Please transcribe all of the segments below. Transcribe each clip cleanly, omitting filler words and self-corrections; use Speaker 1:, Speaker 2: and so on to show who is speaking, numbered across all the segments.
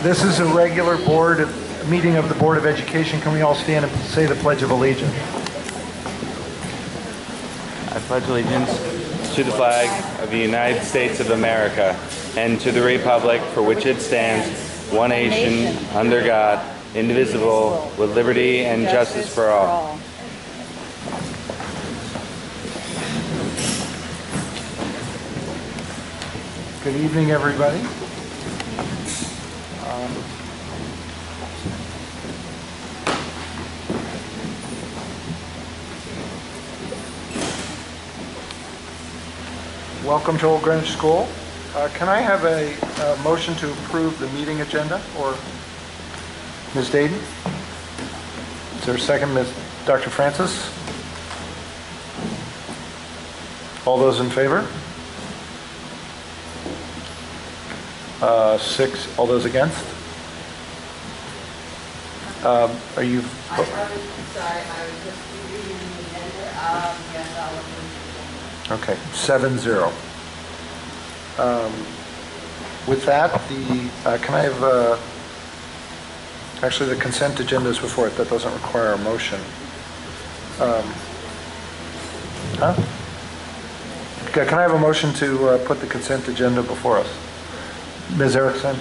Speaker 1: This is a regular board meeting of the Board of Education. Can we all stand and say the Pledge of Allegiance?
Speaker 2: I pledge allegiance to the flag of the United States of America and to the republic for which it stands, one nation, under God, indivisible, with liberty and justice for all.
Speaker 1: Good evening, everybody. Welcome to Old Greenwich School. Can I have a motion to approve the meeting agenda? Or Ms. Dayton? Is there a second? Dr. Francis? All those in favor? 6. All those against? Are you?
Speaker 3: I'm sorry, I was just reading the agenda. Yes, I'll approve.
Speaker 1: Okay, 7-0. With that, can I have, actually the consent agenda is before it. That doesn't require a motion. Okay, can I have a motion to put the consent agenda before us? Ms. Erickson?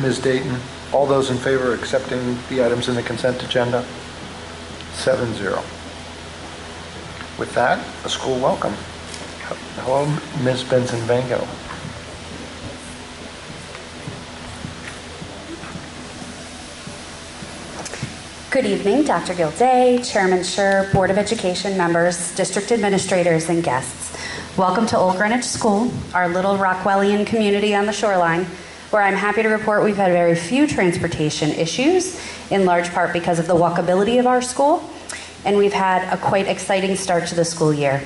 Speaker 1: Ms. Dayton? All those in favor of accepting the items in the consent agenda? 7-0. With that, a school welcome. Hello, Ms. Benson-Vango.
Speaker 4: Good evening, Dr. Gilday, Chairman Scher, Board of Education members, district administrators, and guests. Welcome to Old Greenwich School, our little Rockwellian community on the shoreline, where I'm happy to report we've had very few transportation issues, in large part because of the walkability of our school, and we've had a quite exciting start to the school year.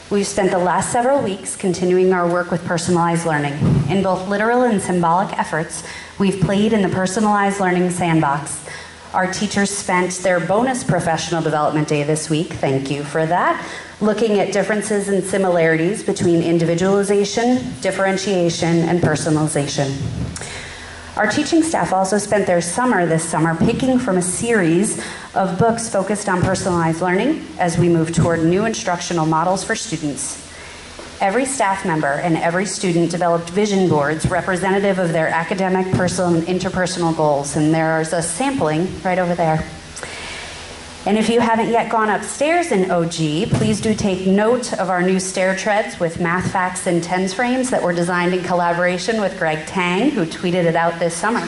Speaker 4: We've spent the last several weeks continuing our work with personalized learning. In both literal and symbolic efforts, we've played in the personalized learning sandbox. Our teachers spent their bonus professional development day this week, thank you for that, looking at differences and similarities between individualization, differentiation, and personalization. Our teaching staff also spent their summer this summer picking from a series of books focused on personalized learning as we move toward new instructional models for students. Every staff member and every student developed vision boards representative of their academic, personal, and interpersonal goals, and there's a sampling right over there. And if you haven't yet gone upstairs in OG, please do take note of our new stair treads with math facts and tens frames that were designed in collaboration with Greg Tang, who tweeted it out this summer.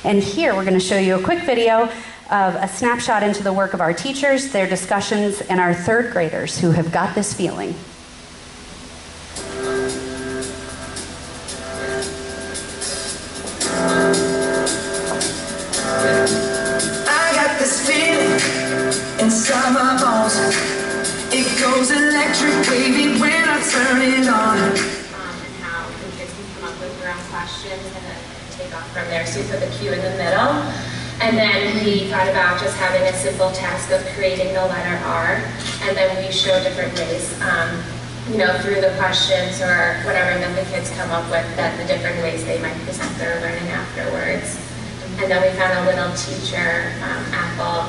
Speaker 4: And here we're going to show you a quick video of a snapshot into the work of our teachers, their discussions, and our third graders who have got this feeling.
Speaker 5: Inside my bones, it goes electric wavy when I turn it on.
Speaker 6: And how the kids can come up with their own questions and then take off from there. So we put the cue in the middle. And then we thought about just having a simple task of creating the letter R. And then we show different ways, through the questions or whatever that the kids come up with, that the different ways they might present their learning afterwards. And then we found a little teacher apple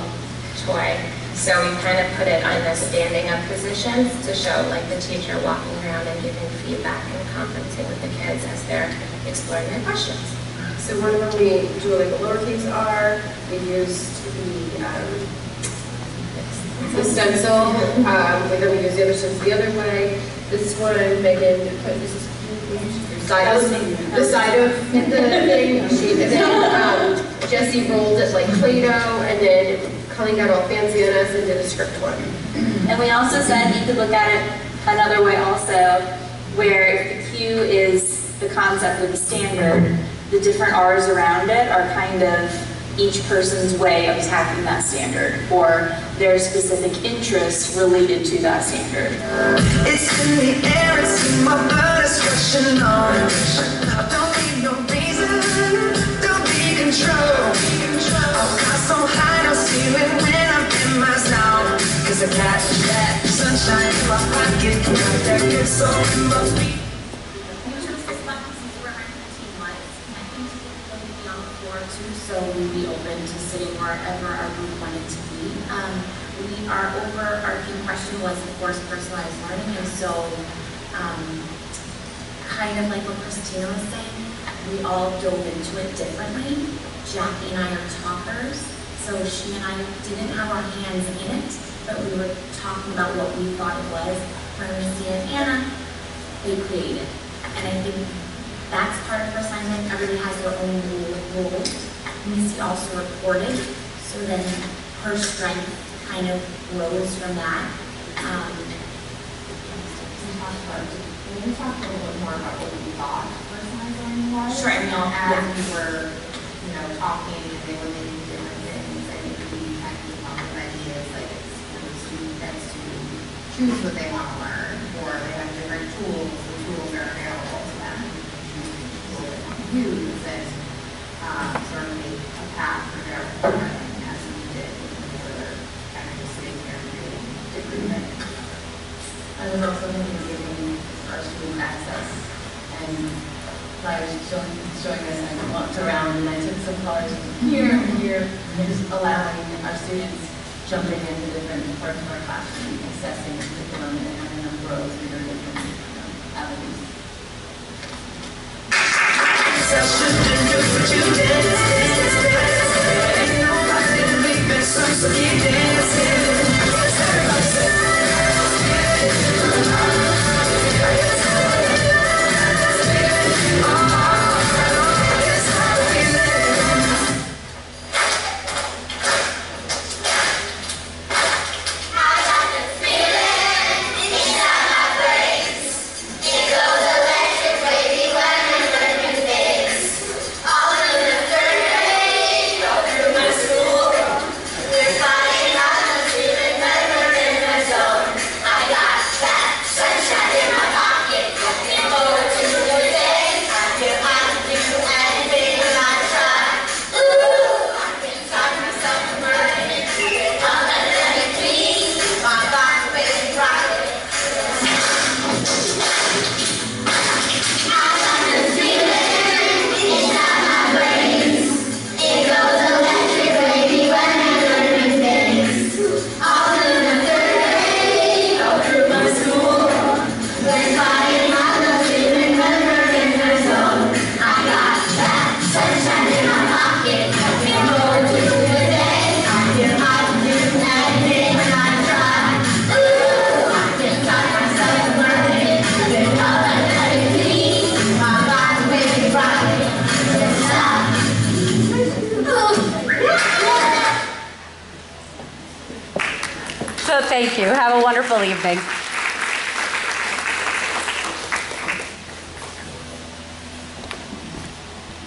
Speaker 6: toy. So we kind of put it on the standing up positions to show like the teacher walking around and giving feedback and conferencing with the kids as they're exploring their questions.
Speaker 7: So when we do like a lowercase r, we used the stencil, and then we use the other stencil the other way. This one, Megan put this is the side of the thing sheet, and then Jessie rolled it like Play-Doh, and then Colleen got all fancy on us and did a script one.
Speaker 8: And we also said you could look at it another way also, where the cue is the concept of the standard, the different R's around it are kind of each person's way of attacking that standard, or their specific interests related to that standard.
Speaker 5: It's in the air, it's in my blood, it's rushing on. I don't need no reason, don't be control. I'll fly so high, no ceiling when I'm in my zone. Cause I got that sunshine in my pocket, got that good soul in my feet.
Speaker 6: so we'd be open to sitting wherever our group wanted to be. Our overarching question was, of course, personalized learning, and so kind of like what Christina was saying, we all dove into it differently. Jackie and I are talkers, so she and I didn't have our hands in it, but we were talking about what we thought it was. For Missy and Anna, they created. And I think that's part of her assignment. Everybody has their own role. Missy also reported, so then her strength kind of rose from that.
Speaker 3: Can you talk a little bit more about what you thought personalized learning was?
Speaker 6: Sure, I know.
Speaker 3: As we were, talking and they were making different things, I think we kind of came up with ideas like it's for the student gets to choose what they want to learn, or they have different tools, the tools are available to them to use, and sort of make a path for their learning as we did, for kind of just sitting here and doing different things. I was also thinking of giving our students access, and I was showing this, and I walked around and I took some colors from here and here, and just allowing our students jumping into different parts of our classroom, assessing the curriculum, and having them grow through their different avenues.
Speaker 4: So thank you. Have a wonderful evening.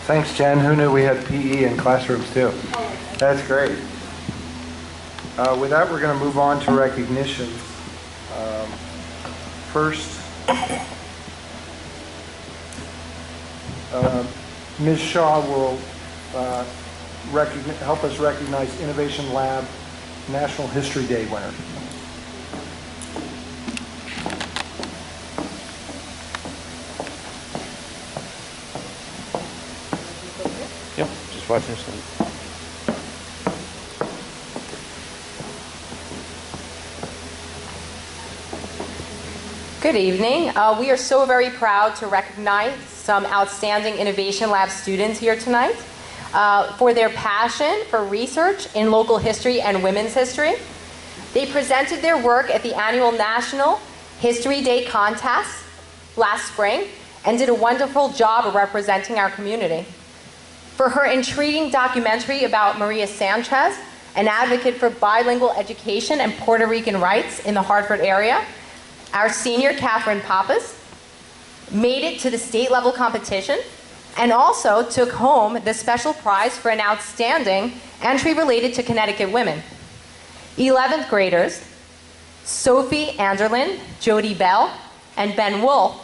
Speaker 1: Thanks, Jen. Who knew we had PE in classrooms too? That's great. With that, we're going to move on to recognition. First, Ms. Shaw will help us recognize Innovation Lab National History Day winner.
Speaker 2: Yep, just watching your son.
Speaker 9: Good evening. We are so very proud to recognize some outstanding Innovation Lab students here tonight for their passion for research in local history and women's history. They presented their work at the annual National History Day contest last spring and did a wonderful job of representing our community. For her intriguing documentary about Maria Sanchez, an advocate for bilingual education and Puerto Rican rights in the Hartford area, our senior, Catherine Pappas, made it to the state level competition and also took home the special prize for an outstanding entry related to Connecticut women. 11th graders, Sophie Anderlin, Jody Bell, and Ben Wolf,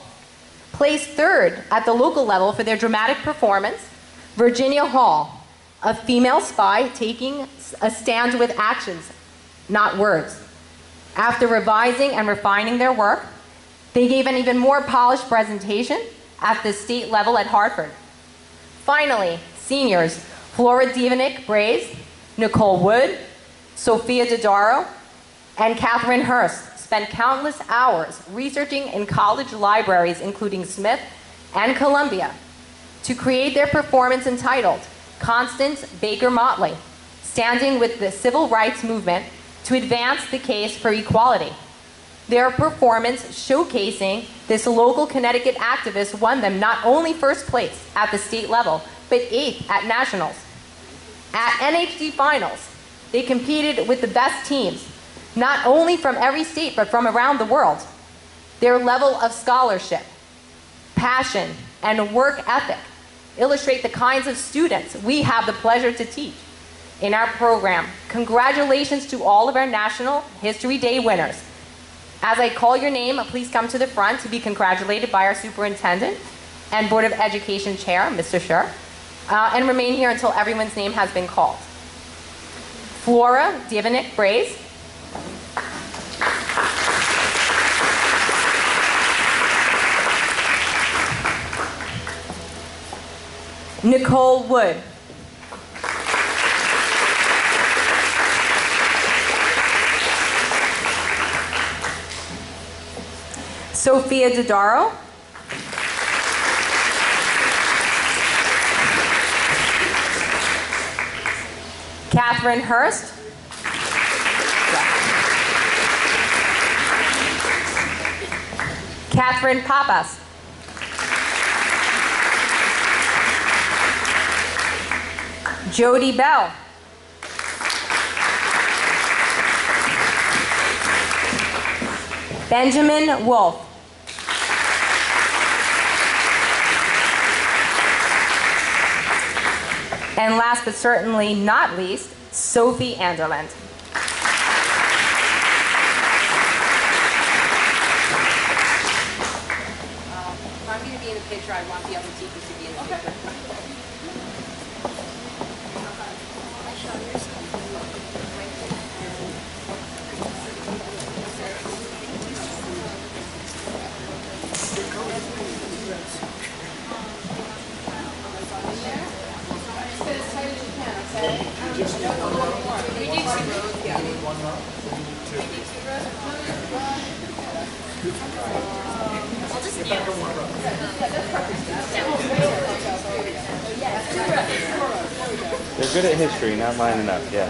Speaker 9: placed third at the local level for their dramatic performance, Virginia Hall, a female spy taking a stand with actions, not words. After revising and refining their work, they gave an even more polished presentation at the state level at Hartford. Finally, seniors Flora Divanik-Braze, Nicole Wood, Sophia Dodaro, and Catherine Hurst spent countless hours researching in college libraries, including Smith and Columbia, to create their performance entitled Constance Baker Motley, Standing with the Civil Rights Movement to Advance the Case for Equality. Their performance showcasing this local Connecticut activist won them not only first place at the state level, but 8th at nationals. At NHD finals, they competed with the best teams, not only from every state, but from around the world. Their level of scholarship, passion, and work ethic illustrate the kinds of students we have the pleasure to teach in our program. Congratulations to all of our National History Day winners. As I call your name, please come to the front to be congratulated by our superintendent and Board of Education Chair, Mr. Scher, and remain here until everyone's name has been called. Flora Divanik-Braze, Nicole Wood, Sophia Dodaro, Catherine Hurst, Catherine Papas, Jody Bell, Benjamin Wolf, and last but certainly not least, Sophie Anderland. If I'm going to be in the picture, I want the other teachers to be in the picture.
Speaker 2: They're good at history, not lining up, yeah.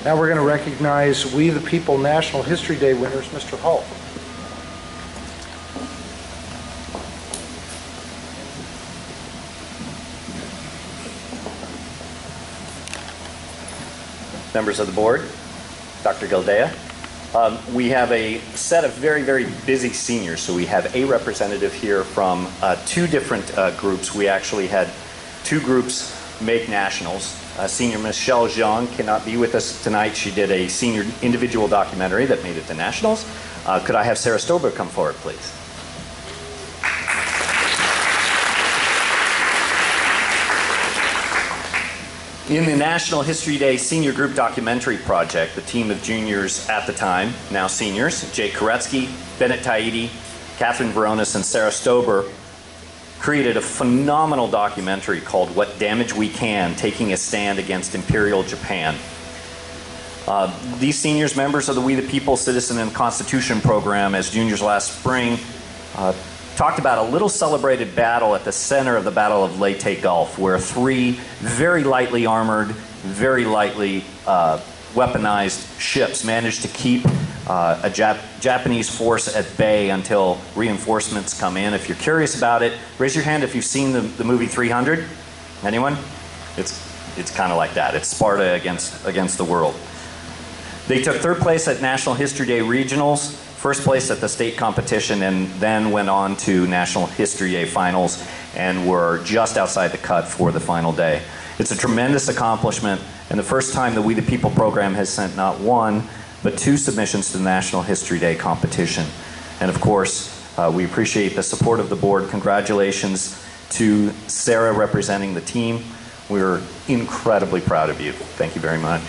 Speaker 1: Now we're going to recognize We the People National History Day winners, Mr. Hull.
Speaker 10: Members of the board, Dr. Gildea. We have a set of very, very busy seniors. So we have a representative here from two different groups. We actually had two groups make nationals. Senior Michelle Zhang cannot be with us tonight. She did a senior individual documentary that made it to nationals. Could I have Sarah Stober come forward, please? In the National History Day Senior Group Documentary Project, the team of juniors at the time, now seniors, Jake Koretsky, Bennett Taiti, Catherine Veronis, and Sarah Stober, created a phenomenal documentary called What Damage We Can, Taking a Stand Against Imperial Japan. These seniors, members of the We the People Citizen and Constitution program as juniors last spring, talked about a little celebrated battle at the center of the Battle of Leyte Gulf, where three very lightly armored, very lightly weaponized ships managed to keep a Japanese force at bay until reinforcements come in. If you're curious about it, raise your hand if you've seen the movie 300. Anyone? It's kind of like that. It's Sparta against the world. They took third place at National History Day Regionals, first place at the state competition, and then went on to National History Day Finals and were just outside the cut for the final day. It's a tremendous accomplishment, and the first time the We the People program has sent not one, but 2 submissions to the National History Day competition. And of course, we appreciate the support of the board. Congratulations to Sarah representing the team. We're incredibly proud of you. Thank you very much.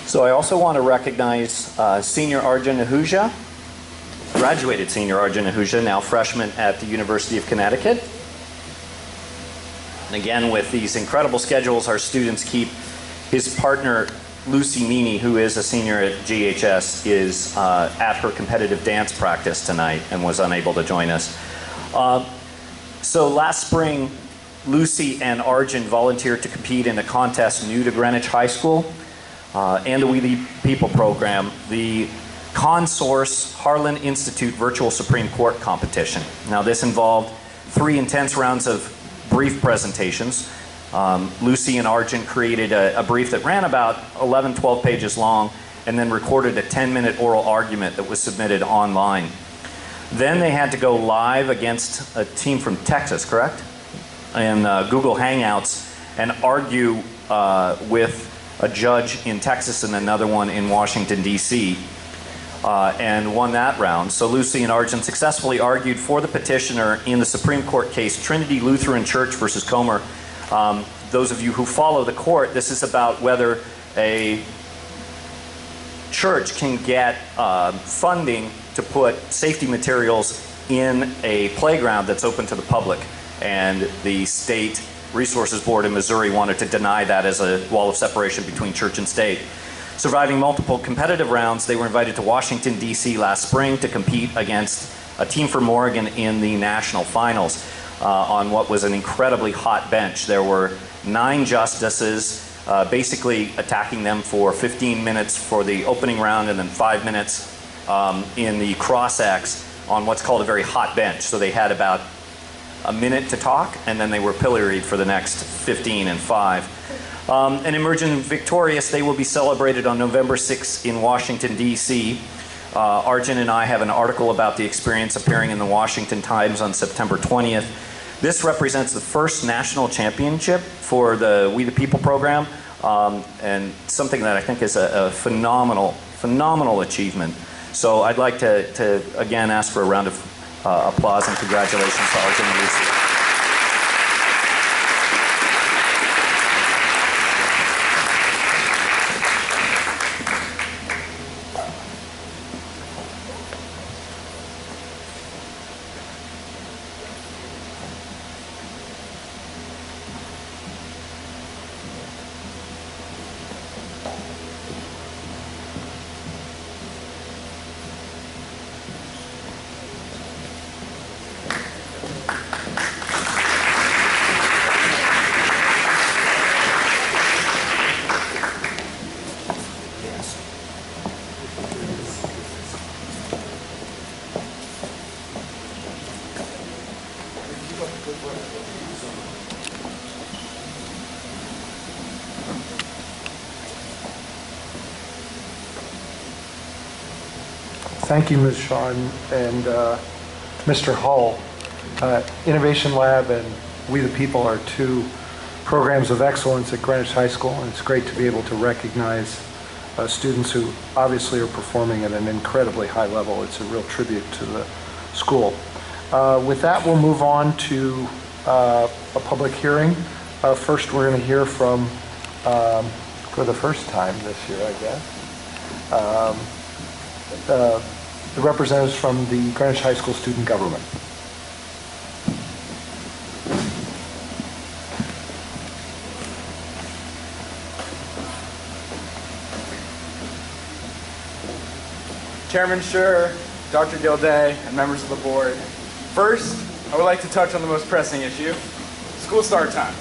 Speaker 10: So I also want to recognize Senior Arjun Ahuja, graduated Senior Arjun Ahuja, now freshman at the University of Connecticut. And again, with these incredible schedules our students keep, his partner Lucy Meany, who is a senior at GHS, is at her competitive dance practice tonight and was unable to join us. So last spring, Lucy and Arjun volunteered to compete in a contest new to Greenwich High School and the We the People program, the ConSource Harlan Institute Virtual Supreme Court competition. Now this involved 3 intense rounds of brief presentations. Lucy and Arjun created a brief that ran about 11, 12 pages long and then recorded a 10-minute oral argument that was submitted online. Then they had to go live against a team from Texas, correct? In Google Hangouts and argue with a judge in Texas and another one in Washington, D.C., and won that round. So Lucy and Arjun successfully argued for the petitioner in the Supreme Court case Trinity Lutheran Church versus Comer. Those of you who follow the court, this is about whether a church can get funding to put safety materials in a playground that's open to the public. And the State Resources Board in Missouri wanted to deny that as a wall of separation between church and state. Surviving multiple competitive rounds, they were invited to Washington, D.C. last spring to compete against a team from Oregon in the national finals on what was an incredibly hot bench. There were 9 justices basically attacking them for 15 minutes for the opening round and then 5 minutes in the cross-X on what's called a very hot bench. So they had about a minute to talk, and then they were pilloried for the next 15 and 5. And emerging victorious, they will be celebrated on November 6th in Washington, D.C. Arjun and I have an article about the experience appearing in the Washington Times on September 20th. This represents the first national championship for the We the People program, and something that I think is a phenomenal achievement. So I'd like to again ask for a round of applause and congratulations to Arjun and Lucy.
Speaker 1: Thank you, Ms. Shaw and Mr. Hull. Innovation Lab and We the People are 2 programs of excellence at Greenwich High School, and it's great to be able to recognize students who obviously are performing at an incredibly high level. It's a real tribute to the school. With that, we'll move on to a public hearing. First, we're going to hear from, for the first time this year, I guess, the representatives from the Greenwich High School student government.
Speaker 11: Chairman Scher, Dr. Gilday, and members of the board. First, I would like to touch on the most pressing issue, school start time.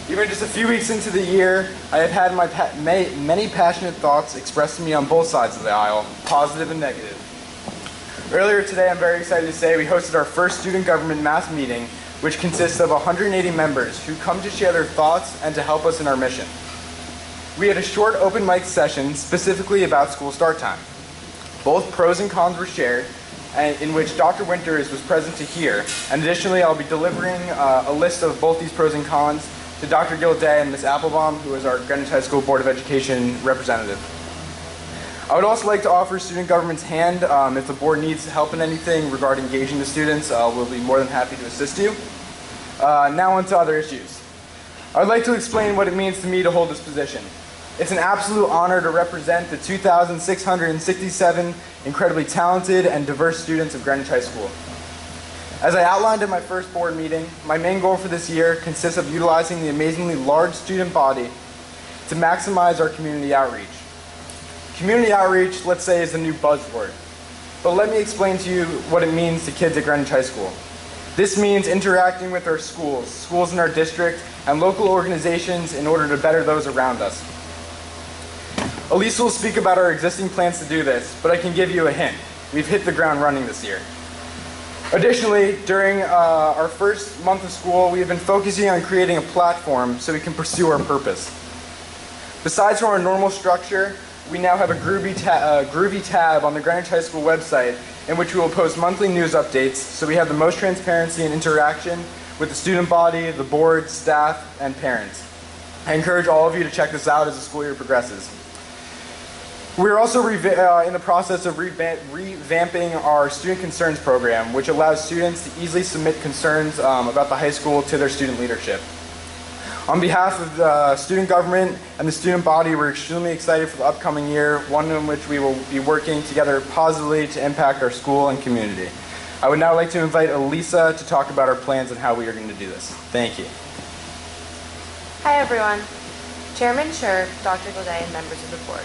Speaker 11: Even just a few weeks into the year, I have had many passionate thoughts expressed to me on both sides of the aisle, positive and negative. Earlier today, I'm very excited to say we hosted our first student government mass meeting, which consists of 180 members who come to share their thoughts and to help us in our mission. We had a short open mic session specifically about school start time. Both pros and cons were shared, in which Dr. Winters was present to hear, and additionally I'll be delivering a list of both these pros and cons to Dr. Gilday and Ms. Applebaum, who is our Greenwich High School Board of Education representative. I would also like to offer student government's hand. If the board needs help in anything regarding engaging the students, we'll be more than happy to assist you. Now on to other issues. I would like to explain what it means to me to hold this position. It's an absolute honor to represent the 2,667 incredibly talented and diverse students of Greenwich High School. As I outlined in my first board meeting, my main goal for this year consists of utilizing the amazingly large student body to maximize our community outreach. Community outreach, let's say, is the new buzzword. But let me explain to you what it means to kids at Greenwich High School. This means interacting with our schools in our district, and local organizations in order to better those around us. Elisa will speak about our existing plans to do this, but I can give you a hint. We've hit the ground running this year. Additionally, during our first month of school, we have been focusing on creating a platform so we can pursue our purpose. Besides from our normal structure, we now have a Groovy tab on the Greenwich High School website in which we will post monthly news updates so we have the most transparency and interaction with the student body, the board, staff, and parents. I encourage all of you to check this out as the school year progresses. We're also in the process of revamping our Student Concerns program, which allows students to easily submit concerns about the high school to their student leadership. On behalf of the student government and the student body, we're extremely excited for the upcoming year, one in which we will be working together positively to impact our school and community. I would now like to invite Elisa to talk about our plans and how we are going to do this. Thank you.
Speaker 12: Hi everyone. Chairman Scher, Dr. Gilday, and members of the board.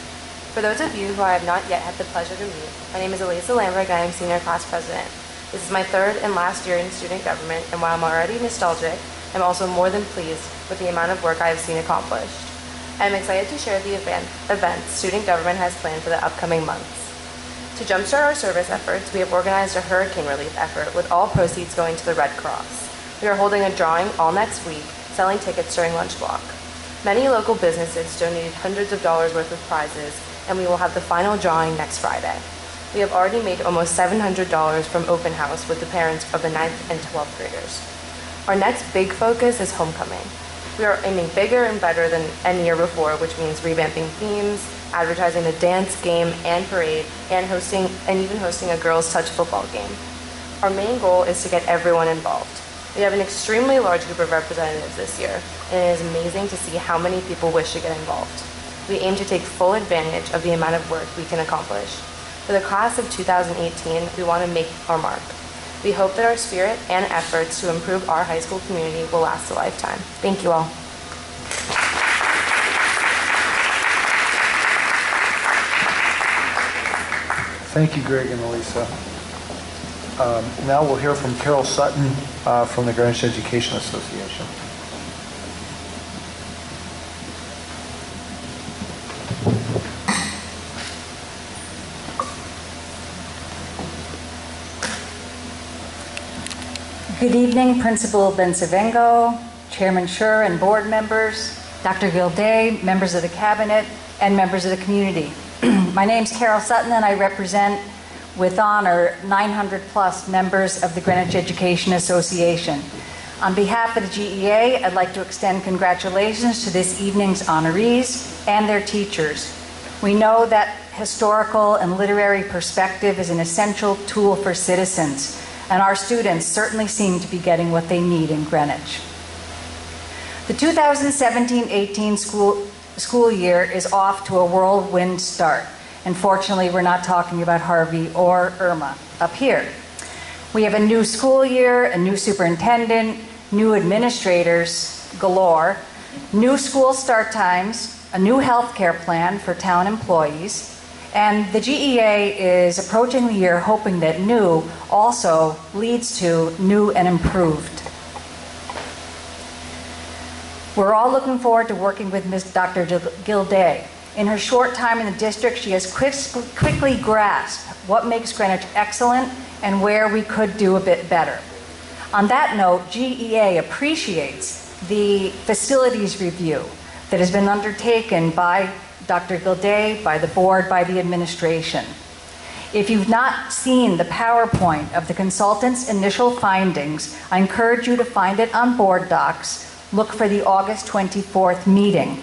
Speaker 12: For those of you who I have not yet had the pleasure to meet, my name is Elisa Lamberg and I am senior class president. This is my third and last year in student government, and while I'm already nostalgic, I'm also more than pleased with the amount of work I have seen accomplished. I am excited to share the events student government has planned for the upcoming months. To jumpstart our service efforts, we have organized a hurricane relief effort with all proceeds going to the Red Cross. We are holding a drawing all next week, selling tickets during lunch block. Many local businesses donated hundreds of dollars worth of prizes, and we will have the final drawing next Friday. We have already made almost $700 from open house with the parents of the 9th and 12th graders. Our next big focus is homecoming. We are aiming bigger and better than any year before, which means revamping themes, advertising the dance, game, and parade, and even hosting a girls' touch football game. Our main goal is to get everyone involved. We have an extremely large group of representatives this year, and it is amazing to see how many people wish to get involved. We aim to take full advantage of the amount of work we can accomplish. For the class of 2018, we want to make our mark. We hope that our spirit and efforts to improve our high school community will last a lifetime. Thank you all.
Speaker 1: Thank you, Greg and Elisa. Now we'll hear from Carol Sutton from the Greenwich Education Association.
Speaker 13: Good evening, Principal Bensavengo, Chairman Scher and board members, Dr. Gilday, members of the cabinet, and members of the community. My name's Carol Sutton and I represent with honor 900 plus members of the Greenwich Education Association. On behalf of the GEA, I'd like to extend congratulations to this evening's honorees and their teachers. We know that historical and literary perspective is an essential tool for citizens, and our students certainly seem to be getting what they need in Greenwich. The 2017-18 school year is off to a whirlwind start. And fortunately, we're not talking about Harvey or Irma up here. We have a new school year, a new superintendent, new administrators galore, new school start times, a new health care plan for town employees, and the GEA is approaching the year hoping that new also leads to new and improved. We're all looking forward to working with Dr. Gilday. In her short time in the district, she has quickly grasped what makes Greenwich excellent and where we could do a bit better. On that note, GEA appreciates the facilities review that has been undertaken by Dr. Gilday, by the board, by the administration. If you've not seen the PowerPoint of the consultant's initial findings, I encourage you to find it on board docs. Look for the August 24th meeting.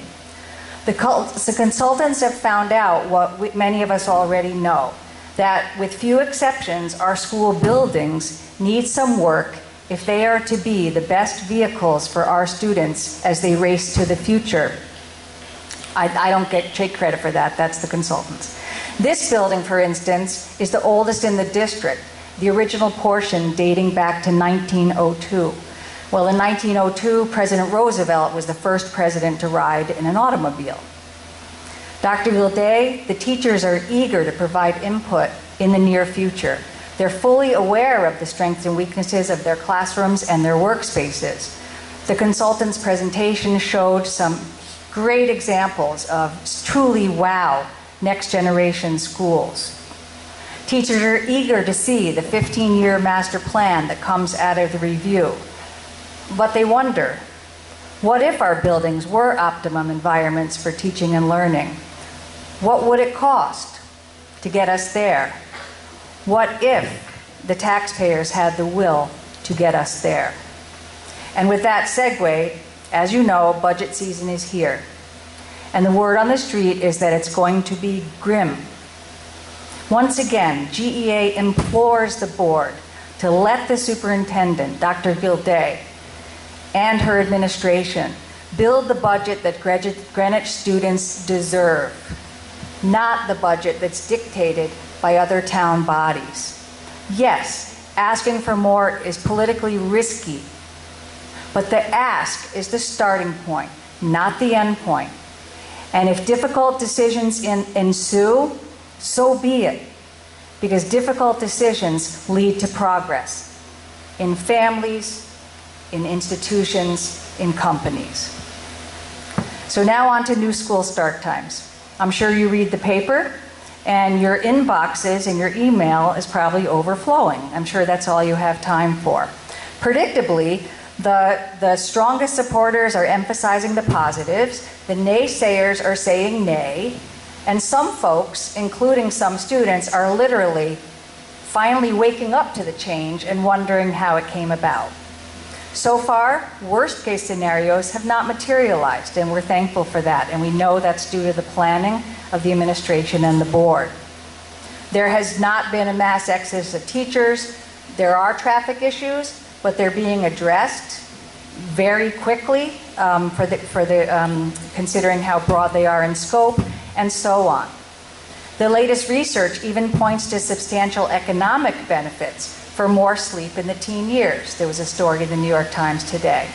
Speaker 13: The consultants have found out what many of us already know, that with few exceptions, our school buildings need some work if they are to be the best vehicles for our students as they race to the future. I don't take credit for that, that's the consultants. This building, for instance, is the oldest in the district, the original portion dating back to 1902. Well, in 1902, President Roosevelt was the first president to ride in an automobile. Dr. Gilday, the teachers are eager to provide input in the near future. They're fully aware of the strengths and weaknesses of their classrooms and their workspaces. The consultant's presentation showed some great examples of truly wow next generation schools. Teachers are eager to see the 15-year master plan that comes out of the review. But they wonder, what if our buildings were optimum environments for teaching and learning? What would it cost to get us there? What if the taxpayers had the will to get us there? And with that segue, as you know, budget season is here. And the word on the street is that it's going to be grim. Once again, GEA implores the board to let the superintendent, Dr. Gilday, and her administration build the budget that Greenwich students deserve, not the budget that's dictated by other town bodies. Yes, asking for more is politically risky, but the ask is the starting point, not the end point. And if difficult decisions ensue, so be it, because difficult decisions lead to progress in families, in institutions, in companies. So now on to new school start times. I'm sure you read the paper and your inboxes and your email is probably overflowing. I'm sure that's all you have time for. Predictably, the strongest supporters are emphasizing the positives, the naysayers are saying nay, and some folks, including some students, are literally finally waking up to the change and wondering how it came about. So far, worst case scenarios have not materialized, and we're thankful for that, and we know that's due to the planning of the administration and the board. There has not been a mass exodus of teachers. There are traffic issues, but they're being addressed very quickly considering how broad they are in scope, and so on. The latest research even points to substantial economic benefits for more sleep in the teen years. There was a story in the New York Times today.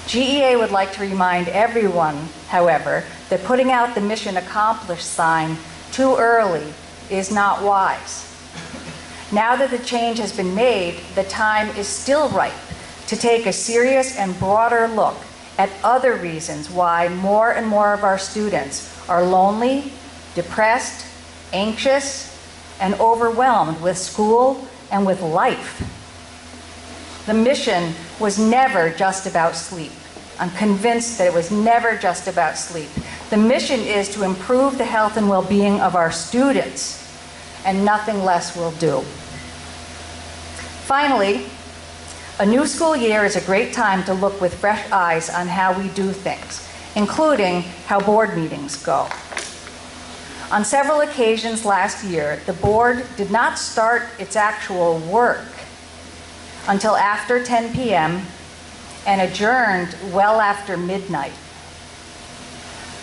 Speaker 13: GEA would like to remind everyone, however, that putting out the mission accomplished sign too early is not wise. Now that the change has been made, the time is still ripe to take a serious and broader look at other reasons why more and more of our students are lonely, depressed, anxious, and overwhelmed with school and with life. The mission was never just about sleep. I'm convinced that it was never just about sleep. The mission is to improve the health and well-being of our students, and nothing less will do. Finally, A new school year is a great time to look with fresh eyes on how we do things, including how board meetings go. On several occasions last year, the board did not start its actual work until after 10 p.m. and adjourned well after midnight.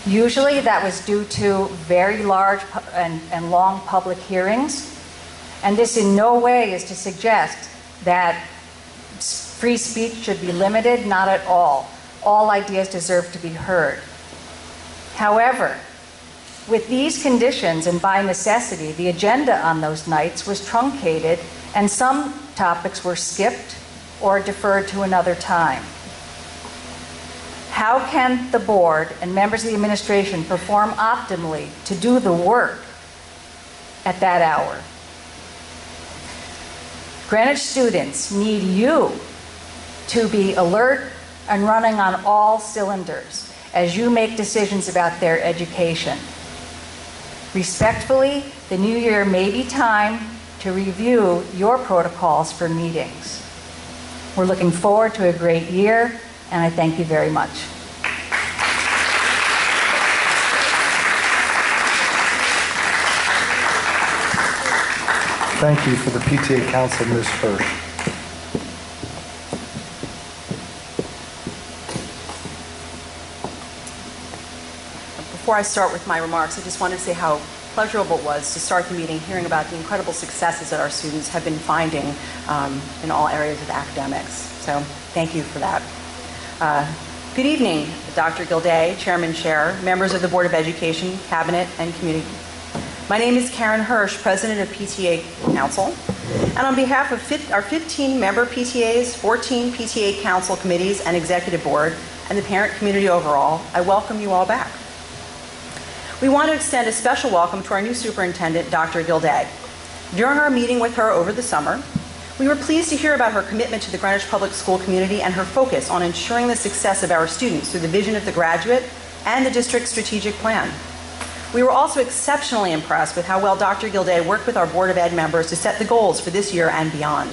Speaker 13: Usually that was due to very large and long public hearings, and this in no way is to suggest that free speech should be limited, not at all. All ideas deserve to be heard. However, with these conditions and by necessity, the agenda on those nights was truncated and some topics were skipped or deferred to another time. How can the board and members of the administration perform optimally to do the work at that hour? Greenwich students need you to be alert and running on all cylinders as you make decisions about their education. Respectfully, the new year may be time to review your protocols for meetings. We're looking forward to a great year, and I thank you very much.
Speaker 1: Thank you for the PTA Council, Ms. Hirsch.
Speaker 14: Before I start with my remarks, I just wanted to say how pleasurable it was to start the meeting hearing about the incredible successes that our students have been finding in all areas of academics. So thank you for that. Good evening, Dr. Gilday, Chairman Scher, members of the Board of Education, Cabinet, and Community. My name is Karen Hirsch, President of PTA Council, and on behalf of our 15-member PTAs, 14 PTA Council committees and Executive Board, and the parent community overall, I welcome you all back. We want to extend a special welcome to our new superintendent, Dr. Gilday. During our meeting with her over the summer, we were pleased to hear about her commitment to the Greenwich Public School community and her focus on ensuring the success of our students through the vision of the graduate and the district's strategic plan. We were also exceptionally impressed with how well Dr. Gilday worked with our Board of Ed members to set the goals for this year and beyond.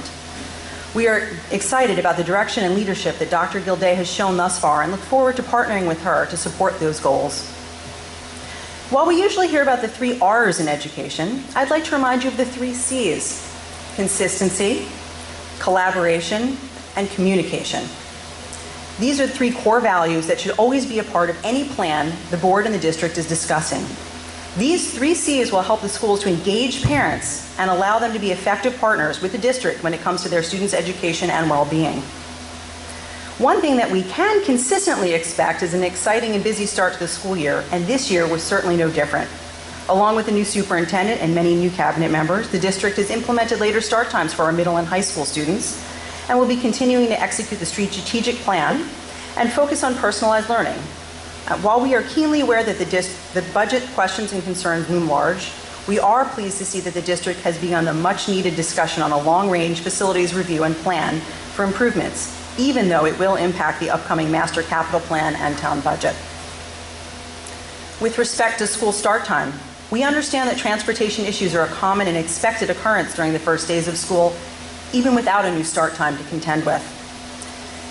Speaker 14: We are excited about the direction and leadership that Dr. Gilday has shown thus far and look forward to partnering with her to support those goals. While we usually hear about the 3 R's in education, I'd like to remind you of the 3 C's: consistency, collaboration, and communication. These are 3 core values that should always be a part of any plan the board and the district is discussing. These 3 C's will help the schools to engage parents and allow them to be effective partners with the district when it comes to their students' education and well-being. One thing that we can consistently expect is an exciting and busy start to the school year, and this year was certainly no different. Along with the new superintendent and many new cabinet members, the district has implemented later start times for our middle and high school students, and will be continuing to execute the strategic plan and focus on personalized learning. While we are keenly aware that the budget questions and concerns loom large, we are pleased to see that the district has begun a much-needed discussion on a long-range facilities review and plan for improvements, even though it will impact the upcoming master capital plan and town budget. With respect to school start time, we understand that transportation issues are a common and expected occurrence during the first days of school, even without a new start time to contend with.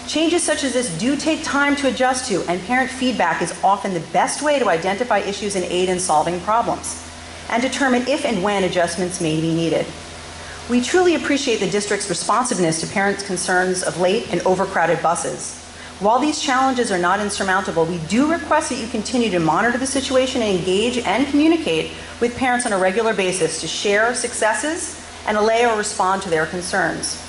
Speaker 14: Changes such as this do take time to adjust to, and parent feedback is often the best way to identify issues and aid in solving problems, and determine if and when adjustments may be needed. We truly appreciate the district's responsiveness to parents' concerns of late and overcrowded buses. While these challenges are not insurmountable, we do request that you continue to monitor the situation and engage and communicate with parents on a regular basis to share successes and allay or respond to their concerns.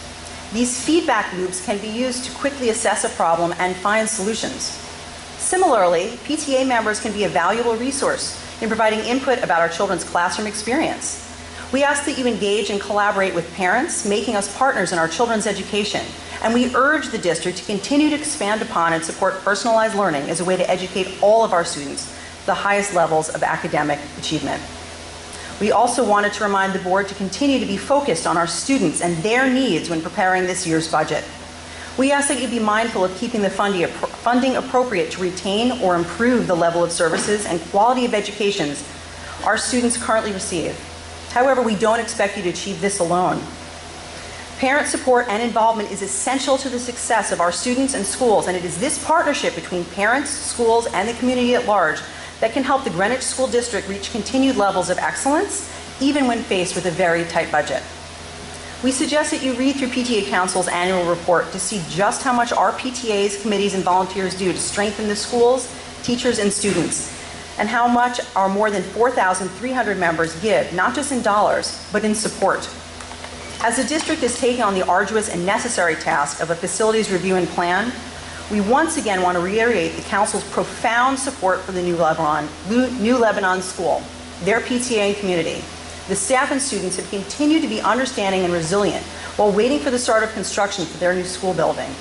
Speaker 14: These feedback loops can be used to quickly assess a problem and find solutions. Similarly, PTA members can be a valuable resource in providing input about our children's classroom experience. We ask that you engage and collaborate with parents, making us partners in our children's education, and we urge the district to continue to expand upon and support personalized learning as a way to educate all of our students to the highest levels of academic achievement. We also wanted to remind the board to continue to be focused on our students and their needs when preparing this year's budget. We ask that you be mindful of keeping the funding appropriate to retain or improve the level of services and quality of educations our students currently receive. However, we don't expect you to achieve this alone. Parent support and involvement is essential to the success of our students and schools, and it is this partnership between parents, schools, and the community at large that can help the Greenwich School District reach continued levels of excellence, even when faced with a very tight budget. We suggest that you read through PTA Council's annual report to see just how much our PTAs, committees, and volunteers do to strengthen the schools, teachers, and students, and how much our more than 4,300 members give, not just in dollars, but in support. As the district is taking on the arduous and necessary task of a facilities review and plan, we once again want to reiterate the Council's profound support for the New Lebanon School, their PTA and community. The staff and students have continued to be understanding and resilient while waiting for the start of construction for their new school building.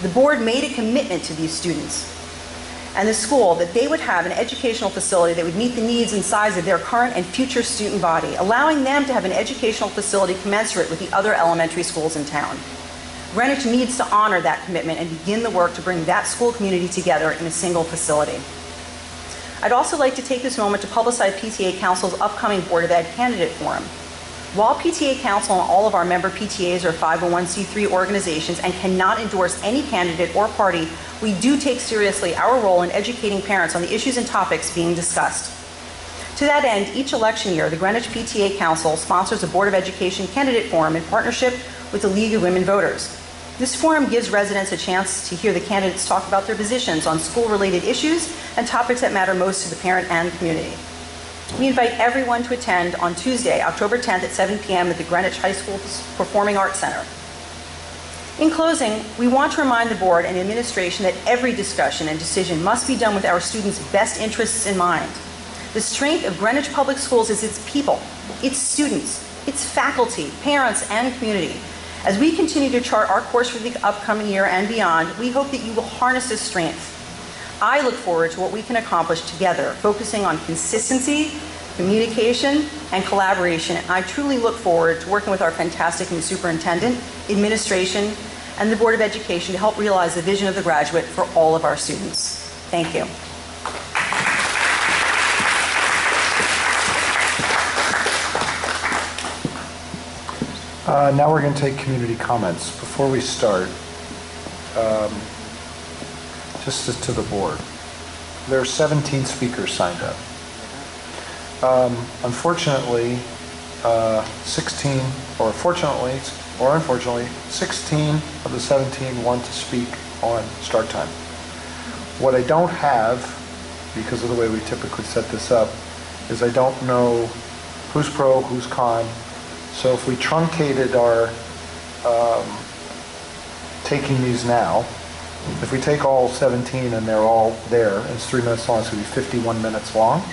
Speaker 14: The board made a commitment to these students and the school that they would have an educational facility that would meet the needs and size of their current and future student body, allowing them to have an educational facility commensurate with the other elementary schools in town. Greenwich needs to honor that commitment and begin the work to bring that school community together in a single facility. I'd also like to take this moment to publicize PTA Council's upcoming Board of Ed Candidate Forum. While PTA Council and all of our member PTAs are 501c3 organizations and cannot endorse any candidate or party, we do take seriously our role in educating parents on the issues and topics being discussed. To that end, each election year, the Greenwich PTA Council sponsors a Board of Education Candidate Forum in partnership with the League of Women Voters. This forum gives residents a chance to hear the candidates talk about their positions on school-related issues and topics that matter most to the parent and community. We invite everyone to attend on Tuesday, October 10th at 7 p.m. at the Greenwich High School Performing Arts Center. In closing, we want to remind the board and administration that every discussion and decision must be done with our students' best interests in mind. The strength of Greenwich Public Schools is its people, its students, its faculty, parents, and community. As we continue to chart our course for the upcoming year and beyond, we hope that you will harness this strength. I look forward to what we can accomplish together, focusing on consistency, communication, and collaboration. I truly look forward to working with our fantastic new superintendent, administration, and the Board of Education to help realize the vision of the graduate for all of our students. Thank you.
Speaker 1: Now we're going to take community comments. Before we start, just to the board, there are 17 speakers signed up. Unfortunately, 16, or fortunately, or unfortunately, 16 of the 17 want to speak on start time. What I don't have, because of the way we typically set this up, is I don't know who's pro, who's con. So if we truncated our taking these now, if we take all 17 and they're all there, and it's 3 minutes long, it's going to be 51 minutes long.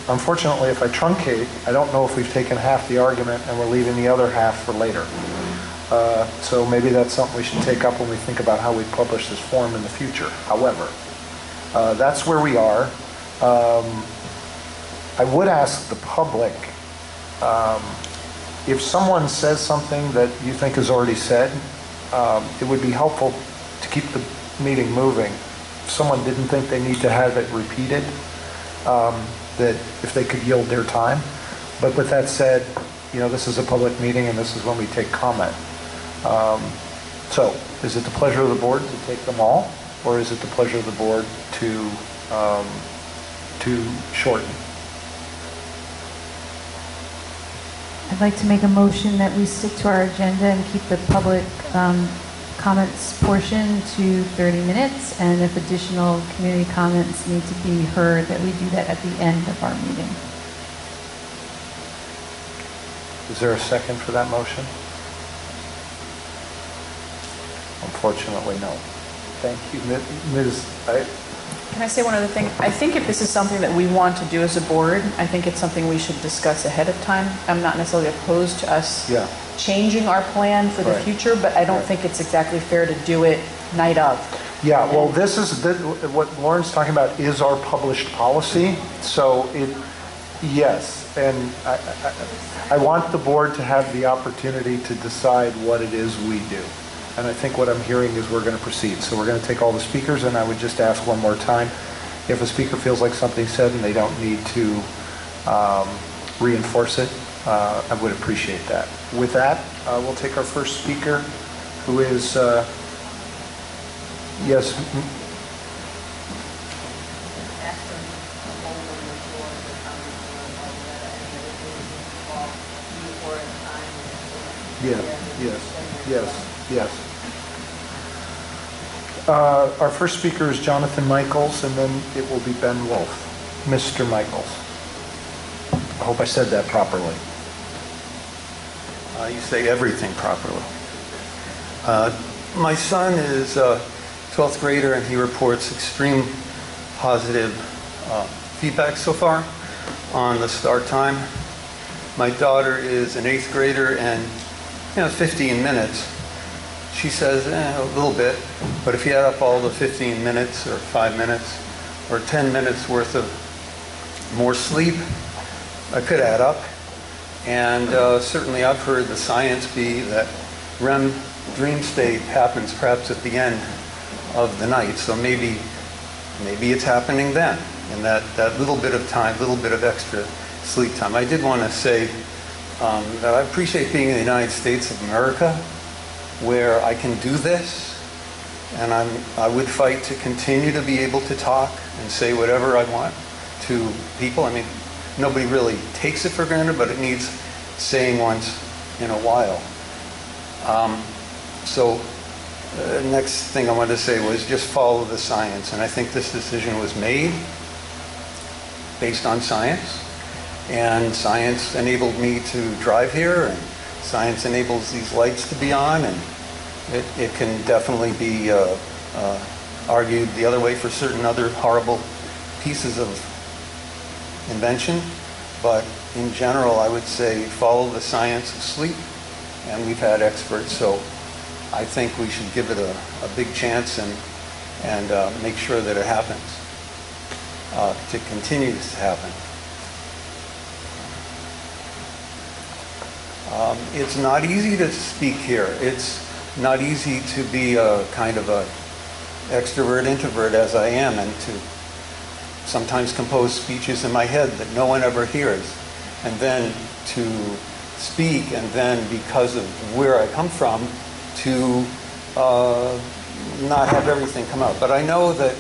Speaker 1: Unfortunately, if I truncate, I don't know if we've taken half the argument and we're leaving the other half for later. So maybe that's something we should take up when we think about how we publish this form in the future. However, that's where we are. I would ask the public, if someone says something that you think is already said, it would be helpful to keep the meeting moving. If someone didn't think they need to have it repeated, that if they could yield their time. But with that said, this is a public meeting and this is when we take comment. So is it the pleasure of the board to take them all, or is it the pleasure of the board to shorten?
Speaker 15: I'd like to make a motion that we stick to our agenda and keep the public comments portion to 30 minutes, and if additional community comments need to be heard, that we do that at the end of our meeting.
Speaker 1: Is there a second for that motion? Unfortunately, no. Thank you. Ms.
Speaker 14: Can I say one other thing? I think if this is something that we want to do as a board, I think it's something we should discuss ahead of time. I'm not necessarily opposed to us changing our plan for the future, but I don't think it's exactly fair to do it night of.
Speaker 1: Yeah, well, this is what Lauren's talking about is our published policy. So yes, and I want the board to have the opportunity to decide what it is we do. And I think what I'm hearing is we're going to proceed. So we're going to take all the speakers, and I would just ask one more time, if a speaker feels like something said and they don't need to reinforce it, I would appreciate that. With that, we'll take our first speaker, who is, yes, yes. Our first speaker is Jonathan Michaels, and then it will be Ben Wolf. Mr. Michaels. I hope I said that properly.
Speaker 16: You say everything properly. My son is a 12th grader, and he reports extreme positive feedback so far on the start time. My daughter is an 8th grader, and 15 minutes. She says a little bit, but if you add up all the 15 minutes or 5 minutes or 10 minutes worth of more sleep, I could add up. And certainly I've heard the science be that REM dream state happens perhaps at the end of the night. So maybe it's happening then, in that little bit of time, little bit of extra sleep time. I did want to say that I appreciate being in the United States of America, where I can do this, and I would fight to continue to be able to talk and say whatever I want to people. I mean, nobody really takes it for granted, but it needs saying once in a while. Next thing I wanted to say was just follow the science, and I think this decision was made based on science, and science enabled me to drive here, and science enables these lights to be on, and it can definitely be argued the other way for certain other horrible pieces of invention. But in general, I would say follow the science of sleep, and we've had experts, so I think we should give it a big chance and make sure that it happens, to continue to happen. It's not easy to speak here. It's not easy to be a kind of a extrovert introvert as I am, and to sometimes compose speeches in my head that no one ever hears, and then to speak, and then because of where I come from, to not have everything come out. But I know that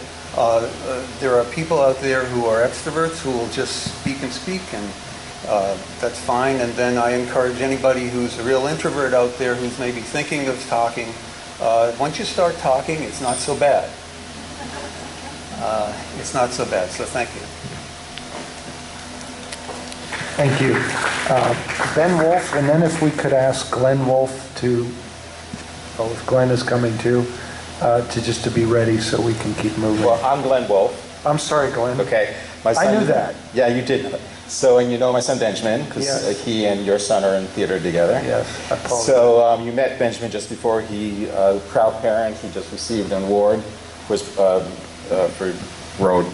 Speaker 16: there are people out there who are extroverts who will just speak and speak, and that's fine. And then I encourage anybody who's a real introvert out there who's maybe thinking of talking, once you start talking, it's not so bad. It's not so bad, so thank you.
Speaker 1: Thank you. Ben Wolf, and then if we could ask Glenn Wolf to, if Glenn is coming too, to be ready so we can keep moving.
Speaker 17: Well, I'm Glenn Wolf.
Speaker 1: I'm sorry, Glenn.
Speaker 17: Okay. My son,
Speaker 1: I knew that.
Speaker 17: Yeah, you did know that. So, and you know my son Benjamin, because
Speaker 1: yes.
Speaker 17: He and your son are in theater together.
Speaker 1: Yes, I apologize.
Speaker 17: So you met Benjamin just before. He, proud parent, he just received an award for Road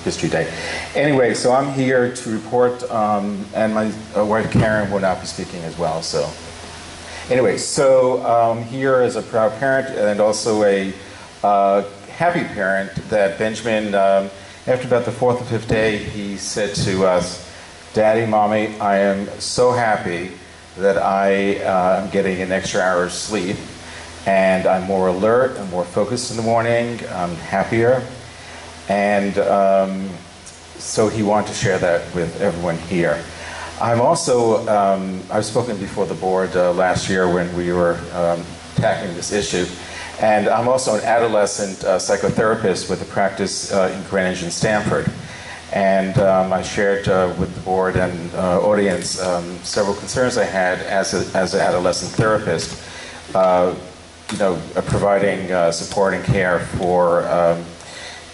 Speaker 17: History Day. Anyway, so I'm here to report, and my wife Karen will not be speaking as well. So anyway, so here as a proud parent and also a happy parent that Benjamin, after about the 4th or 5th day, he said to us, "Daddy, Mommy, I am so happy that I am getting an extra hour of sleep, and I'm more alert, I'm more focused in the morning, I'm happier." And so he wanted to share that with everyone here. I'm also, I've spoken before the board last year when we were tackling this issue, and I'm also an adolescent psychotherapist with a practice in Greenwich and Stanford. And I shared with the board and audience several concerns I had as an adolescent therapist, providing support and care for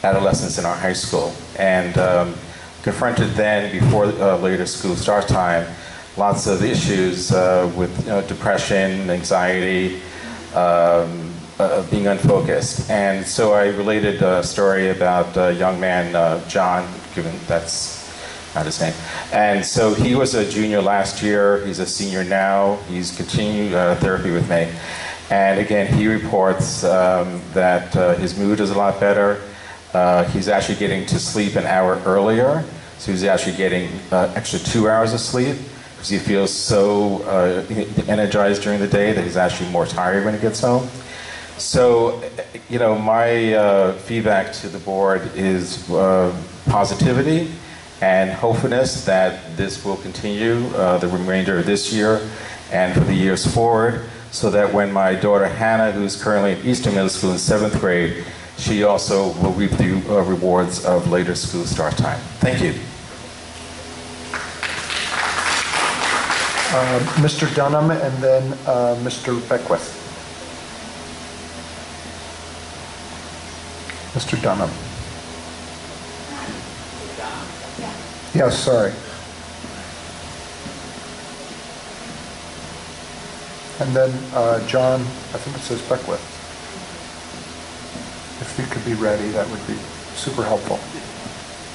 Speaker 17: adolescents in our high school, and confronted then, before later school start time, lots of issues with depression, anxiety, being unfocused. And so I related a story about a young man, John, given that's not his name. And so he was a junior last year, he's a senior now, he's continuing therapy with me. And again, he reports that his mood is a lot better. He's actually getting to sleep an hour earlier, so he's actually getting extra 2 hours of sleep. because he feels so energized during the day that he's actually more tired when he gets home. So, my feedback to the board is positivity and hopefulness that this will continue the remainder of this year and for the years forward, so that when my daughter Hannah, who's currently at Eastern Middle School in 7th grade, she also will reap the rewards of later school start time. Thank you.
Speaker 1: Mr. Dunham and then Mr. Beckwith. Mr. Dunham. Yes, sorry. And then John, I think it says Beckwith. If you could be ready, that would be super helpful.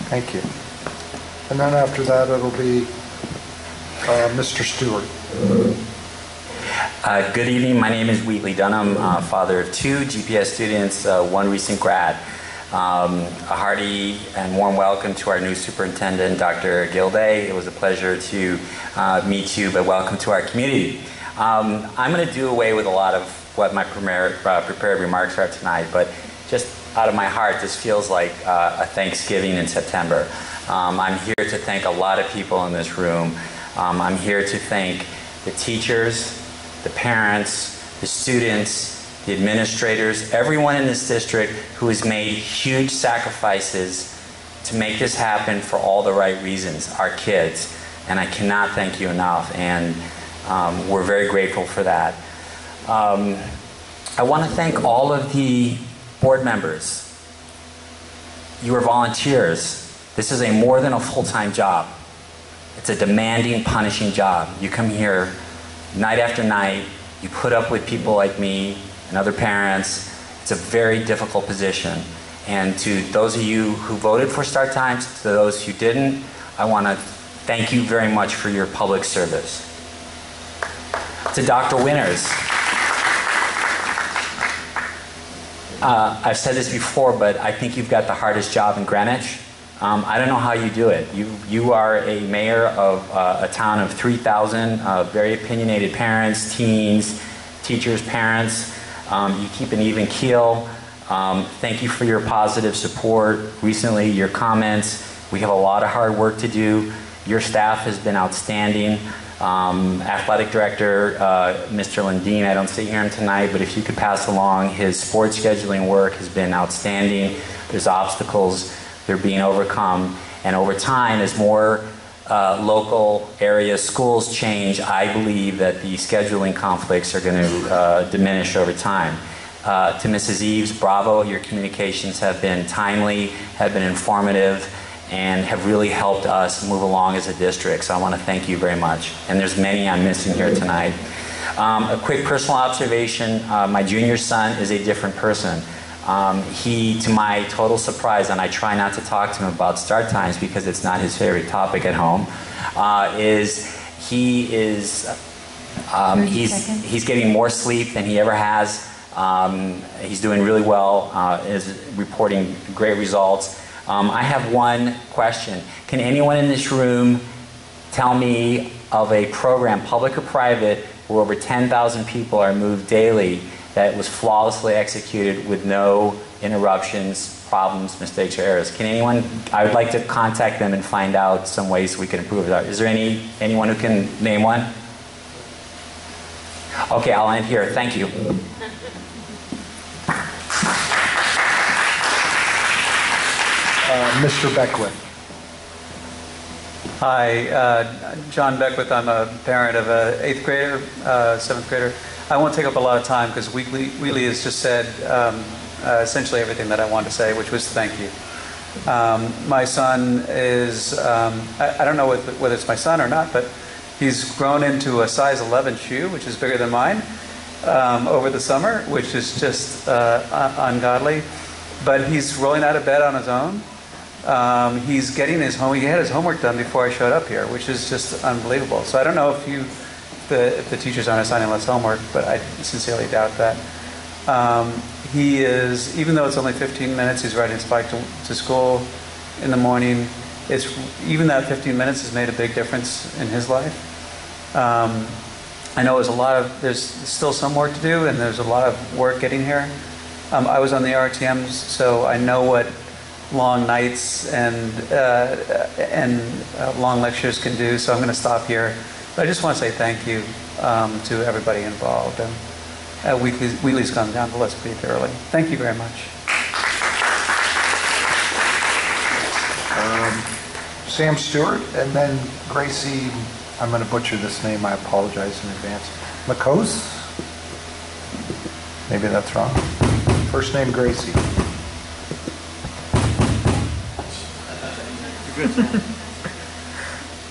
Speaker 1: Thank you. And then after that, it'll be Mr. Stewart.
Speaker 18: Good evening. My name is Wheatley Dunham, father of 2 GPS students, 1 recent grad. A hearty and warm welcome to our new superintendent, Dr. Gilday. It was a pleasure to meet you, but welcome to our community. I'm going to do away with a lot of what my prepared remarks are tonight, but just out of my heart, this feels like a Thanksgiving in September. I'm here to thank a lot of people in this room. I'm here to thank the teachers, the parents, the students, the administrators, everyone in this district who has made huge sacrifices to make this happen for all the right reasons, our kids. And I cannot thank you enough, and we're very grateful for that. I want to thank all of the board members. You are volunteers. This is more than a full-time job. It's a demanding, punishing job. You come here night after night, you put up with people like me and other parents. It's a very difficult position. And to those of you who voted for start times, to those who didn't, I want to thank you very much for your public service. To Dr. Winters, I've said this before, but I think you've got the hardest job in Greenwich. I don't know how you do it. You are a mayor of a town of 3,000 very opinionated parents, teens, teachers, parents. You keep an even keel. Thank you for your positive support recently, your comments. We have a lot of hard work to do. Your staff has been outstanding. Athletic Director, Mr. Lundeen, I don't see him tonight, but if you could pass along his sports scheduling work has been outstanding. There's obstacles, they're being overcome, and over time, as more local area schools change, I believe that the scheduling conflicts are going to diminish over time. To Mrs. Eves, bravo, your communications have been timely, have been informative, and have really helped us move along as a district. So I want to thank you very much. And there's many I'm missing here tonight. A quick personal observation, my junior son is a different person. He, to my total surprise, and I try not to talk to him about start times because it's not his favorite topic at home, he's getting more sleep than he ever has. He's doing really well, is reporting great results. I have one question. Can anyone in this room tell me of a program, public or private, where over 10,000 people are moved daily that was flawlessly executed with no interruptions, problems, mistakes, or errors? Can anyone? I would like to contact them and find out some ways we can improve that. Is there anyone who can name one? Okay, I'll end here. Thank you.
Speaker 1: Mr. Beckwith.
Speaker 19: Hi, John Beckwith. I'm a parent of an 8th grader, 7th grader. I won't take up a lot of time because Wheatley has just said essentially everything that I wanted to say, which was thank you. My son is, I don't know whether it's my son or not, but he's grown into a size 11 shoe, which is bigger than mine, over the summer, which is just ungodly. But he's rolling out of bed on his own. He's getting his he had his homework done before I showed up here, which is just unbelievable. So I don't know if the teachers aren't assigning less homework, but I sincerely doubt that. He is, even though it's only 15 minutes, he's riding his bike to school in the morning. Even that 15 minutes has made a big difference in his life. I know there's still some work to do, and there's a lot of work getting here. I was on the RTMs, so I know what long nights and long lectures can do, so I'm going to stop here. But I just want to say thank you to everybody involved. Wheatley's gone down the list pretty thoroughly. Thank you very much.
Speaker 1: Sam Stewart, and then Gracie, I'm going to butcher this name, I apologize in advance. McCose? Maybe that's wrong. First name Gracie.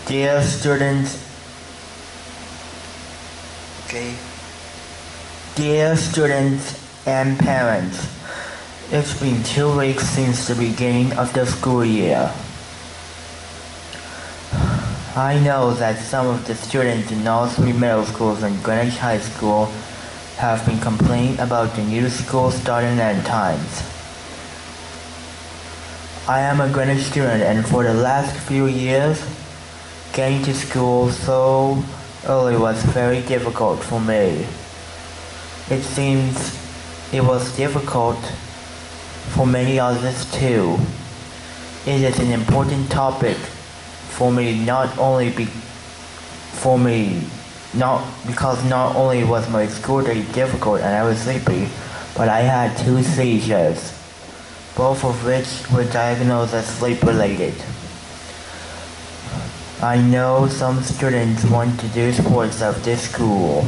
Speaker 20: Dear students, dear students and parents, it's been 2 weeks since the beginning of the school year. I know that some of the students in all three middle schools and Greenwich High School have been complaining about the new school start and end times. I am a Greenwich student, and for the last few years, getting to school so early was very difficult for me. It seems it was difficult for many others too. It is an important topic for me, because not only was my school day difficult and I was sleepy, but I had 2 seizures, both of which were diagnosed as sleep-related. I know some students want to do sports at this school.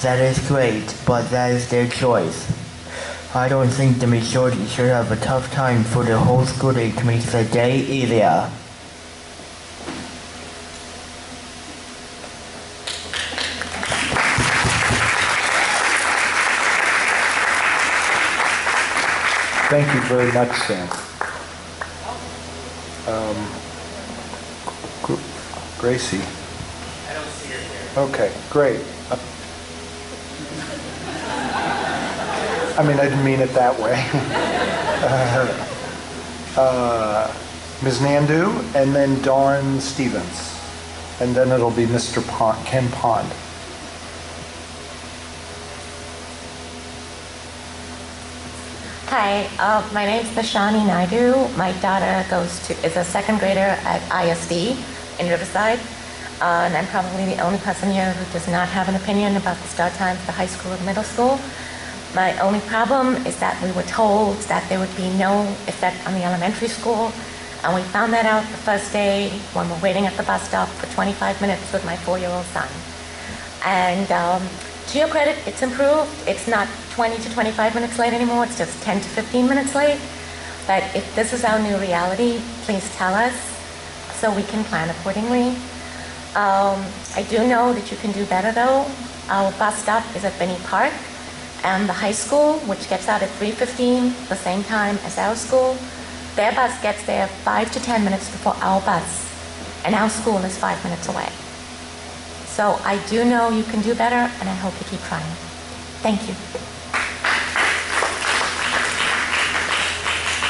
Speaker 20: That is great, but that is their choice. I don't think the majority should have a tough time for the whole school day to make the day easier.
Speaker 1: Thank you very much, Sam. Gracie?
Speaker 2: I don't see her here.
Speaker 1: Okay, great. I mean, I didn't mean it that way. Ms. Nandu, and then Dawn Stevens. And then it'll be Mr. Ken Pond.
Speaker 21: Hi, my name's Vashani Naidu. My daughter is a second grader at ISD in Riverside. And I'm probably the only person here who does not have an opinion about the start time for the high school and middle school. My only problem is that we were told that there would be no effect on the elementary school. And we found that out the first day when we're waiting at the bus stop for 25 minutes with my 4-year-old son. And to your credit, it's improved. It's not 20 to 25 minutes late anymore. It's just 10 to 15 minutes late. But if this is our new reality, please tell us so we can plan accordingly. I do know that you can do better though. Our bus stop is at Binney Park, and the high school, which gets out at 3:15, the same time as our school, their bus gets there 5 to 10 minutes before our bus, and our school is 5 minutes away. So I do know you can do better, and I hope you keep trying. Thank you.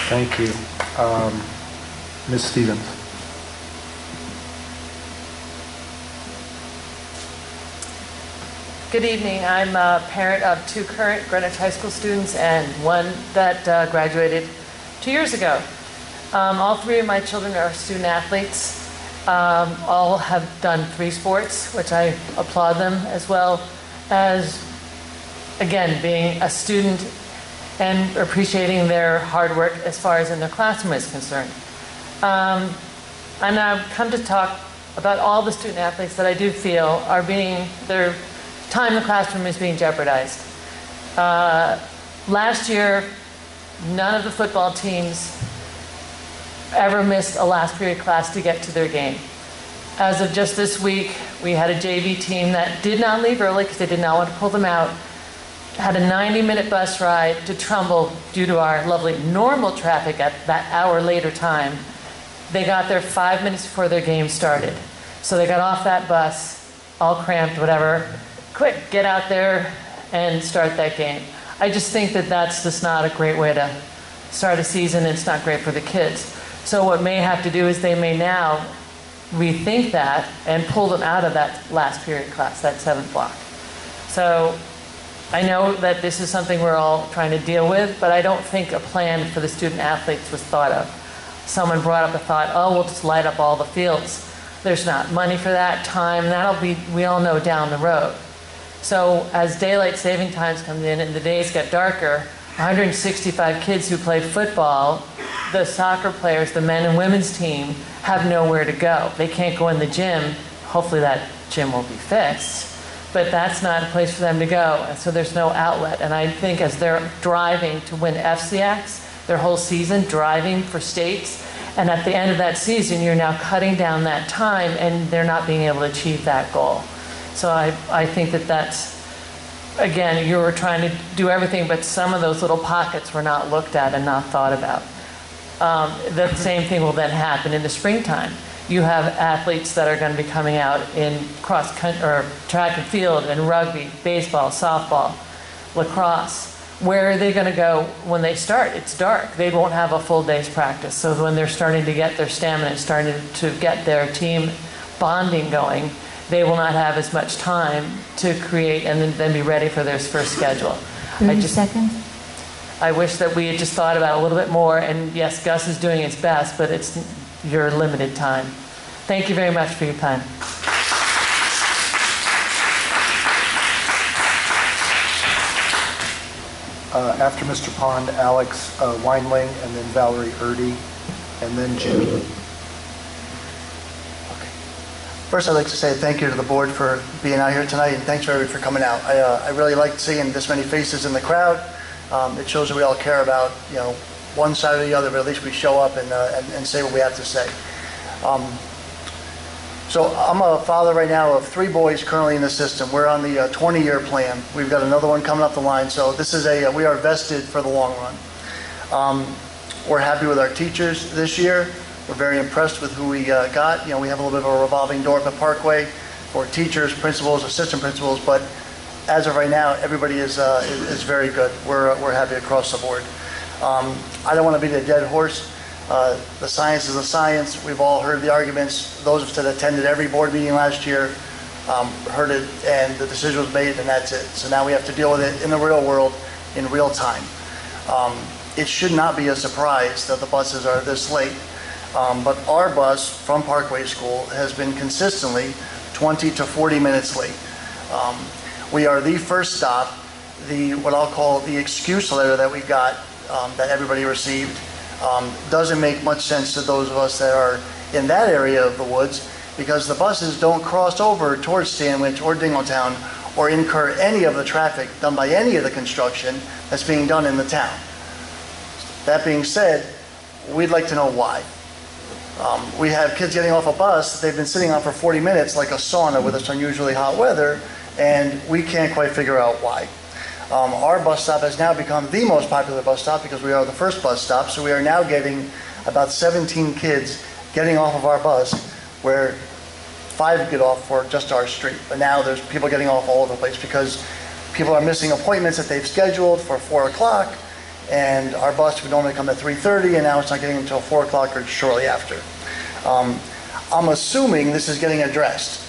Speaker 1: Thank you. Ms. Stevens.
Speaker 22: Good evening. I'm a parent of 2 current Greenwich High School students and 1 that graduated 2 years ago. All 3 of my children are student athletes. All have done 3 sports, which I applaud them, as well as, again, being a student and appreciating their hard work as far as in their classroom is concerned. And I've come to talk about all the student athletes that I do feel are their time in the classroom is being jeopardized. Last year, none of the football teams ever missed a last period class to get to their game. As of just this week, we had a JV team that did not leave early because they did not want to pull them out, had a 90-minute bus ride to Trumbull due to our lovely normal traffic at that hour later time. They got there 5 minutes before their game started. So they got off that bus, all cramped, whatever. Quick, get out there and start that game. I just think that that's just not a great way to start a season. It's not great for the kids. So what may have to do is they may now rethink that and pull them out of that last period class, that 7th block. So I know that this is something we're all trying to deal with, but I don't think a plan for the student athletes was thought of. Someone brought up a thought, oh, we'll just light up all the fields. There's not money for that, time, that'll be, we all know, down the road. So as daylight saving times comes in and the days get darker, 165 kids who play football, the soccer players, the men and women's team, have nowhere to go. They can't go in the gym. Hopefully that gym will be fixed. But that's not a place for them to go, and so there's no outlet. And I think as they're driving to win FCX, their whole season, driving for states, and at the end of that season, you're now cutting down that time, and they're not being able to achieve that goal. So I think that that's, again, you were trying to do everything, but some of those little pockets were not looked at and not thought about. The same thing will then happen in the springtime. You have athletes that are going to be coming out in cross country, or track and field, and rugby, baseball, softball, lacrosse. Where are they going to go when they start? It's dark. They won't have a full day's practice. So when they're starting to get their stamina, starting to get their team bonding going, they will not have as much time to create and then be ready for their first schedule.
Speaker 15: 30 seconds.
Speaker 22: I wish that we had just thought about it a little bit more. And yes, Gus is doing his best, but it's your limited time. Thank you very much for your time.
Speaker 1: After Mr. Pond, Alex Weinling, and then Valerie Erdy, and then Jim.
Speaker 7: First, I'd like to say thank you to the board for being out here tonight, and thanks for everybody for coming out. I really liked seeing this many faces in the crowd. It shows that we all care about, one side or the other, but at least we show up and say what we have to say. So I'm a father right now of 3 boys currently in the system. We're on the 20-year plan. We've got another one coming up the line. So this is we are vested for the long run. We're happy with our teachers this year. We're very impressed with who we got. We have a little bit of a revolving door up at Parkway for teachers, principals, assistant principals, but as of right now, everybody is very good. We're happy across the board. I don't want to beat a dead horse. The science is the science. We've all heard the arguments. Those of us that attended every board meeting last year heard it, and the decision was made, and that's it. So now we have to deal with it in the real world, in real time. It should not be a surprise that the buses are this late, but our bus from Parkway School has been consistently 20 to 40 minutes late. We are the first stop. What I'll call the excuse letter that we got, that everybody received, doesn't make much sense to those of us that are in that area of the woods, because the buses don't cross over towards Sandwich or Dingletown or incur any of the traffic done by any of the construction that's being done in the town. That being said, we'd like to know why. We have kids getting off a bus that they've been sitting on for 40 minutes like a sauna with this unusually hot weather, and we can't quite figure out why. Our bus stop has now become the most popular bus stop because we are the first bus stop, so we are now getting about 17 kids getting off of our bus, where 5 get off for just our street. But now there's people getting off all over the place because people are missing appointments that they've scheduled for 4 o'clock, and our bus would normally come at 3:30, and now it's not getting until 4 o'clock or shortly after. I'm assuming this is getting addressed.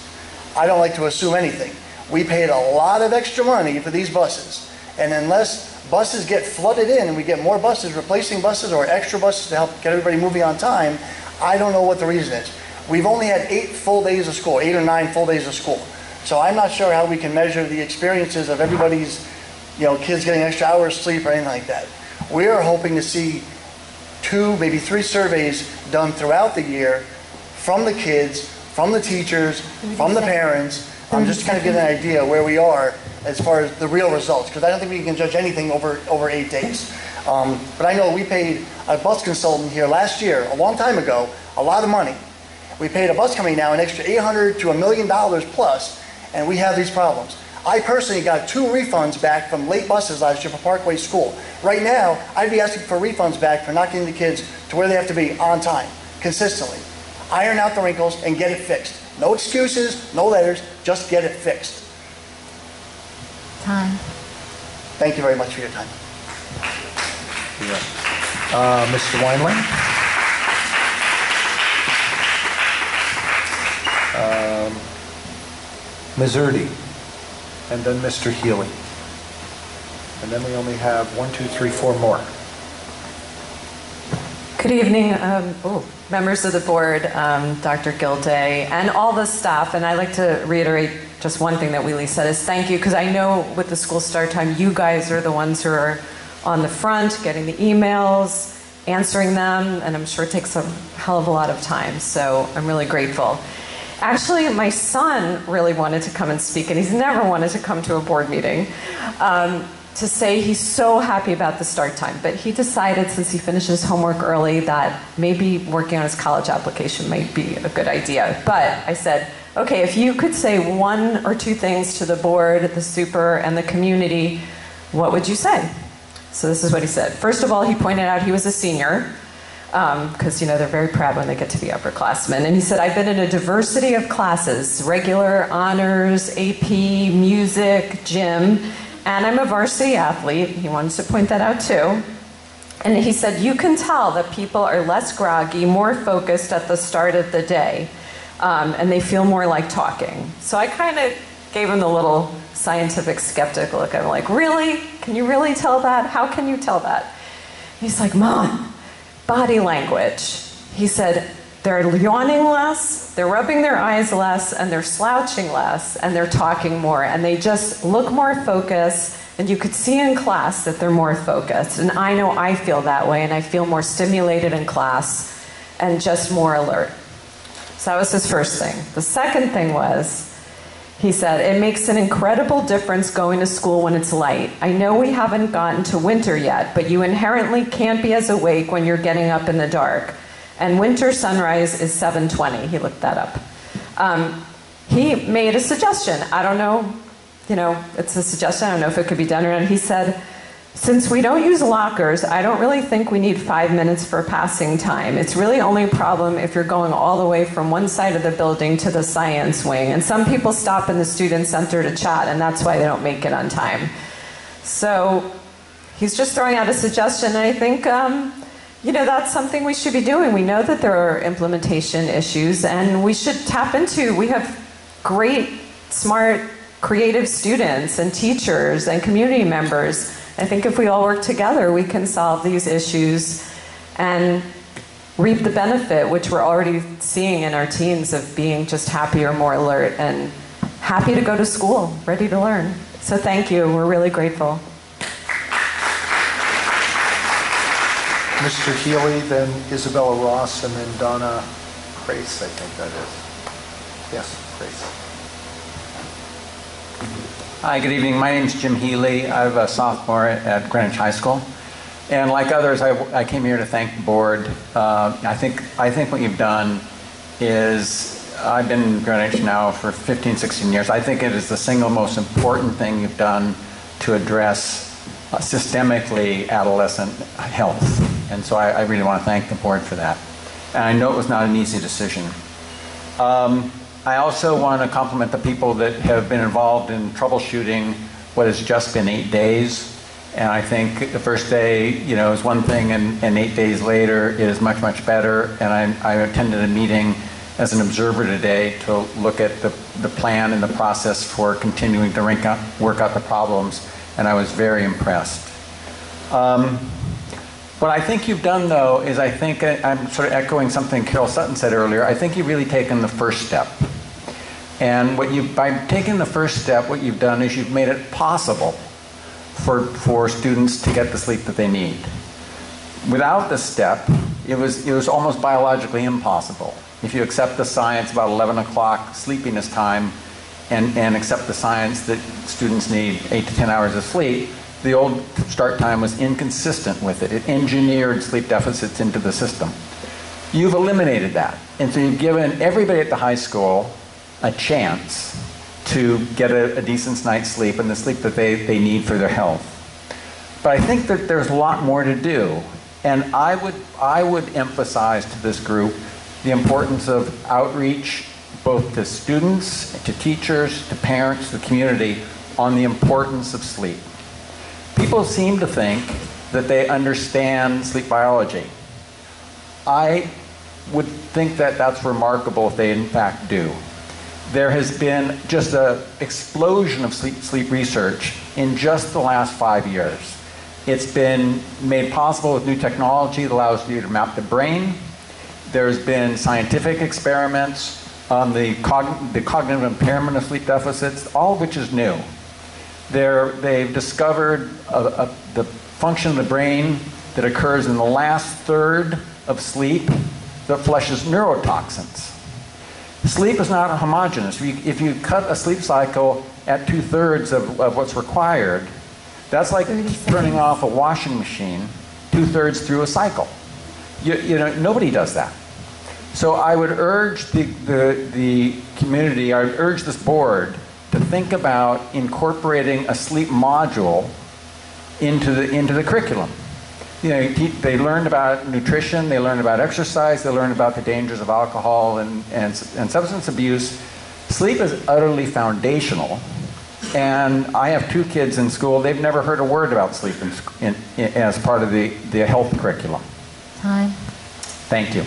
Speaker 7: I don't like to assume anything. We paid a lot of extra money for these buses, and unless buses get flooded in and we get more buses, replacing buses or extra buses to help get everybody moving on time, I don't know what the reason is. We've only had 8 full days of school, 8 or 9 full days of school. So I'm not sure how we can measure the experiences of everybody's, kids getting extra hours sleep or anything like that. We are hoping to see 2, maybe 3 surveys done throughout the year from the kids, from the teachers, from the parents. I'm just kind of get an idea where we are as far as the real results, because I don't think we can judge anything over 8 days. But I know we paid a bus consultant here last year, a long time ago, a lot of money. We paid a bus company now an extra $800 to $1 million plus, and we have these problems. I personally got 2 refunds back from late buses last year for Parkway School. Right now, I'd be asking for refunds back for not getting the kids to where they have to be on time, consistently. Iron out the wrinkles and get it fixed. No excuses, no letters, just get it fixed.
Speaker 15: Time.
Speaker 7: Thank you very much for your time.
Speaker 1: Mr. Weinling? Ms. Erdy, and then Mr. Healy. And then we only have 1, 2, 3, 4 more.
Speaker 5: Good evening, members of the board, Dr. Gilday, and all the staff. And I'd like to reiterate just one thing that Wheelie said is thank you, because I know with the school start time, you guys are the ones who are on the front, getting the emails, answering them, and I'm sure it takes a hell of a lot of time. So I'm really grateful. Actually, my son really wanted to come and speak, and he's never wanted to come to a board meeting. To say he's so happy about the start time, but he decided since he finishes homework early that maybe working on his college application might be a good idea. But I said, okay, if you could say 1 or 2 things to the board, the super, and the community, what would you say? So this is what he said. First of all, he pointed out he was a senior, because they're very proud when they get to be upperclassmen. And he said, I've been in a diversity of classes, regular, honors, AP, music, gym, and I'm a varsity athlete. He wanted to point that out too. And he said, you can tell that people are less groggy, more focused at the start of the day, and they feel more like talking. So I kind of gave him the little scientific skeptic look. I'm like, really? Can you really tell that? How can you tell that? He's like, Mom, body language. He said, they're yawning less, they're rubbing their eyes less, and they're slouching less, and they're talking more, and they just look more focused, and you could see in class that they're more focused. And I know I feel that way, and I feel more stimulated in class and just more alert. So that was his first thing. The second thing was, he said, it makes an incredible difference going to school when it's light. I know we haven't gotten to winter yet, but you inherently can't be as awake when you're getting up in the dark. And winter sunrise is 7:20. He looked that up. He made a suggestion. I don't know, it's a suggestion. I don't know if it could be done or not. He said, since we don't use lockers, I don't really think we need 5 minutes for passing time. It's really only a problem if you're going all the way from one side of the building to the science wing. And some people stop in the student center to chat, and that's why they don't make it on time. So he's just throwing out a suggestion, and I think that's something we should be doing. We know that there are implementation issues, and we should tap into. We have great, smart, creative students and teachers and community members. I think if we all work together, we can solve these issues and reap the benefit, which we're already seeing in our teens of being just happier, more alert, and happy to go to school, ready to learn. So thank you. We're really grateful.
Speaker 1: Mr. Healy, then Isabella Ross, and then Donna Grace, I think that is. Yes, Grace.
Speaker 19: Hi, good evening. My name is Jim Healy. I'm a sophomore at Greenwich High School. And like others, I came here to thank the board. I think what you've done is, I've been in Greenwich now for 15, 16 years. I think it is the single most important thing you've done to address systemically adolescent health. And so I really want to thank the board for that. And I know it was not an easy decision. I also want to compliment the people that have been involved in troubleshooting what has just been 8 days. And I think the first day, is one thing, and 8 days later it is much, much better. And I attended a meeting as an observer today to look at the plan and the process for continuing to work out the problems. And I was very impressed. What I think you've done, though, is I think I'm sort of echoing something Carol Sutton said earlier. I think you've really taken the first step. And by taking the first step, what you've done is you've made it possible for students to get the sleep that they need. Without this step, it was almost biologically impossible. If you accept the science about 11 o'clock sleepiness time and accept the science that students need 8 to 10 hours of sleep, the old start time was inconsistent with it. It engineered sleep deficits into the system. You've eliminated that. And so you've given everybody at the high school a chance to get a decent night's sleep and the sleep that they need for their health. But I think that there's a lot more to do. And I would emphasize to this group the importance of outreach, both to students, to teachers, to parents, to the community, on the importance of sleep. People seem to think that they understand sleep biology. I would think that that's remarkable if they in fact do.
Speaker 6: there has been just an explosion of sleep research in just the last 5 years. It's been made possible with new technology that allows you to map the brain. There's been scientific experiments on the cognitive impairment of sleep deficits, all of which is new. They've discovered the function of the brain that occurs in the last third of sleep that flushes neurotoxins. Sleep is not homogeneous. If you cut a sleep cycle at 2/3 of what's required, that's like turning off a washing machine 2/3 through a cycle. You know, nobody does that. So I would urge the community, I would urge this board to think about incorporating a sleep module into the curriculum. You know, they learned about nutrition, they learned about exercise, they learned about the dangers of alcohol and substance abuse. Sleep is utterly foundational. And I have 2 kids in school, they've never heard a word about sleep as part of the health curriculum.
Speaker 15: Time.
Speaker 6: Thank you.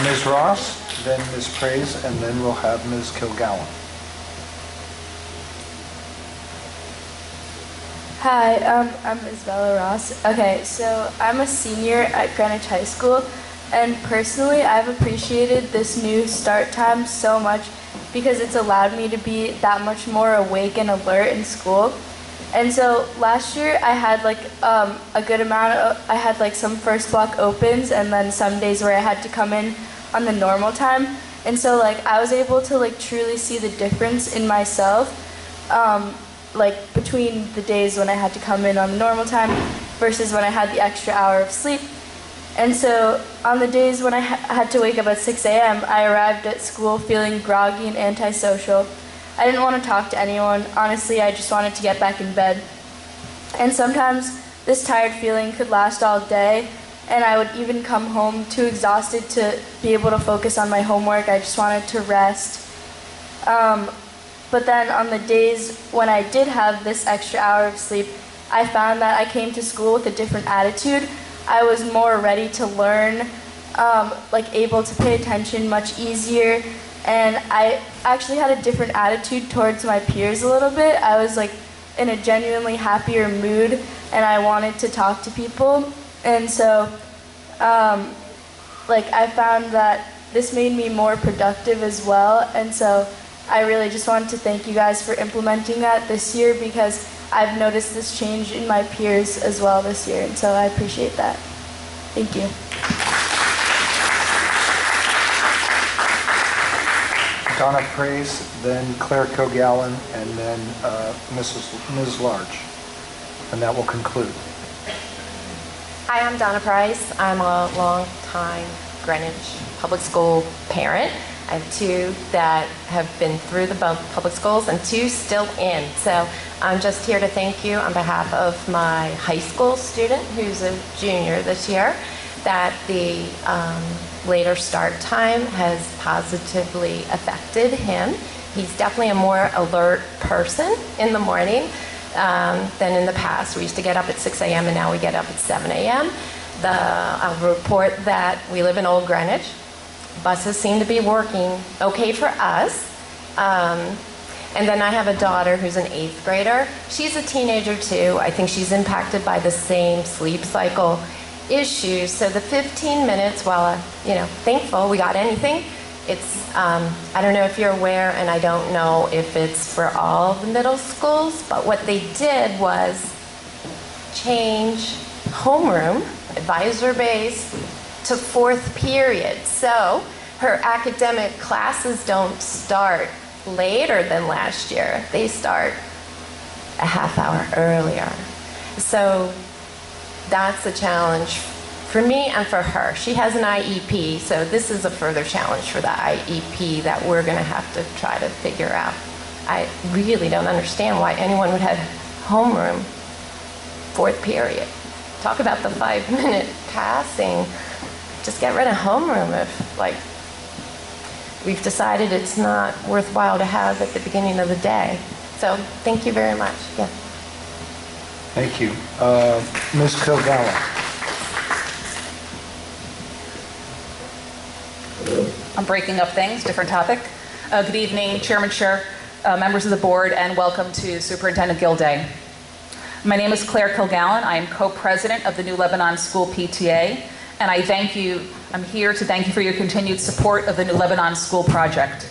Speaker 1: Ms. Ross, then Ms. Praise, and then we'll have Ms. Kilgallen.
Speaker 8: Hi, I'm Isabella Ross. Okay, so I'm a senior at Greenwich High School, and personally, I've appreciated this new start time so much because it's allowed me to be that much more awake and alert in school. And so last year I had like a good amount I had like some first block opens and then some days where I had to come in on the normal time. And so like I was able to like truly see the difference in myself like between the days when I had to come in on the normal time versus when I had the extra hour of sleep. And so on the days when I had to wake up at 6 a.m., I arrived at school feeling groggy and antisocial. I didn't want to talk to anyone. Honestly, I just wanted to get back in bed. And sometimes this tired feeling could last all day, and I would even come home too exhausted to be able to focus on my homework. I just wanted to rest. But then on the days when I did have this extra hour of sleep, I found that I came to school with a different attitude. I was more ready to learn, like able to pay attention much easier, and I actually had a different attitude towards my peers a little bit. I was like in a genuinely happier mood, and I wanted to talk to people. And so, like I found that this made me more productive as well. And so I really just wanted to thank you guys for implementing that this year because I've noticed this change in my peers as well this year. And so I appreciate that. Thank you.
Speaker 1: Donna Praise, then Claire Kilgallen, and then Ms. Large. And that will conclude.
Speaker 21: Hi, I'm Donna Price. I'm a long-time Greenwich public school parent. I have 2 that have been through the public schools and 2 still in. So I'm just here to thank you on behalf of my high school student who's a junior this year that the later start time has positively affected him. He's definitely a more alert person in the morning than in the past. We used to get up at 6 a.m. and now we get up at 7 a.m. I'll report that we live in Old Greenwich. Buses seem to be working okay for us. And then I have a daughter who's an 8th grader. She's a teenager too. I think she's impacted by the same sleep cycle issues. So the 15 minutes, while thankful we got anything, it's, I don't know if you're aware, and I don't know if it's for all the middle schools, but what they did was change homeroom, advisor-based, to 4th period. So her academic classes don't start later than last year. They start a half hour earlier. So that's a challenge for me and for her. She has an IEP, so this is a further challenge for the IEP that we're going to have to try to figure out. I really don't understand why anyone would have homeroom 4th period. Talk about the 5-minute passing. Just get rid of homeroom if, like, we've decided it's not worthwhile to have at the beginning of the day. So thank you very much. Yeah.
Speaker 1: Thank you. Ms. Kilgallen.
Speaker 3: I'm breaking up things, different topic. Good evening, Chairman Scher, members of the board, and welcome to Superintendent Gilday. My name is Claire Kilgallen. I am co-president of the New Lebanon School PTA, and I'm here to thank you for your continued support of the New Lebanon School Project.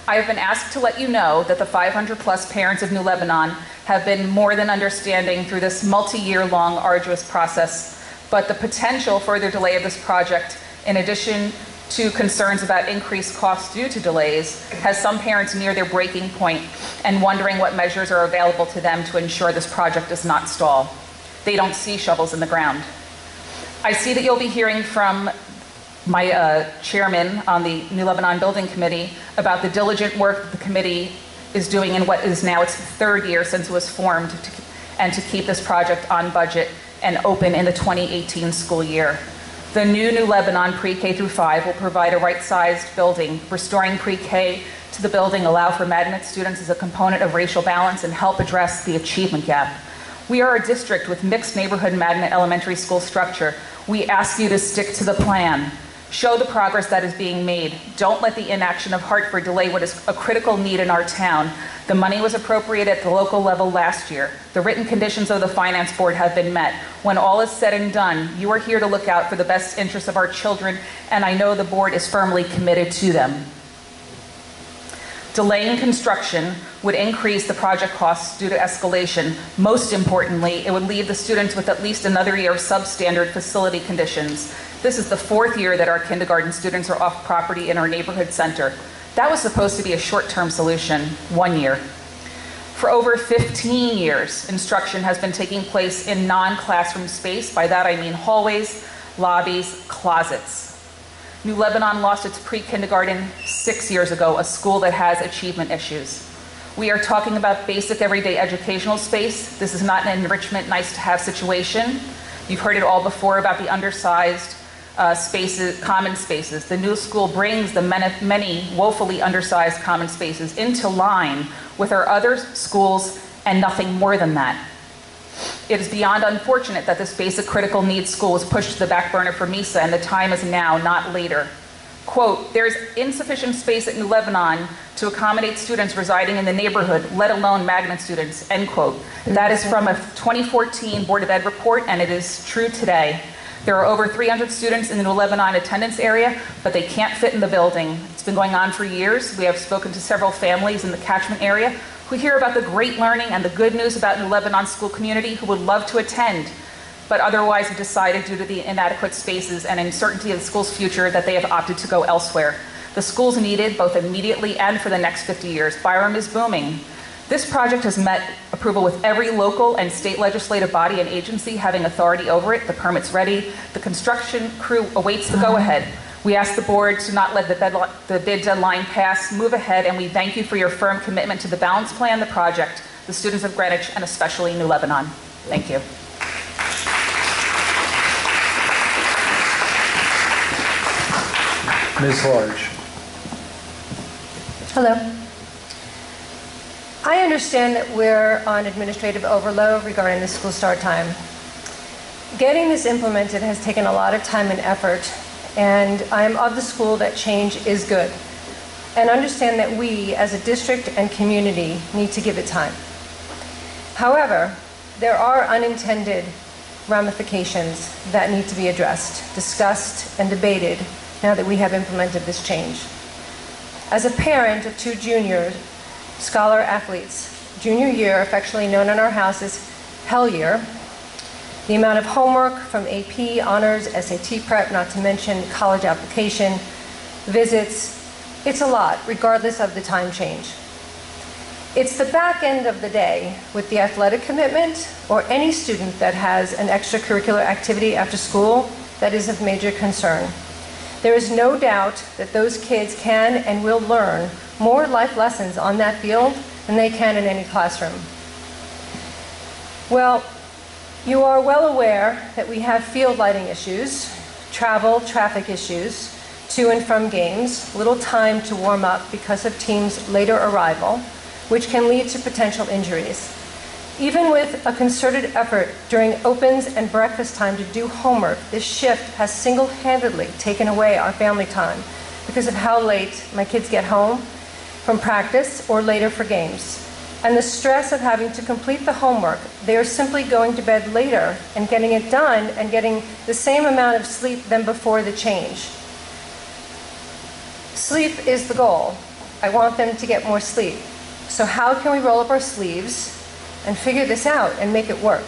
Speaker 3: I have been asked to let you know that the 500 plus parents of New Lebanon have been more than understanding through this multi-year long arduous process, but the potential further delay of this project, in addition to concerns about increased costs due to delays, has some parents near their breaking point and wondering what measures are available to them to ensure this project does not stall. They don't see shovels in the ground. I see that you'll be hearing from my chairman on the New Lebanon Building Committee about the diligent work that the committee is doing in what is now its third year since it was formed to keep this project on budget and open in the 2018 school year. The New Lebanon Pre-K through 5 will provide a right-sized building. Restoring pre-K to the building allow for magnet students as a component of racial balance and help address the achievement gap. We are a district with mixed neighborhood magnet elementary school structure. We ask you to stick to the plan. Show the progress that is being made. Don't let the inaction of Hartford delay what is a critical need in our town. The money was appropriated at the local level last year. The written conditions of the Finance Board have been met. When all is said and done, you are here to look out for the best interests of our children, and I know the board is firmly committed to them. Delaying construction would increase the project costs due to escalation. Most importantly, it would leave the students with at least another year of substandard facility conditions. This is the fourth year that our kindergarten students are off property in our neighborhood center. That was supposed to be a short-term solution, 1 year. For over 15 years, instruction has been taking place in non-classroom space. By that I mean hallways, lobbies, closets. New Lebanon lost its pre-kindergarten 6 years ago, a school that has achievement issues. We are talking about basic everyday educational space. This is not an enrichment nice-to-have situation. You've heard it all before about the undersized spaces, common spaces. The new school brings the many woefully undersized common spaces into line with our other schools and nothing more than that. It is beyond unfortunate that this basic critical needs school was pushed to the back burner for MISA, and the time is now, not later. Quote, there is insufficient space at New Lebanon to accommodate students residing in the neighborhood, let alone magnet students, end quote. That is from a 2014 Board of Ed report, and it is true today. There are over 300 students in the New Lebanon attendance area, but they can't fit in the building. It's been going on for years. We have spoken to several families in the catchment area who hear about the great learning and the good news about New Lebanon school community who would love to attend, but otherwise have decided due to the inadequate spaces and uncertainty of the school's future that they have opted to go elsewhere. The school's needed both immediately and for the next 50 years. Byram is booming. This project has met approval with every local and state legislative body and agency having authority over it. The permit's ready. The construction crew awaits the go-ahead. We ask the board to not let the bid deadline pass, move ahead, and we thank you for your firm commitment to the balanced plan, the project, the students of Greenwich, and especially New Lebanon. Thank you.
Speaker 1: Ms. Large.
Speaker 4: Hello. I understand that we're on administrative overload regarding the school start time. Getting this implemented has taken a lot of time and effort, and I'm of the school that change is good, and understand that we, as a district and community, need to give it time. However, there are unintended ramifications that need to be addressed, discussed, and debated now that we have implemented this change. As a parent of 2 junior scholar athletes, junior year, affectionately known in our house as Hell Year, the amount of homework from AP, honors, SAT prep, not to mention college application, visits, it's a lot, regardless of the time change. It's the back end of the day with the athletic commitment or any student that has an extracurricular activity after school that is of major concern. There is no doubt that those kids can and will learn more life lessons on that field than they can in any classroom. Well, you are well aware that we have field lighting issues, travel, traffic issues, to and from games, little time to warm up because of teams' later arrival, which can lead to potential injuries. Even with a concerted effort during opens and breakfast time to do homework, this shift has single-handedly taken away our family time because of how late my kids get home from practice or later for games. And the stress of having to complete the homework, they are simply going to bed later and getting it done and getting the same amount of sleep than before the change. Sleep is the goal. I want them to get more sleep. So how can we roll up our sleeves and figure this out and make it work?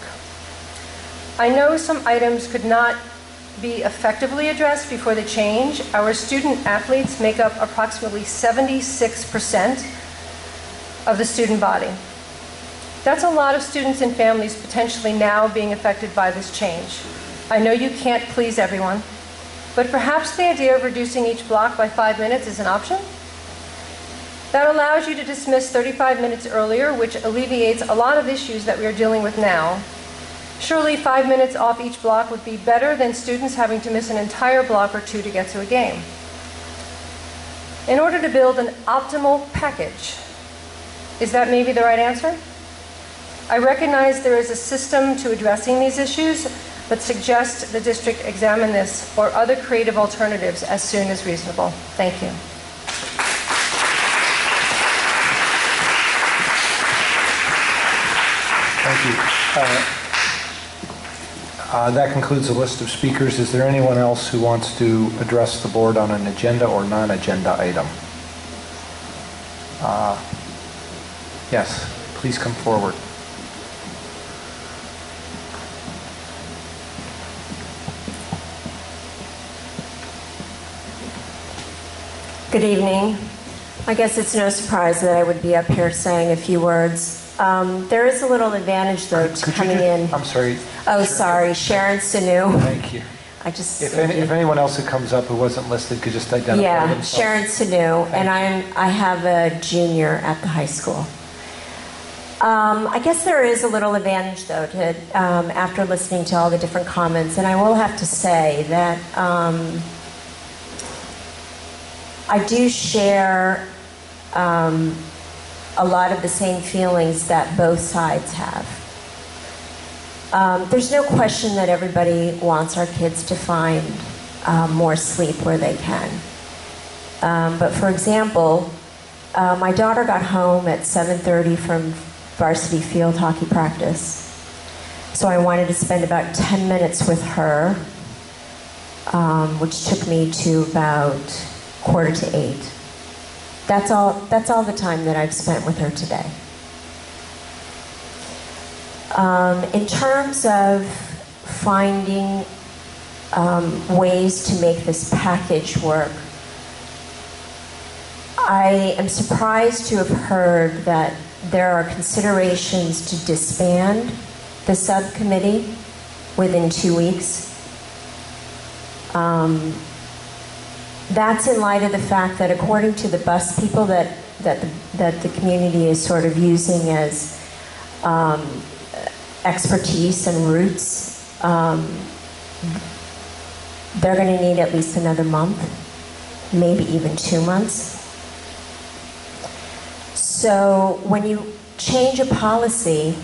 Speaker 4: I know some items could not be effectively addressed before the change. Our student athletes make up approximately 76% of the student body. That's a lot of students and families potentially now being affected by this change. I know you can't please everyone, but perhaps the idea of reducing each block by 5 minutes is an option. That allows you to dismiss 35 minutes earlier, which alleviates a lot of issues that we are dealing with now. Surely 5 minutes off each block would be better than students having to miss an entire block or two to get to a game. In order to build an optimal package, is that maybe the right answer? I recognize there is a system to addressing these issues, but suggest the district examine this or other creative alternatives as soon as reasonable. Thank you.
Speaker 1: Thank you. That concludes the list of speakers. Is there anyone else who wants to address the board on an agenda or non-agenda item? Yes, please come forward.
Speaker 9: Good evening. I guess it's no surprise that I would be up here saying a few words. There is a little advantage, though, to coming in.
Speaker 1: I'm sorry.
Speaker 9: Oh, sorry. Sharon Sanu.
Speaker 1: Thank you.
Speaker 9: If
Speaker 1: anyone else who comes up who wasn't listed could just identify
Speaker 9: Yeah,
Speaker 1: themselves.
Speaker 9: Sharon Sanu, and I have a junior at the high school. I guess there is a little advantage, though, to after listening to all the different comments, and I will have to say that I do share a lot of the same feelings that both sides have. There's no question that everybody wants our kids to find more sleep where they can. But for example, my daughter got home at 7:30 from varsity field hockey practice. So I wanted to spend about 10 minutes with her, which took me to about 7:45. That's all the time that I've spent with her today. In terms of finding ways to make this package work, I am surprised to have heard that there are considerations to disband the subcommittee within 2 weeks. That's in light of the fact that according to the bus people that the community is sort of using as expertise and roots, they're going to need at least another month, maybe even 2 months. So when you change a policy,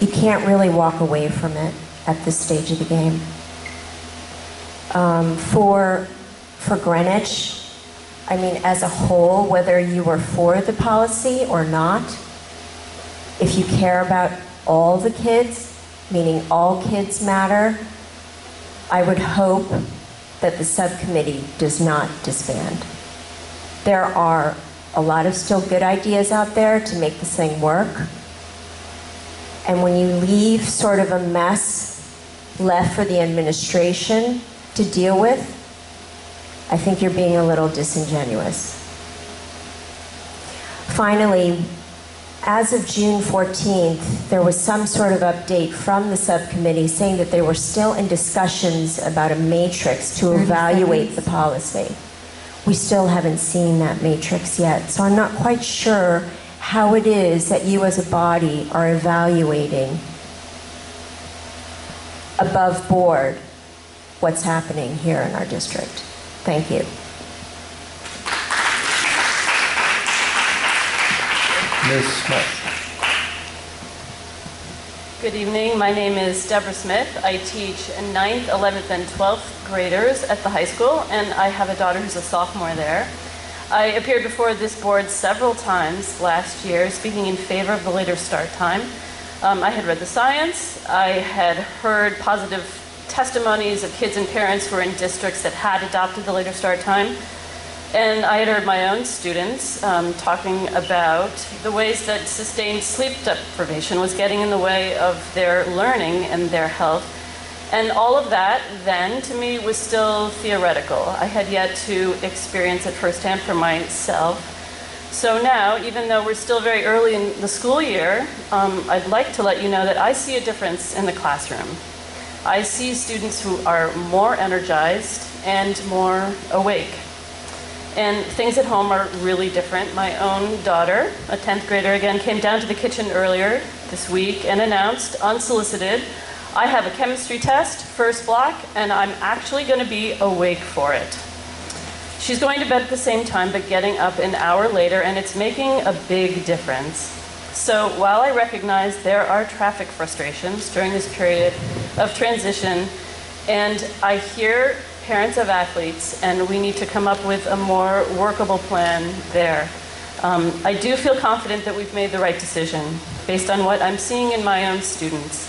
Speaker 9: you can't really walk away from it at this stage of the game. For Greenwich, I mean, as a whole, whether you were for the policy or not, if you care about all the kids, meaning all kids matter, I would hope that the subcommittee does not disband. There are a lot of still good ideas out there to make this thing work. And when you leave sort of a mess left for the administration to deal with, I think you're being a little disingenuous. Finally, as of June 14th, there was some sort of update from the subcommittee saying that they were still in discussions about a matrix to evaluate the policy. We still haven't seen that matrix yet, so I'm not quite sure how it is that you as a body are evaluating above board what's happening here in our district. Thank you.
Speaker 1: Ms. Smith.
Speaker 10: Good evening. My name is Deborah Smith. I teach 9th, 11th, and 12th graders at the high school, and I have a daughter who's a sophomore there. I appeared before this board several times last year, speaking in favor of the later start time. I had read the science. I had heard positive testimonies of kids and parents who were in districts that had adopted the later start time. And I had heard my own students talking about the ways that sustained sleep deprivation was getting in the way of their learning and their health. And all of that then, to me, was still theoretical. I had yet to experience it firsthand for myself. So now, even though we're still very early in the school year, I'd like to let you know that I see a difference in the classroom. I see students who are more energized and more awake. And things at home are really different. My own daughter, a 10th grader again, came down to the kitchen earlier this week and announced, unsolicited, I have a chemistry test, first block, and I'm actually going to be awake for it. She's going to bed at the same time, but getting up an hour later, and it's making a big difference. So while I recognize there are traffic frustrations during this period of transition, and I hear parents of athletes, and we need to come up with a more workable plan there. I do feel confident that we've made the right decision based on what I'm seeing in my own students.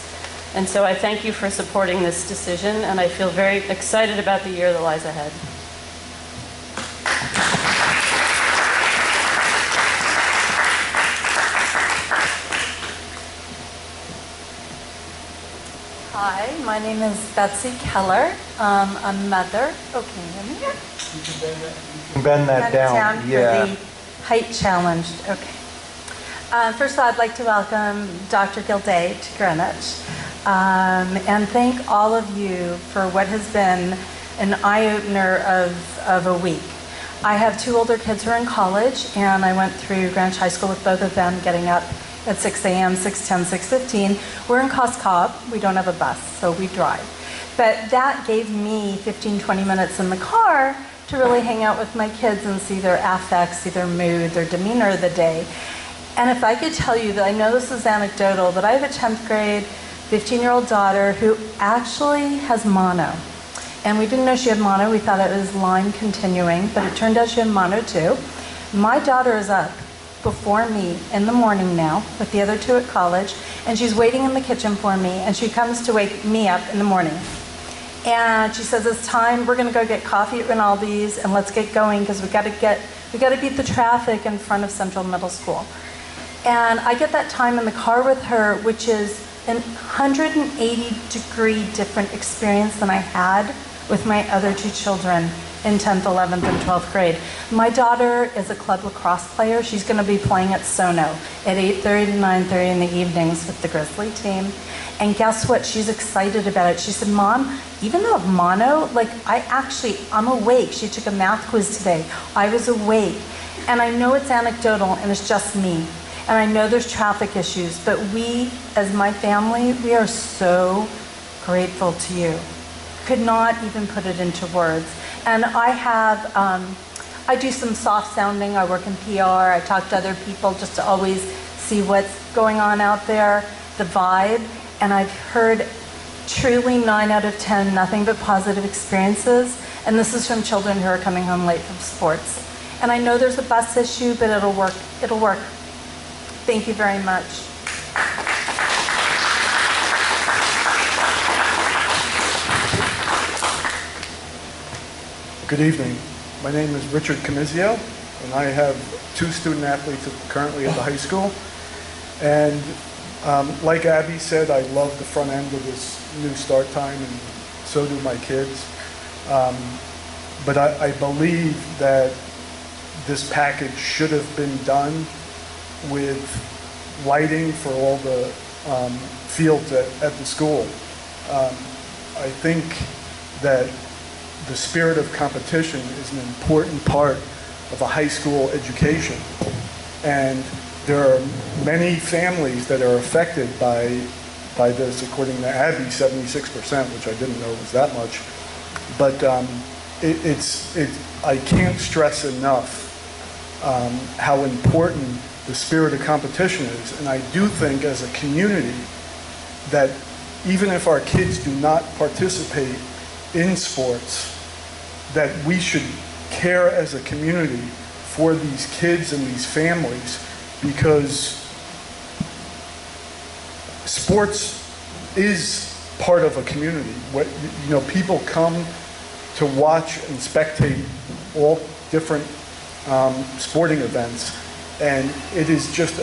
Speaker 10: And so I thank you for supporting this decision, and I feel very excited about the year that lies ahead.
Speaker 11: Hi, my name is Betsy Keller. I'm a mother. Oh, can you hear me here?
Speaker 1: You can bend that down.
Speaker 11: For
Speaker 1: Yeah.
Speaker 11: the height challenged. Okay. First of all, I'd like to welcome Dr. Gilday to Greenwich and thank all of you for what has been an eye-opener of a week. I have two older kids who are in college, and I went through Greenwich High School with both of them, getting up at 6 a.m., 6:10, 6:15. We're in Cos Cob. We don't have a bus, so we drive. But that gave me 15, 20 minutes in the car to really hang out with my kids and see their affects, see their mood, their demeanor of the day. And if I could tell you that I know this is anecdotal, but I have a 10th grade, 15-year-old daughter who actually has mono. And we didn't know she had mono. We thought it was line continuing, but it turned out she had mono too. My daughter is up before me in the morning now with the other two at college, and she's waiting in the kitchen for me, and she comes to wake me up in the morning. And she says, it's time, we're gonna go get coffee at Rinaldi's and let's get going because we gotta beat the traffic in front of Central Middle School. And I get that time in the car with her, which is a 180-degree different experience than I had with my other two children in 10th, 11th, and 12th grade. My daughter is a club lacrosse player. She's going to be playing at Sono at 8:30 to 9:30 in the evenings with the Grizzly team. And guess what? She's excited about it. She said, Mom, even though I'm mono, I'm awake. She took a math quiz today. I was awake. And I know it's anecdotal and it's just me. And I know there's traffic issues, but we, as my family, we are so grateful to you. Could not even put it into words. And I do some soft sounding. I work in PR. I talk to other people just to always see what's going on out there, the vibe. And I've heard truly 9 out of 10, nothing but positive experiences. And this is from children who are coming home late from sports. And I know there's a bus issue, but it'll work. It'll work. Thank you very much.
Speaker 23: Good evening. My name is Richard Camizio, and I have 2 student athletes currently at the high school. And like Abby said, I love the front end of this new start time, and so do my kids. But I believe that this package should have been done with lighting for all the fields at the school. I think that the spirit of competition is an important part of a high school education. And there are many families that are affected by this, according to Abby, 76%, which I didn't know was that much. But I can't stress enough how important the spirit of competition is. And I do think as a community that even if our kids do not participate in sports, that we should care as a community for these kids and these families, because sports is part of a community. People come to watch and spectate all different sporting events, and it is just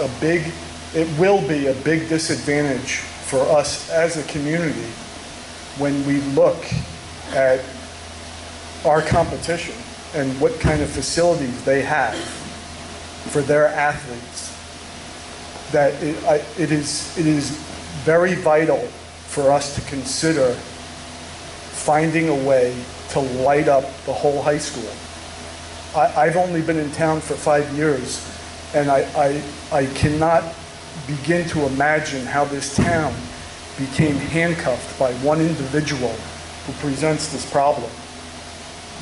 Speaker 23: it will be a big disadvantage for us as a community when we look at our competition and what kind of facilities they have for their athletes. That it is very vital for us to consider finding a way to light up the whole high school. I've only been in town for 5 years, and I cannot begin to imagine how this town became handcuffed by one individual who presents this problem.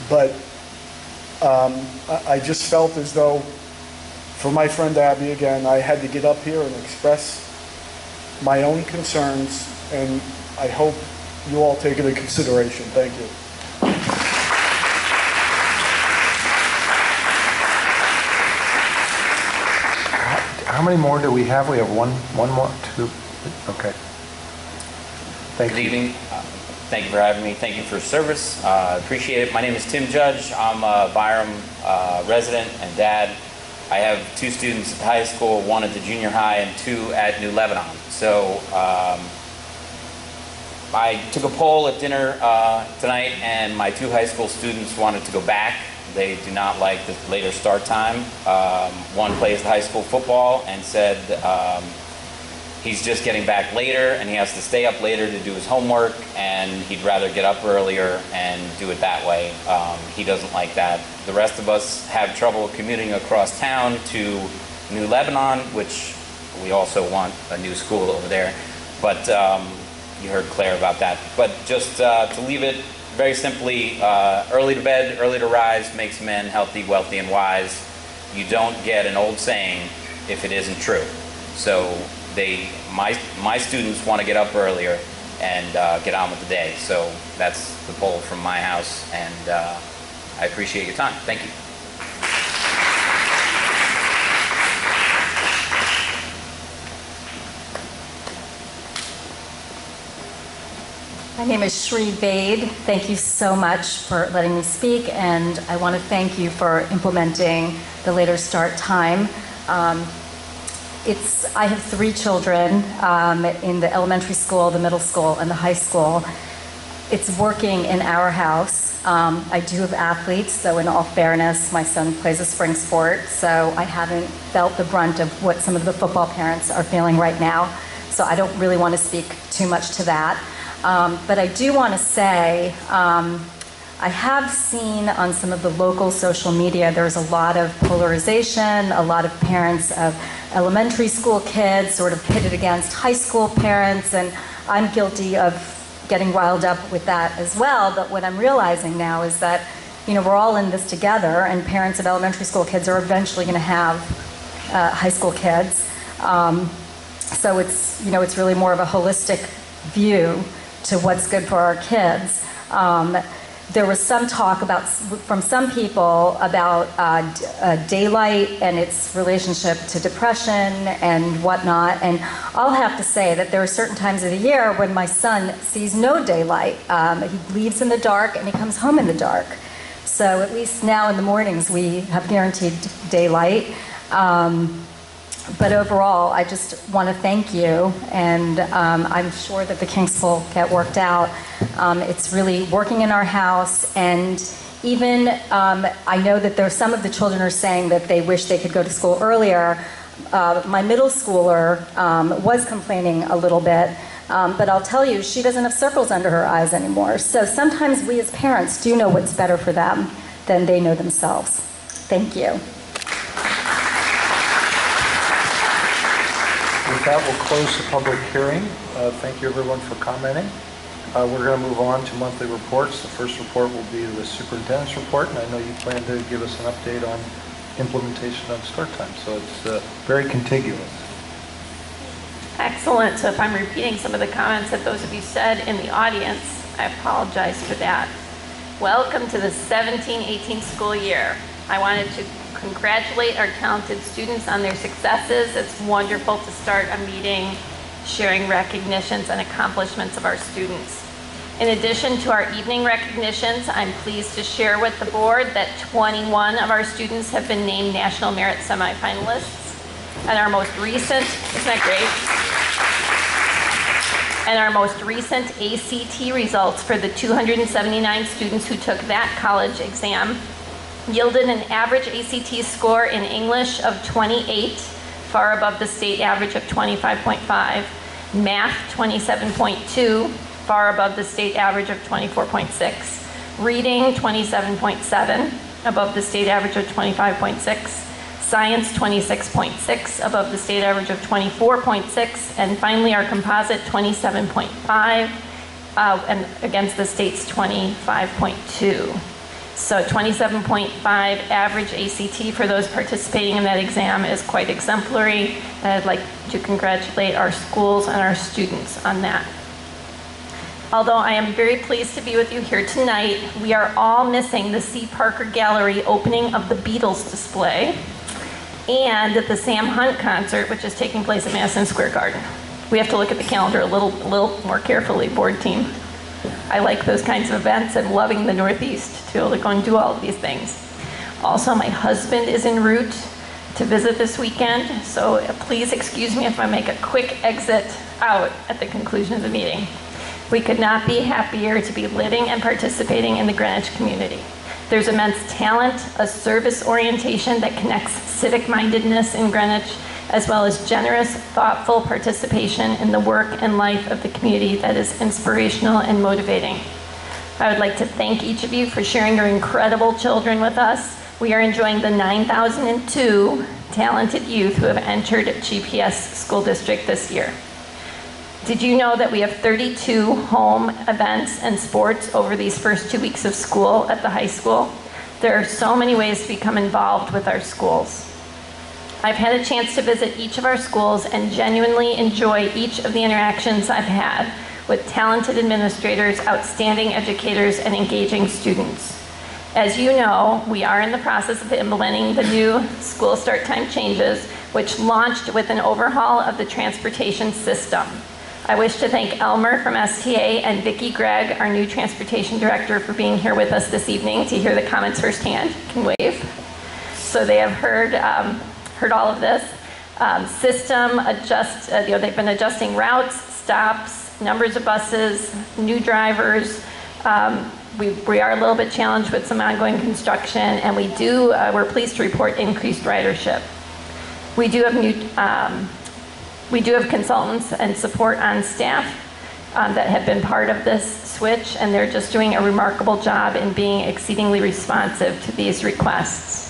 Speaker 23: But I just felt as though, for my friend Abby again, I had to get up here and express my own concerns, and I hope you all take it into consideration. Thank you.
Speaker 1: How many more do we have? We have one more, two. Okay.
Speaker 12: Good evening. Thank you for having me. Thank you for your service. Appreciate it. My name is Tim Judge. I'm a Byram resident and dad. I have 2 students at the high school, 1 at the junior high and 2 at New Lebanon. So I took a poll at dinner tonight, and my 2 high school students wanted to go back. They do not like the later start time. One plays the high school football and said he's just getting back later and he has to stay up later to do his homework, and he'd rather get up earlier and do it that way. He doesn't like that. The rest of us have trouble commuting across town to New Lebanon, which we also want a new school over there. But you heard Claire about that. But just to leave it very simply, early to bed, early to rise makes men healthy, wealthy, and wise. You don't get an old saying if it isn't true. So my students want to get up earlier and get on with the day. So that's the poll from my house, and I appreciate your time. Thank you.
Speaker 13: My name is Shri Vade. Thank you so much for letting me speak, and I want to thank you for implementing the later start time. I have 3 children in the elementary school, the middle school, and the high school. It's working in our house. I do have athletes, though in all fairness, my son plays a spring sport, so I haven't felt the brunt of what some of the football parents are feeling right now, so I don't really want to speak too much to that. But I do want to say, I have seen on some of the local social media, there's a lot of polarization, a lot of parents of elementary school kids sort of pitted against high school parents, and I'm guilty of getting riled up with that as well. But what I'm realizing now is that, we're all in this together, and parents of elementary school kids are eventually going to have high school kids. So it's really more of a holistic view to what's good for our kids. There was some talk from some people about daylight and its relationship to depression and whatnot. And I'll have to say that there are certain times of the year when my son sees no daylight. He leaves in the dark and he comes home in the dark. So at least now in the mornings we have guaranteed daylight. But overall, I just want to thank you, and I'm sure that the kinks will get worked out. It's really working in our house, and even I know that some of the children are saying that they wish they could go to school earlier. My middle schooler was complaining a little bit, but I'll tell you, she doesn't have circles under her eyes anymore. So sometimes we as parents do know what's better for them than they know themselves. Thank you.
Speaker 1: With that, we'll close the public hearing. Thank you, everyone, for commenting. We're going to move on to monthly reports. The first report will be the superintendent's report, and I know you plan to give us an update on implementation of start time, so it's very contiguous.
Speaker 14: Hi, excellent, so if I'm repeating some of the comments that those of you said in the audience, I apologize for that. Welcome to the 17-18 school year. I wanted to congratulate our talented students on their successes. It's wonderful to start a meeting sharing recognitions and accomplishments of our students. In addition to our evening recognitions, I'm pleased to share with the board that 21 of our students have been named National Merit semifinalists. And our most recent, isn't that great? And our most recent ACT results for the 279 students who took that college exam yielded an average ACT score in English of 28, far above the state average of 25.5, math 27.2, far above the state average of 24.6, reading 27.7, above the state average of 25.6, science 26.6, above the state average of 24.6, and finally our composite 27.5, and against the state's 25.2. So 27.5 average ACT for those participating in that exam is quite exemplary, and I'd like to congratulate our schools and our students on that. Although I am very pleased to be with you here tonight, we are all missing the C. Parker Gallery opening of the Beatles display and the Sam Hunt concert, which is taking place at Madison Square Garden. We have to look at the calendar a little more carefully, board team. I like those kinds of events and loving the Northeast to be able to go and do all of these things. Also, my husband is en route to visit this weekend, so please excuse me if I make a quick exit out at the conclusion of the meeting. We could not be happier to be living and participating in the Greenwich community. There's immense talent, a service orientation that connects civic-mindedness in Greenwich, as well as generous, thoughtful participation in the work and life of the community that is inspirational and motivating. I would like to thank each of you for sharing your incredible children with us. We are enjoying the 9,002 talented youth who have entered GPS School District this year. Did you know that we have 32 home events and sports over these first 2 weeks of school at the high school? There are so many ways to become involved with our schools. I've had a chance to visit each of our schools and genuinely enjoy each of the interactions I've had with talented administrators, outstanding educators, and engaging students. As you know, we are in the process of implementing the new school start time changes, which launched with an overhaul of the transportation system. I wish to thank Elmer from STA and Vicki Gregg, our new transportation director, for being here with us this evening to hear the comments firsthand. You can wave. So they have heard all of this. They've been adjusting routes, stops, numbers of buses, new drivers. We are a little bit challenged with some ongoing construction, and we're pleased to report increased ridership. We do have consultants and support on staff that have been part of this switch, and they're just doing a remarkable job in being exceedingly responsive to these requests.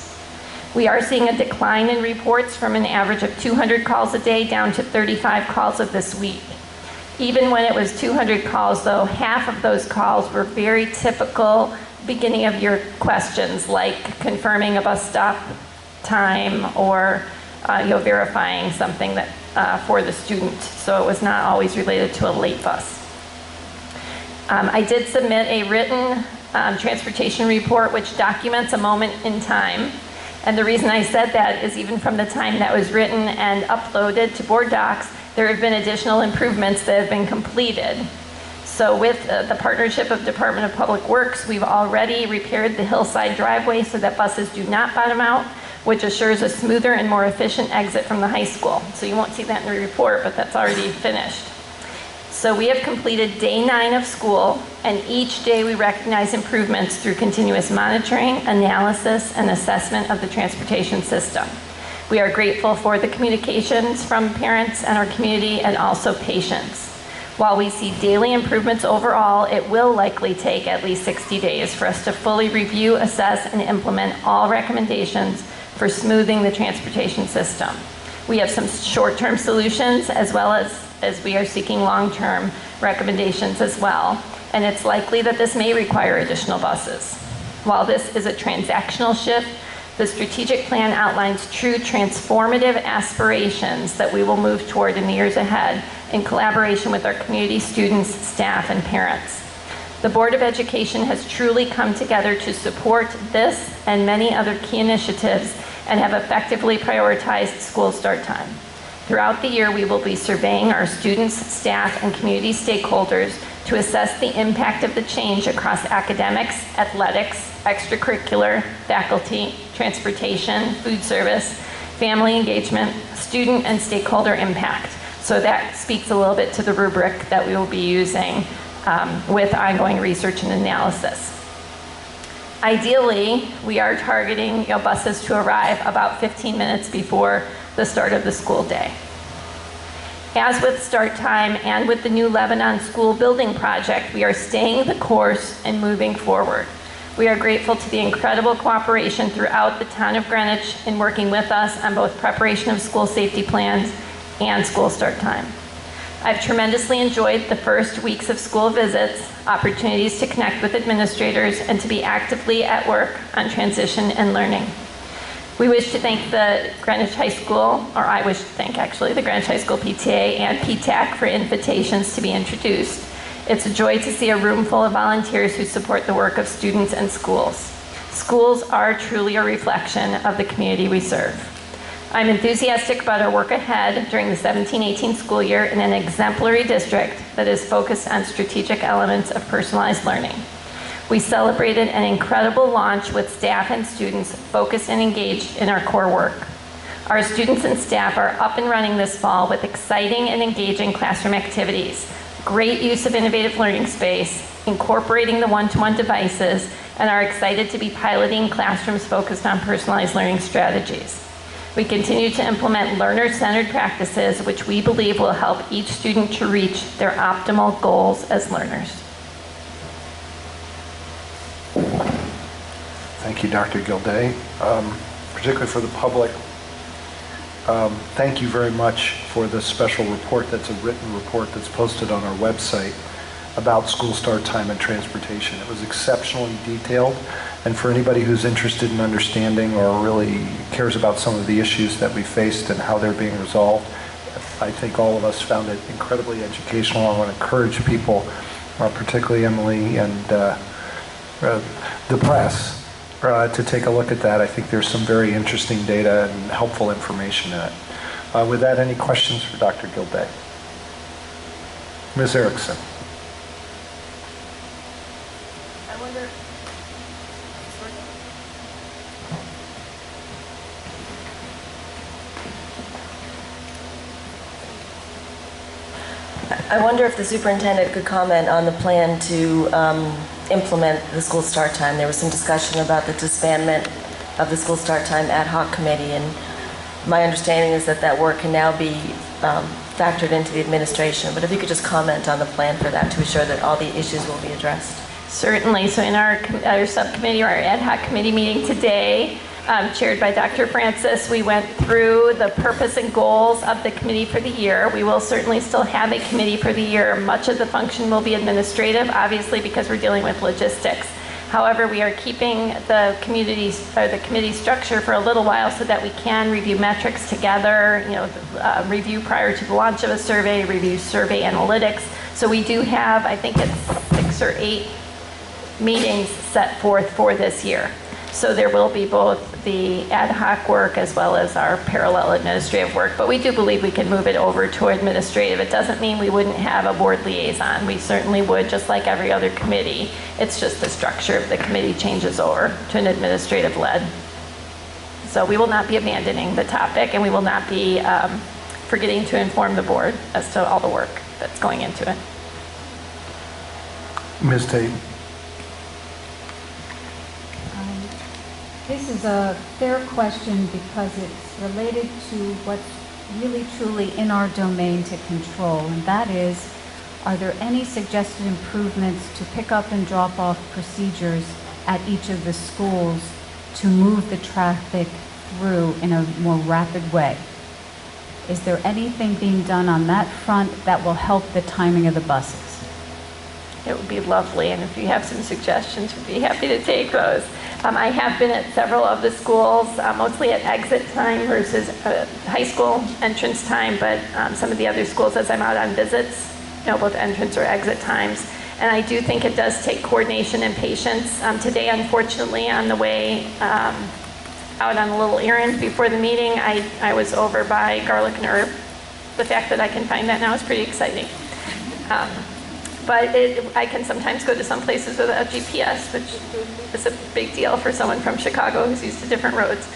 Speaker 14: We are seeing a decline in reports from an average of 200 calls a day down to 35 calls of this week. Even when it was 200 calls, though, half of those calls were very typical beginning of year questions, like confirming a bus stop time or verifying something that for the student. So it was not always related to a late bus. I did submit a written transportation report which documents a moment in time. And the reason I said that is even from the time that was written and uploaded to board docs, there have been additional improvements that have been completed. So with the partnership of Department of Public Works, we've already repaired the hillside driveway so that buses do not bottom out, which assures a smoother and more efficient exit from the high school. So you won't see that in the report, but that's already finished. So we have completed day 9 of school, and each day we recognize improvements through continuous monitoring, analysis, and assessment of the transportation system. We are grateful for the communications from parents and our community and also patients. While we see daily improvements overall, it will likely take at least 60 days for us to fully review, assess, and implement all recommendations for smoothing the transportation system. We have some short-term solutions as well as we are seeking long-term recommendations as well. And it's likely that this may require additional buses. While this is a transactional shift, The strategic plan outlines true transformative aspirations that we will move toward in the years ahead in collaboration with our community, students, staff, and parents. The Board of Education has truly come together to support this and many other key initiatives and have effectively prioritized school start time. Throughout the year, we will be surveying our students, staff, and community stakeholders to assess the impact of the change across academics, athletics, extracurricular, faculty, transportation, food service, family engagement, student and stakeholder impact. So that speaks a little bit to the rubric that we will be using with ongoing research and analysis. Ideally, we are targeting buses to arrive about 15 minutes before the start of the school day. As with start time and with the new Lebanon School building project, we are staying the course and moving forward. We are grateful to the incredible cooperation throughout the town of Greenwich in working with us on both preparation of school safety plans and school start time. I've tremendously enjoyed the first weeks of school visits, opportunities to connect with administrators, and to be actively at work on transition and learning. We wish to thank the Greenwich High School, or I wish to thank actually the Greenwich High School PTA and PTAC for invitations to be introduced. It's a joy to see a room full of volunteers who support the work of students and schools. Schools are truly a reflection of the community we serve. I'm enthusiastic about our work ahead during the 17-18 school year in an exemplary district that is focused on strategic elements of personalized learning. We celebrated an incredible launch with staff and students focused and engaged in our core work. Our students and staff are up and running this fall with exciting and engaging classroom activities, great use of innovative learning space, incorporating the one-to-one devices, and are excited to be piloting classrooms focused on personalized learning strategies. We continue to implement learner-centered practices, which we believe will help each student to reach their optimal goals as learners.
Speaker 1: Thank you, Dr. Gilday. Particularly for the public, thank you very much for the special report that's a written report that's posted on our website about school start time and transportation. It was exceptionally detailed, and for anybody who's interested in understanding or really cares about some of the issues that we faced and how they're being resolved, I think all of us found it incredibly educational. I want to encourage people, particularly Emily and the press, to take a look at that. I think there's some very interesting data and helpful information in it. With that, any questions for Dr. Gilday? Ms. Erickson.
Speaker 16: I wonder if the superintendent could comment on the plan to implement the school start time. There was some discussion about the disbandment of the school start time ad hoc committee, and my understanding is that that work can now be factored into the administration. But if you could just comment on the plan for that to ensure that all the issues will be addressed.
Speaker 14: Certainly. So in our subcommittee, or our ad hoc committee meeting today, chaired by Dr. Francis, we went through the purpose and goals of the committee for the year. We will certainly still have a committee for the year. Much of the function will be administrative, obviously, because we're dealing with logistics. However, we are keeping the committee structure for a little while so that we can review metrics together, review prior to the launch of a survey, review survey analytics. So we do have, I think it's 6 or 8 meetings set forth for this year. So there will be both the ad hoc work as well as our parallel administrative work, but we do believe we can move it over to administrative. It doesn't mean we wouldn't have a board liaison. We certainly would, just like every other committee. It's just the structure of the committee changes over to an administrative lead. So we will not be abandoning the topic, and we will not be forgetting to inform the board as to all the work that's going into it.
Speaker 1: Ms. Tate.
Speaker 15: This is a fair question because it's related to what's really truly in our domain to control, and that is, are there any suggested improvements to pick up and drop off procedures at each of the schools to move the traffic through in a more rapid way? Is there anything being done on that front that will help the timing of the buses?
Speaker 14: it would be lovely. And if you have some suggestions, we'd be happy to take those. I have been at several of the schools, mostly at exit time versus high school entrance time, but some of the other schools, as I'm out on visits, both entrance or exit times. And I do think it does take coordination and patience. Today, unfortunately, on the way out on a little errand before the meeting, I was over by Garlic and Herb. The fact that I can find that now is pretty exciting. But I can sometimes go to some places without GPS, which is a big deal for someone from Chicago who's used to different roads,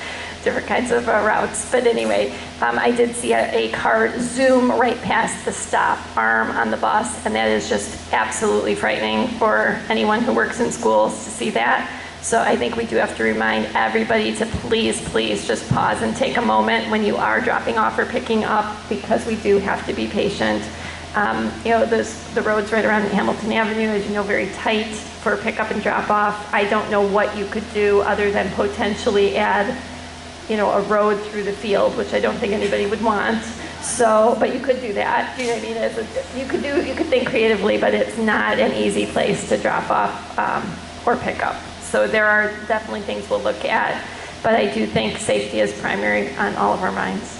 Speaker 14: different kinds of routes. But anyway, I did see a car zoom right past the stop arm on the bus, and that is just absolutely frightening for anyone who works in schools to see that. So I think we do have to remind everybody to please, please just pause and take a moment when you are dropping off or picking up, because we do have to be patient. The roads right around Hamilton Avenue, as you know, very tight for pickup and drop off. I don't know what you could do other than potentially add, a road through the field, which I don't think anybody would want. So, but you could do that. You know what I mean? You could think creatively, but it's not an easy place to drop off or pick up. So there are definitely things we'll look at, but I do think safety is primary on all of our minds.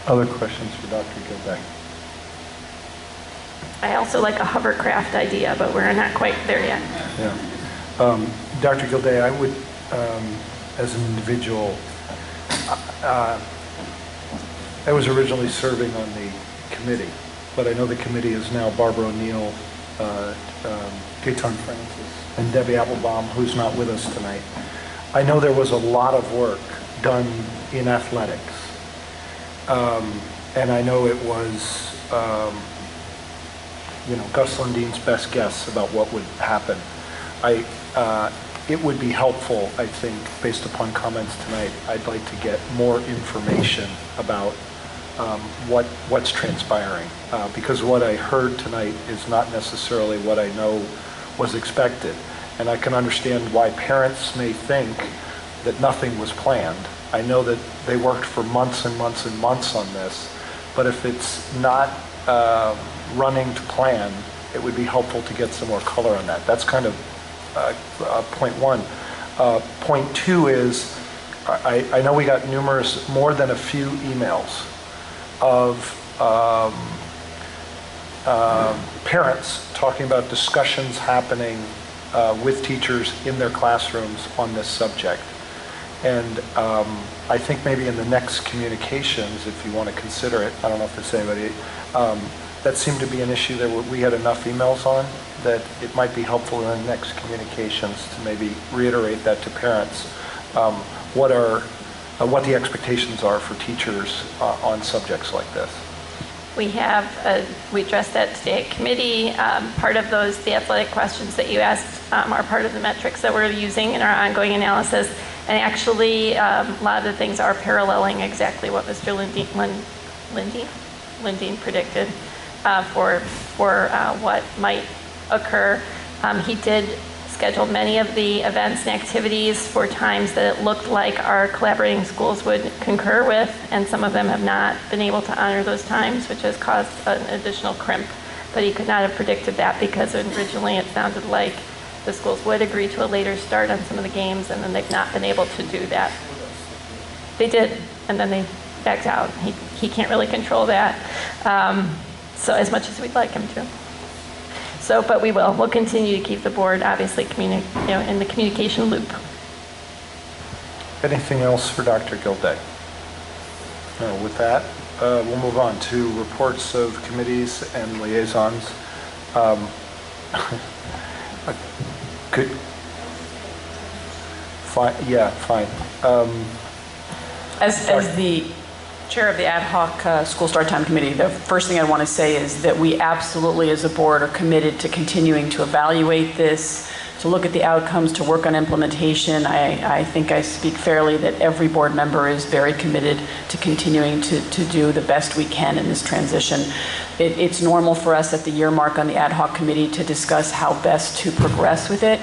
Speaker 1: Other questions for Dr. Gilday?
Speaker 14: I also like a hovercraft idea, but we're not quite there yet.
Speaker 1: Yeah. Dr. Gilday, I would, as an individual, I was originally serving on the committee, but I know the committee is now Barbara O'Neill, Gaetan Francis, and Debbie Applebaum, who's not with us tonight. I know there was a lot of work done in athletics. And I know it was, Gus Lundine's best guess about what would happen. It would be helpful, I think, based upon comments tonight, I'd like to get more information about what's transpiring. Because what I heard tonight is not necessarily what I know was expected. And I can understand why parents may think that nothing was planned. I know that they worked for months and months and months on this, but if it's not running to plan, it would be helpful to get some more color on that. That's kind of point one. Point two is, I know we got more than a few emails of parents talking about discussions happening with teachers in their classrooms on this subject. And I think maybe in the next communications, if you want to consider it, I don't know if there's anybody, that seemed to be an issue that we had enough emails on, that it might be helpful in the next communications to maybe reiterate that to parents, what the expectations are for teachers on subjects like this.
Speaker 14: We addressed that today at committee. Part of those, the athletic questions that you asked are part of the metrics that we're using in our ongoing analysis. And actually, a lot of the things are paralleling exactly what Mr. Lundeen predicted for what might occur. He did schedule many of the events and activities for times that it looked like our collaborating schools would concur with, and some of them have not been able to honor those times, which has caused an additional crimp. But he could not have predicted that, because originally it sounded like the schools would agree to a later start on some of the games, and then they've not been able to do that. They did, and then they backed out. He can't really control that, so as much as we'd like him to. So, but we'll continue to keep the board obviously in the communication loop.
Speaker 1: Anything else for Dr. Gilday? No, with that, we'll move on to reports of committees and liaisons. Good. Fine. Yeah, fine.
Speaker 17: As the chair of the ad hoc school start time committee, the first thing I want to say is that we absolutely as a board are committed to continuing to evaluate this, to look at the outcomes, to work on implementation. I think I speak fairly that every board member is very committed to continuing to do the best we can in this transition. It's normal for us at the year mark on the ad hoc committee to discuss how best to progress with it.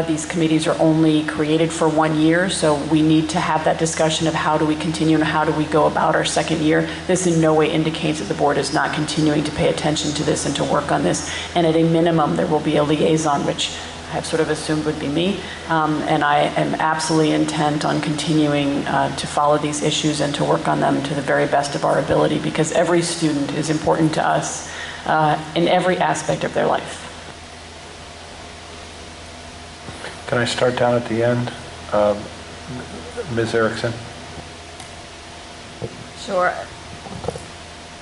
Speaker 17: These committees are only created for 1 year, so we need to have that discussion of how do we continue and how do we go about our second year. This in no way indicates that the board is not continuing to pay attention to this and to work on this. And at a minimum, there will be a liaison, which I have sort of assumed would be me. And I am absolutely intent on continuing to follow these issues and to work on them to the very best of our ability, because every student is important to us in every aspect of their life.
Speaker 1: Can I start down at the end? Ms. Erickson?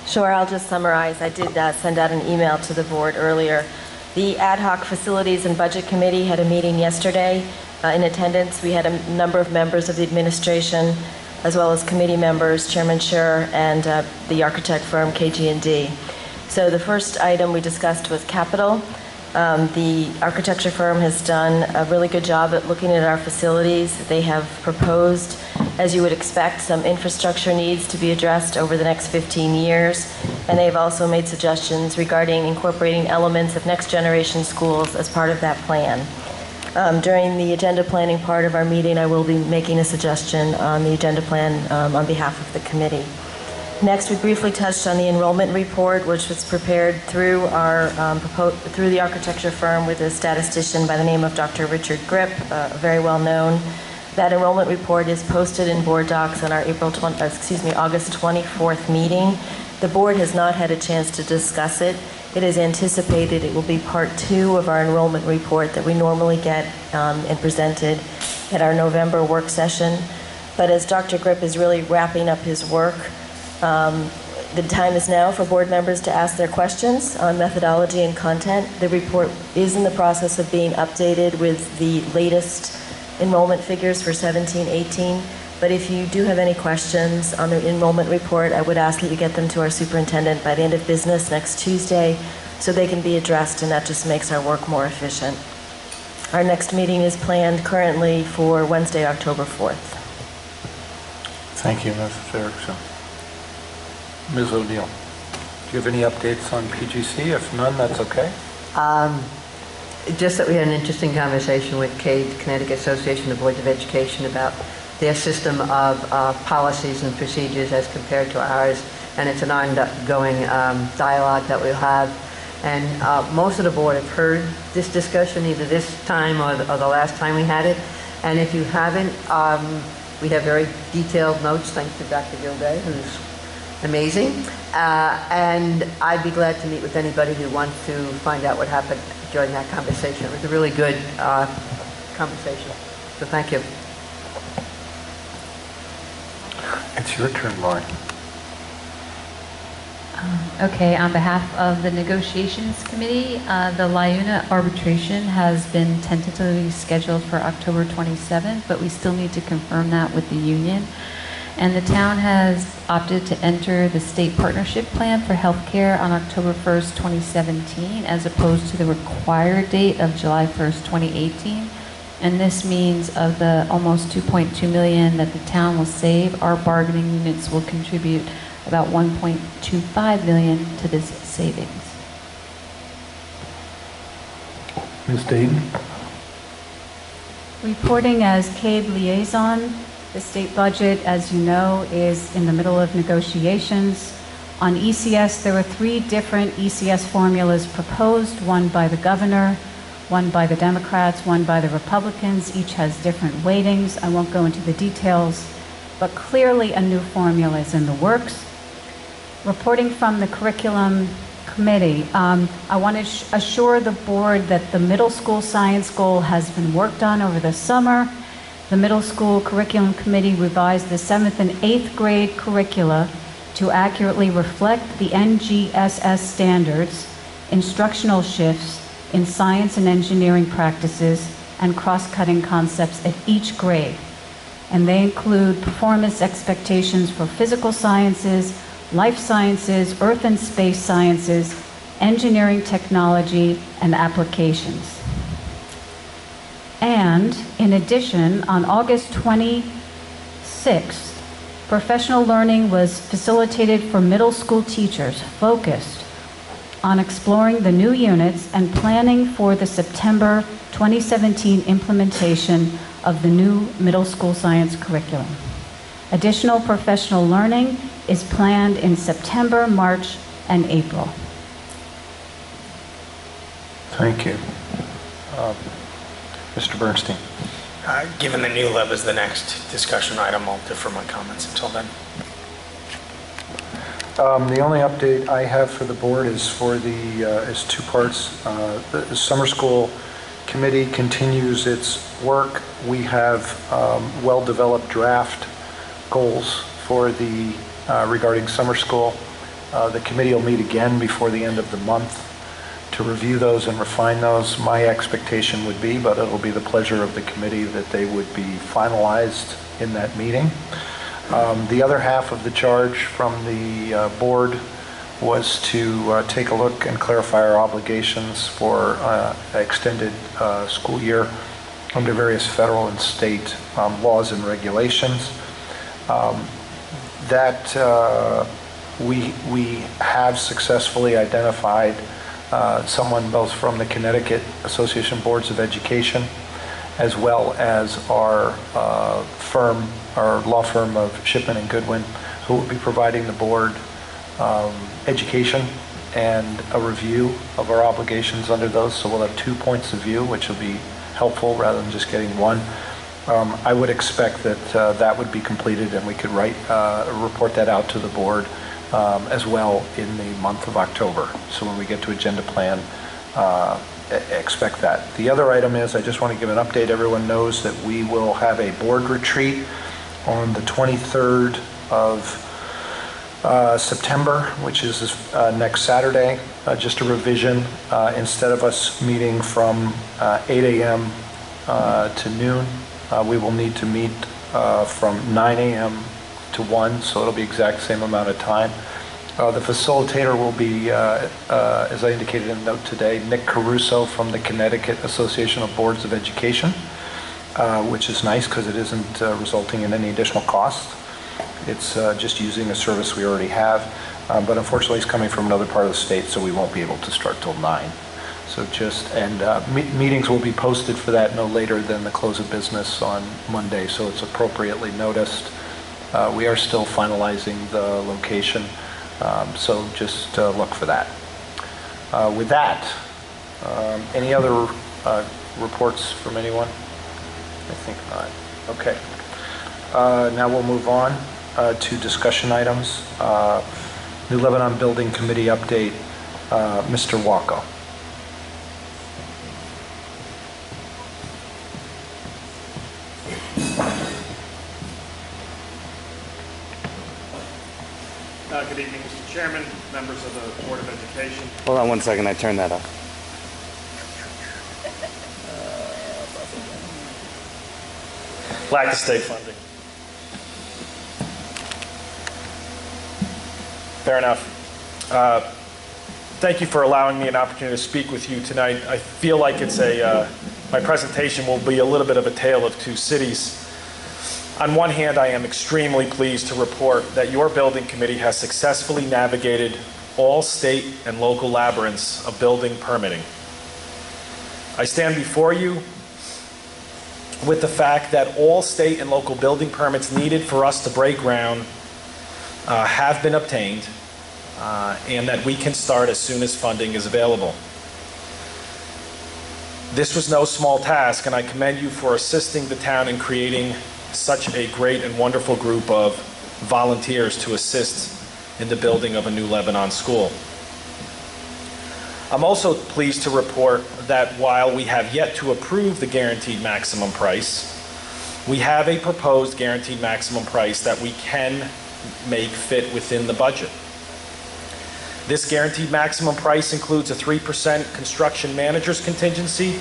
Speaker 16: Sure, I'll just summarize. I did send out an email to the board earlier. The Ad Hoc Facilities and Budget Committee had a meeting yesterday. In attendance, we had a number of members of the administration, as well as committee members, Chairman Scher, and the architect firm KG&D. So the first item we discussed was capital. The architecture firm has done a really good job at looking at our facilities. They have proposed, as you would expect, some infrastructure needs to be addressed over the next 15 years. And they've also made suggestions regarding incorporating elements of next generation schools as part of that plan. During the agenda planning part of our meeting, I will be making a suggestion on the agenda plan on behalf of the committee. Next, we briefly touched on the enrollment report, which was prepared through our through the architecture firm with a statistician by the name of Dr. Richard Grip, very well known. That enrollment report is posted in board docs on our August 24th meeting. The board has not had a chance to discuss it. It is anticipated it will be part 2 of our enrollment report that we normally get and presented at our November work session. But as Dr. Grip is really wrapping up his work, the time is now for board members to ask their questions on methodology and content. The report is in the process of being updated with the latest enrollment figures for 17-18. But if you do have any questions on the enrollment report, I would ask that you get them to our superintendent by the end of business next Tuesday so they can be addressed, and that just makes our work more efficient. Our next meeting is planned currently for Wednesday, October 4th.
Speaker 1: Thank you, Mrs. Erickson. Ms. O'Neill, do you have any updates on PGC? If none, that's okay.
Speaker 2: Just that we had an interesting conversation with CADE, Connecticut Association of Boards of Education, about their system of policies and procedures as compared to ours, and it's an ongoing dialogue that we'll have. And most of the board have heard this discussion either this time or the last time we had it. And if you haven't, we have very detailed notes, thanks to Dr. Gilday, who's amazing. And I'd be glad to meet with anybody who wants to find out what happened during that conversation. It was a really good conversation. So thank you.
Speaker 1: It's your turn, Lauren.
Speaker 15: Okay, on behalf of the Negotiations Committee, the LIUNA arbitration has been tentatively scheduled for October 27th, but we still need to confirm that with the union. And the town has opted to enter the state partnership plan for healthcare on October 1st, 2017, as opposed to the required date of July 1st, 2018. And this means of the almost $2.2 million that the town will save, our bargaining units will contribute about $1.25 million to this savings.
Speaker 1: Ms. Dayton?
Speaker 18: Reporting as CABE liaison, the state budget, as you know, is in the middle of negotiations. On ECS, there were 3 different ECS formulas proposed, one by the governor, one by the Democrats, one by the Republicans. Each has different weightings. I won't go into the details, but clearly a new formula is in the works. Reporting from the curriculum committee, I want to assure the board that the middle school science goal has been worked on over the summer. The middle school curriculum committee revised the 7th and 8th grade curricula to accurately reflect the NGSS standards, instructional shifts in science and engineering practices, and cross-cutting concepts at each grade. And they include performance expectations for physical sciences, life sciences, earth and space sciences, engineering technology, and applications. And in addition, on August 26th, professional learning was facilitated for middle school teachers, focused on exploring the new units and planning for the September 2017 implementation of the new middle school science curriculum. Additional professional learning is planned in September, March, and April.
Speaker 1: Thank you. Mr. Bernstein.
Speaker 7: Given the new LEB is the next discussion item, I'll defer my comments until then.
Speaker 1: The only update I have for the board is for is two parts. The summer school committee continues its work. We have well-developed draft goals for the regarding summer school. The committee will meet again before the end of the month to review those and refine those. My expectation would be, but it'll be the pleasure of the committee, that they would be finalized in that meeting. The other half of the charge from the board was to take a look and clarify our obligations for extended school year under various federal and state laws and regulations. We have successfully identified someone both from the Connecticut Association of Boards of Education as well as our law firm of Shipman and Goodwin, who will be providing the board education and a review of our obligations under those. So we'll have 2 points of view, which will be helpful rather than just getting one. I would expect that that would be completed and we could report that out to the board as well in the month of October. So when we get to agenda plan, expect that. The other item is, I just want to give an update. Everyone knows that we will have a board retreat on the 23rd of September, which is next Saturday. Just a revision. Instead of us meeting from 8 a.m. To noon, we will need to meet from 9 a.m. to 1, so it'll be exact same amount of time. The facilitator will be, as I indicated in the note today, Nick Caruso from the Connecticut Association of Boards of Education, which is nice because it isn't resulting in any additional cost. It's just using a service we already have, but unfortunately he's coming from another part of the state, so we won't be able to start till 9. So meetings will be posted for that no later than the close of business on Monday, so it's appropriately noticed. We are still finalizing the location, so just look for that. With that, any other reports from anyone? I think not. Okay. Now we'll move on to discussion items. New Lebanon Building Committee update, Mr. Wacko.
Speaker 20: Good evening, Mr. Chairman, members of the Board of Education.
Speaker 22: Hold on 1 second, I turned that off.
Speaker 20: Lack of state funding. Fair enough. Thank you for allowing me an opportunity to speak with you tonight. I feel like my presentation will be a little bit of a tale of two cities. On one hand, I am extremely pleased to report that your building committee has successfully navigated all state and local labyrinths of building permitting. I stand before you with the fact that all state and local building permits needed for us to break ground have been obtained, and that we can start as soon as funding is available. This was no small task, and I commend you for assisting the town in creating such a great and wonderful group of volunteers to assist in the building of a new Lebanon school. I'm also pleased to report that while we have yet to approve the guaranteed maximum price, we have a proposed guaranteed maximum price that we can make fit within the budget. This guaranteed maximum price includes a 3% construction manager's contingency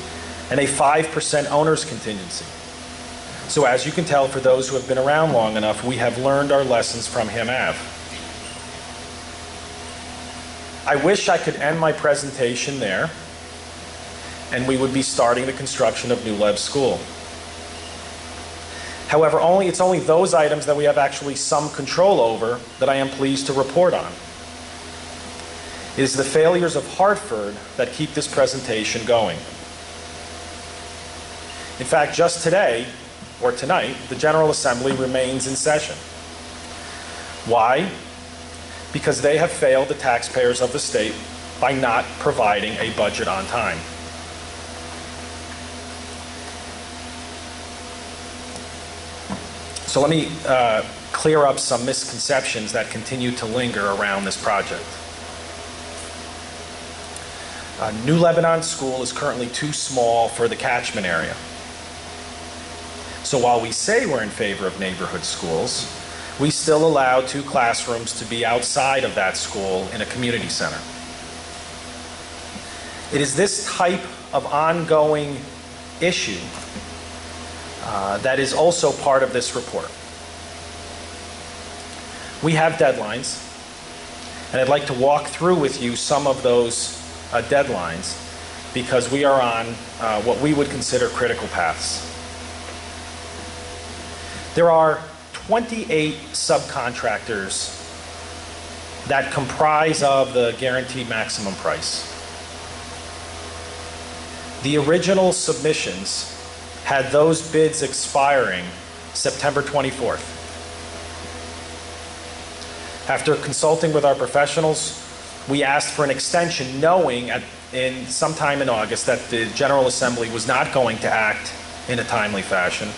Speaker 20: and a 5% owner's contingency. So as you can tell, for those who have been around long enough, we have learned our lessons from Ham Ave. I wish I could end my presentation there and we would be starting the construction of New Leb School. However, it's only those items that we have actually some control over that I am pleased to report on. It is the failures of Hartford that keep this presentation going. In fact, just today, or tonight, the General Assembly remains in session. Why? Because they have failed the taxpayers of the state by not providing a budget on time. So let me clear up some misconceptions that continue to linger around this project. New Lebanon School is currently too small for the catchment area. So while we say we're in favor of neighborhood schools, we still allow 2 classrooms to be outside of that school in a community center. It is this type of ongoing issue that is also part of this report. We have deadlines, and I'd like to walk through with you some of those deadlines because we are on what we would consider critical paths. There are 28 subcontractors that comprise of the guaranteed maximum price. The original submissions had those bids expiring September 24th. After consulting with our professionals, we asked for an extension knowing sometime in August that the General Assembly was not going to act in a timely fashion,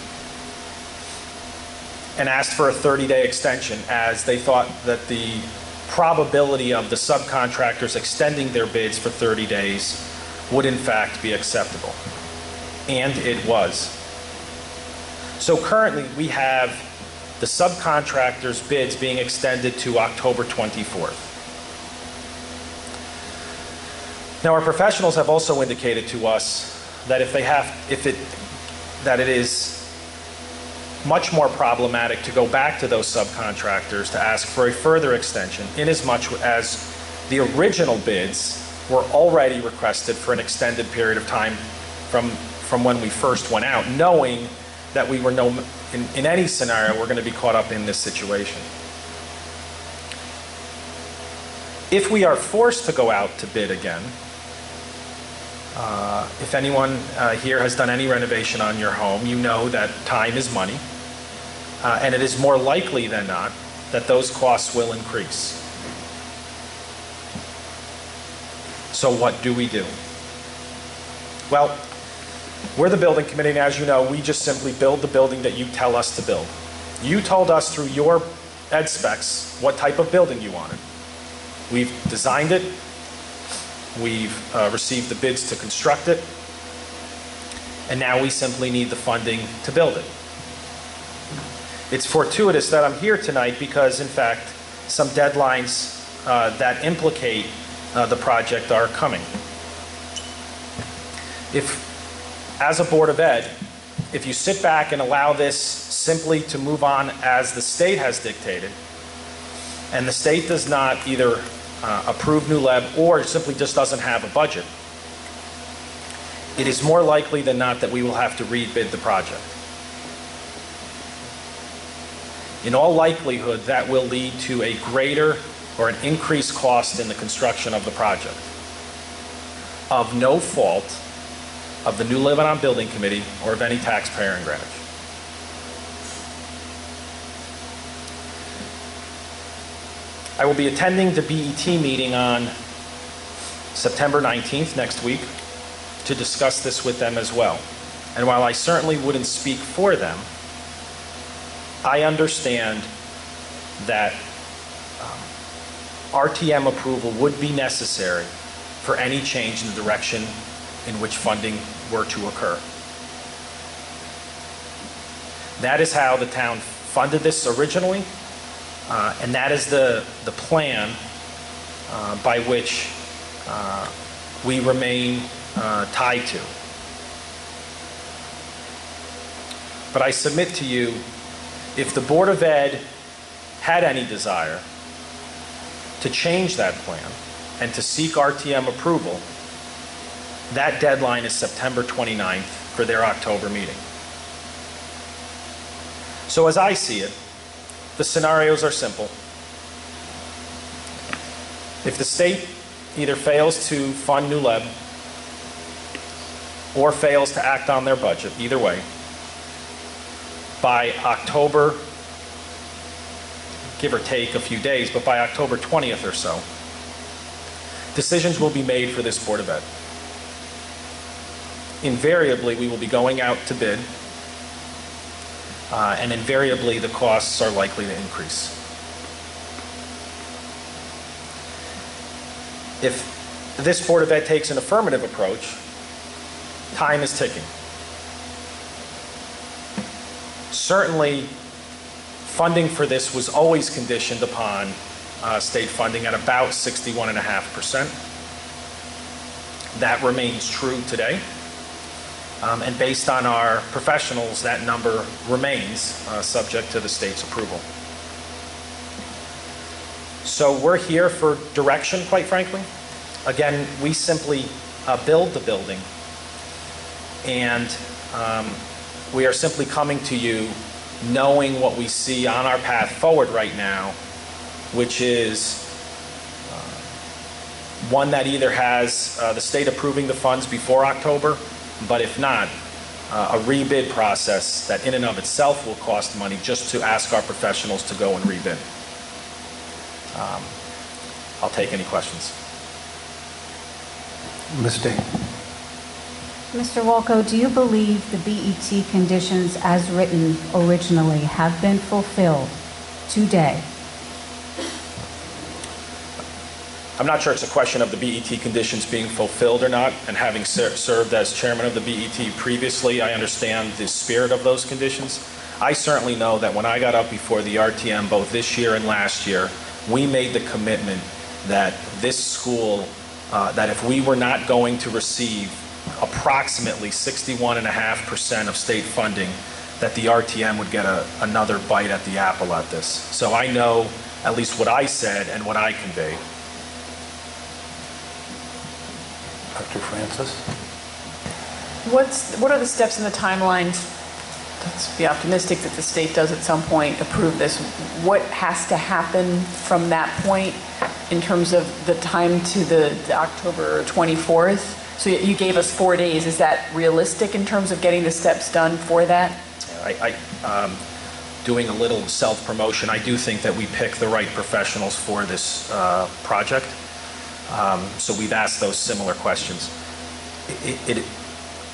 Speaker 20: and asked for a 30-day extension as they thought that the probability of the subcontractors extending their bids for 30 days would in fact be acceptable. And it was. So currently we have the subcontractors' bids being extended to October 24th. Now our professionals have also indicated to us that that it is much more problematic to go back to those subcontractors to ask for a further extension, inasmuch as the original bids were already requested for an extended period of time from when we first went out, knowing that we were in any scenario we're going to be caught up in this situation. If we are forced to go out to bid again, if anyone here has done any renovation on your home, you know that time is money, and it is more likely than not that those costs will increase. So what do we do? Well, we're the building committee, and as you know, we just simply build the building that you tell us to build. You told us through your ed specs what type of building you wanted. We've designed it. We've received the bids to construct it. And now we simply need the funding to build it. It's fortuitous that I'm here tonight because, in fact, some deadlines that implicate the project are coming. As a Board of Ed, if you sit back and allow this simply to move on as the state has dictated, and the state does not either approve New Leb or simply just doesn't have a budget, it is more likely than not that we will have to rebid the project. In all likelihood, that will lead to a greater or an increased cost in the construction of the project, of no fault of the New Lebanon Building Committee or of any taxpayer in Greenwich. I will be attending the BET meeting on September 19th, next week, to discuss this with them as well. And while I certainly wouldn't speak for them, I understand that RTM approval would be necessary for any change in the direction in which funding were to occur. That is how the town funded this originally, and that is the plan by which we remain tied to. But I submit to you, if the Board of Ed had any desire to change that plan and to seek RTM approval, That deadline is September 29th for their October meeting. So as I see it, the scenarios are simple. If the state either fails to fund New Leb or fails to act on their budget, either way, by October, give or take a few days, but by October 20th or so, decisions will be made for this Board of Ed. Invariably, we will be going out to bid, and invariably the costs are likely to increase. If this Board of Ed takes an affirmative approach, time is ticking. Certainly, funding for this was always conditioned upon state funding at about 61.5%. That remains true today. And based on our professionals, that number remains subject to the state's approval. So we're here for direction, quite frankly. Again, we simply build the building, and we are simply coming to you knowing what we see on our path forward right now, which is one that either has the state approving the funds before October, but if not, a rebid process that in and of itself will cost money just to ask our professionals to go and rebid. I'll take any questions.
Speaker 1: Ms. Day.
Speaker 18: Mr. Walko, do you believe the BET conditions as written originally have been fulfilled today?
Speaker 20: I'm not sure it's a question of the BET conditions being fulfilled or not, and having served as chairman of the BET previously, I understand the spirit of those conditions. I certainly know that when I got up before the RTM both this year and last year, we made the commitment that this school, that if we were not going to receive approximately 61.5% of state funding, that the RTM would get another bite at the apple at this. So I know at least what I said and what I conveyed.
Speaker 1: Dr. Francis?
Speaker 17: What are the steps in the timeline? Let's be optimistic that the state does at some point approve this. What has to happen from that point in terms of the time to the October 24th? So you gave us 4 days. Is that realistic in terms of getting the steps done for that?
Speaker 20: Doing a little self-promotion, I do think that we pick the right professionals for this project. So we've asked those similar questions.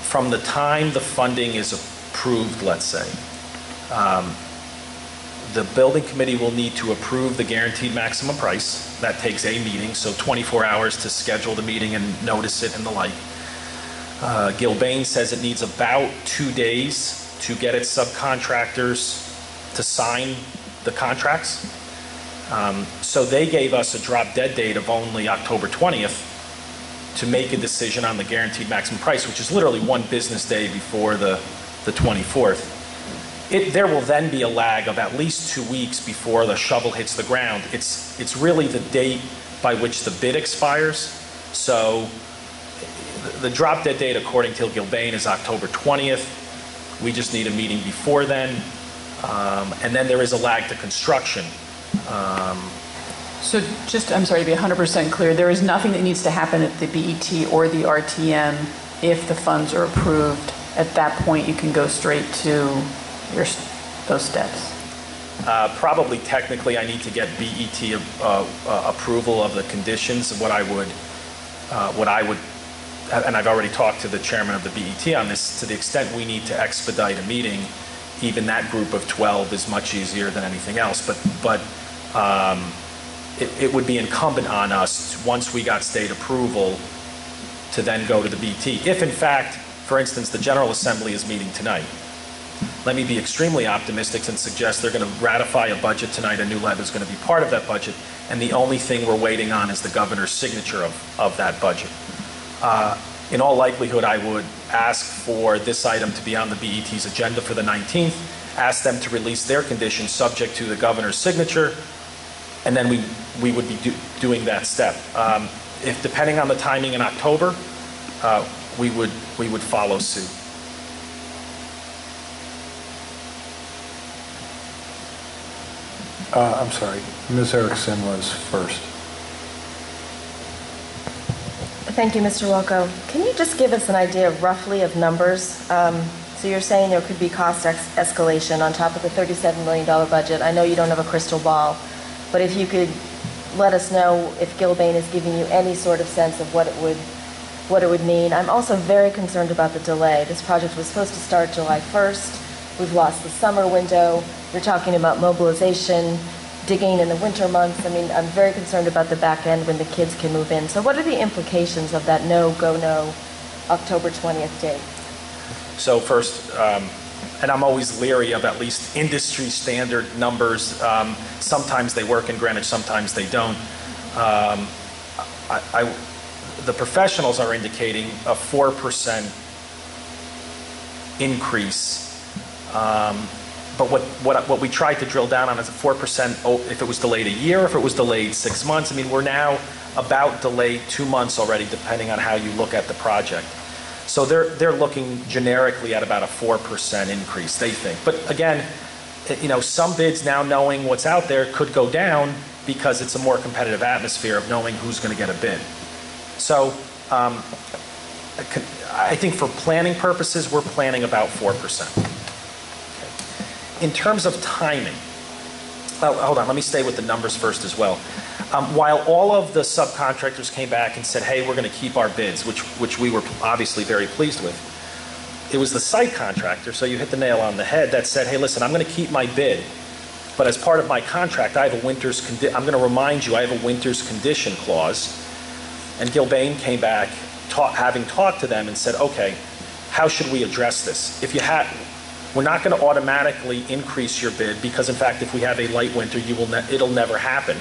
Speaker 20: From the time the funding is approved, let's say, the building committee will need to approve the guaranteed maximum price. That takes a meeting, so 24 hours to schedule the meeting and notice it and the like. Gilbane says it needs about 2 days to get its subcontractors to sign the contracts. So they gave us a drop dead date of only October 20th to make a decision on the guaranteed maximum price, which is literally 1 business day before the 24th. There will then be a lag of at least 2 weeks before the shovel hits the ground. It's really the date by which the bid expires. So the drop dead date, according to Gilbane, is October 20th. We just need a meeting before then. And then there is a lag to construction.
Speaker 17: So just, I'm sorry to be 100% clear, there is nothing that needs to happen at the BET or the RTM if the funds are approved. At that point, you can go straight to those steps.
Speaker 20: Probably technically I need to get BET approval of the conditions. What I would, and I've already talked to the chairman of the BET on this, to the extent we need to expedite a meeting, even that group of 12 is much easier than anything else. But it would be incumbent on us, once we got state approval, to then go to the BET. If in fact, for instance, the General Assembly is meeting tonight, let me be extremely optimistic and suggest they're going to ratify a budget tonight, and New Leb is going to be part of that budget, and the only thing we're waiting on is the governor's signature of that budget. In all likelihood, I would ask for this item to be on the BET's agenda for the 19th, ask them to release their conditions subject to the governor's signature, and then we would be doing that step. If depending on the timing in October, we would follow suit.
Speaker 1: I'm sorry, Ms. Erickson was first.
Speaker 16: Thank you, Mr. Wilco. Can you just give us an idea roughly of numbers? So you're saying there could be cost escalation on top of the $37 million budget. I know you don't have a crystal ball, but if you could let us know if Gilbane is giving you any sort of sense of what it would mean. I'm also very concerned about the delay. This project was supposed to start July 1st. We've lost the summer window. You're talking about mobilization, digging in the winter months. I mean, I'm very concerned about the back end when the kids can move in. So what are the implications of that no October 20th date?
Speaker 20: So first, and I'm always leery of at least industry standard numbers. Sometimes they work in Greenwich, sometimes they don't. The professionals are indicating a 4% increase. But what we tried to drill down on is a 4% if it was delayed a year, if it was delayed 6 months. I mean, we're now about delayed 2 months already, depending on how you look at the project. So they're looking generically at about a 4% increase, they think. But again, some bids now, knowing what's out there, could go down because it's a more competitive atmosphere of knowing who's going to get a bid. So I think for planning purposes, we're planning about 4%. In terms of timing, hold on, let me stay with the numbers first as well. While all of the subcontractors came back and said, hey, we're going to keep our bids, which we were obviously very pleased with, it was the site contractor, so you hit the nail on the head, that said, hey, listen, I'm going to keep my bid, but as part of my contract, I have a I'm going to remind you, I have a winter's condition clause. And Gilbane came back, having talked to them, and said, okay, how should we address this? We're not going to automatically increase your bid because, in fact, if we have a light winter, it'll never happen.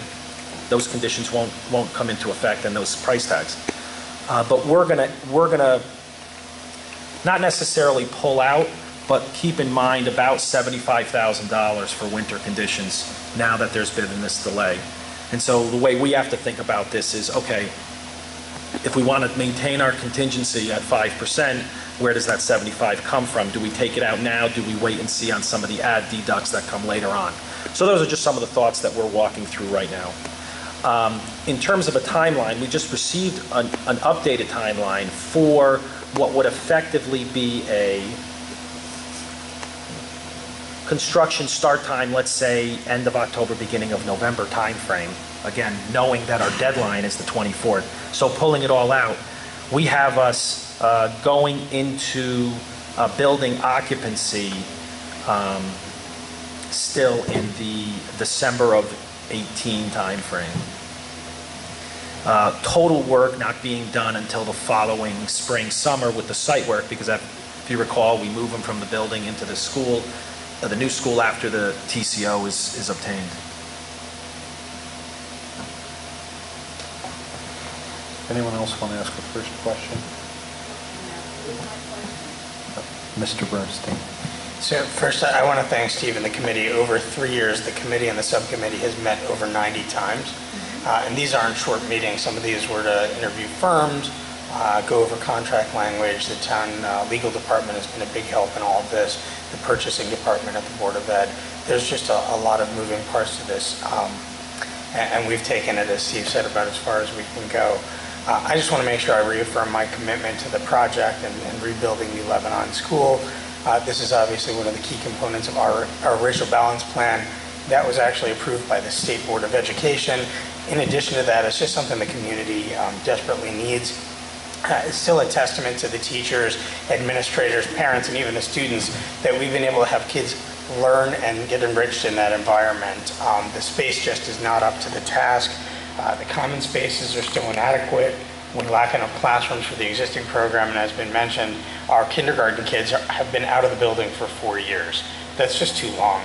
Speaker 20: Those conditions won't come into effect and those price tags. But we're gonna not necessarily pull out, but keep in mind about $75,000 for winter conditions now that there's been this delay. And so the way we have to think about this is, okay, if we want to maintain our contingency at 5%, where does that 75 come from? Do we take it out now? Do we wait and see on some of the add deducts that come later on? So those are just some of the thoughts that we're walking through right now. In terms of a timeline, we just received an updated timeline for what would effectively be a construction start time, let's say end of October, beginning of November timeframe. Again, knowing that our deadline is the 24th. So pulling it all out, we have us going into building occupancy still in the December of 18 timeframe. Total work not being done until the following spring, summer with the site work, because if you recall, we move them from the building into the school, the new school, after the TCO is obtained.
Speaker 1: Anyone else want to ask a first question? Mr. Bernstein.
Speaker 7: So first, I want to thank Steve and the committee. Over 3 years, the committee and the subcommittee has met over 90 times. And these aren't short meetings. Some of these were to interview firms, go over contract language. The town legal department has been a big help in all of this. The purchasing department at the Board of Ed. There's just a lot of moving parts to this. And we've taken it, as Steve said, about as far as we can go. I just want to make sure I reaffirm my commitment to the project and rebuilding the Lebanon School. This is obviously one of the key components of our racial balance plan that was actually approved by the State Board of Education. In addition to that, it's just something the community desperately needs. It's still a testament to the teachers, administrators, parents, and even the students that we've been able to have kids learn and get enriched in that environment. The space just is not up to the task. The common spaces are still inadequate. We lack enough classrooms for the existing program, and as been mentioned, our kindergarten kids have been out of the building for 4 years. That's just too long.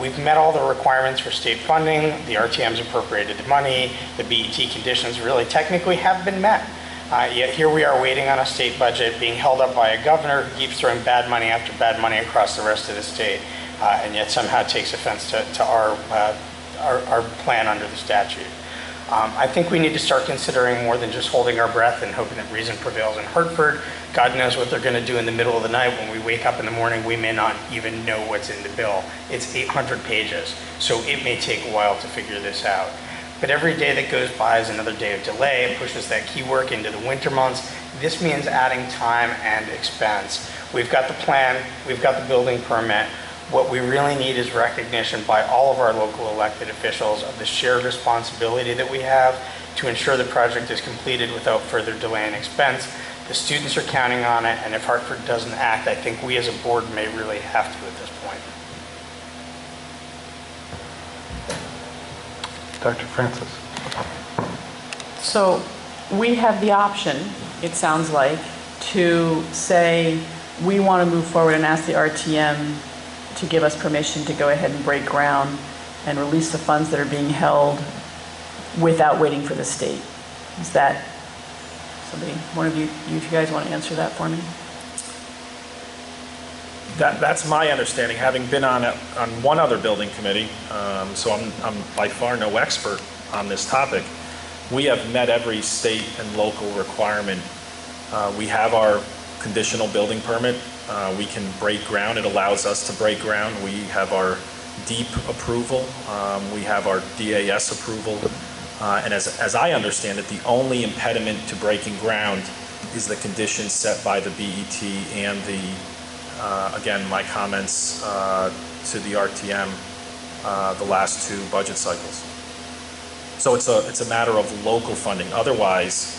Speaker 7: We've met all the requirements for state funding. The RTM's appropriated the money. The BET conditions really technically have been met. Yet here we are waiting on a state budget being held up by a governor who keeps throwing bad money after bad money across the rest of the state, and yet somehow takes offense to our plan under the statute. I think we need to start considering more than just holding our breath and hoping that reason prevails in Hartford. God knows what they're going to do in the middle of the night. When we wake up in the morning, we may not even know what's in the bill. It's 800 pages, so it may take a while to figure this out. But every day that goes by is another day of delay. It pushes that key work into the winter months. This means adding time and expense. We've got the plan, we've got the building permit. What we really need is recognition by all of our local elected officials of the shared responsibility that we have to ensure the project is completed without further delay and expense. The students are counting on it, and if Hartford doesn't act, I think we as a board may really have to at this point.
Speaker 1: Dr. Francis.
Speaker 17: So we have the option, it sounds like, to say we want to move forward and ask the RTM to give us permission to go ahead and break ground and release the funds that are being held without waiting for the state. Is that somebody, one of you guys want to answer that for me?
Speaker 20: That's my understanding, having been on one other building committee, so I'm by far no expert on this topic. We have met every state and local requirement. We have our conditional building permit. We can break ground. It allows us to break ground. We have our DEEP approval. We have our DAS approval. And as I understand it, the only impediment to breaking ground is the conditions set by the BET and the, again, my comments to the RTM the last 2 budget cycles. So it's a matter of local funding. Otherwise,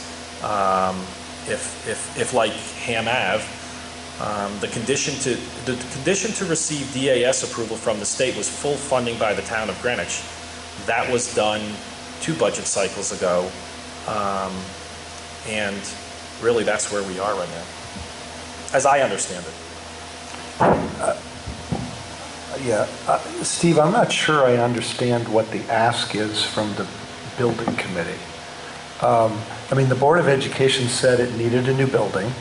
Speaker 20: if like Ham Ave, the condition to receive DAS approval from the state was full funding by the town of Greenwich. That was done 2 budget cycles ago, and really that's where we are right now, as I understand it.
Speaker 1: Steve, I'm not sure I understand what the ask is from the building committee. I mean, the Board of Education said it needed a new building.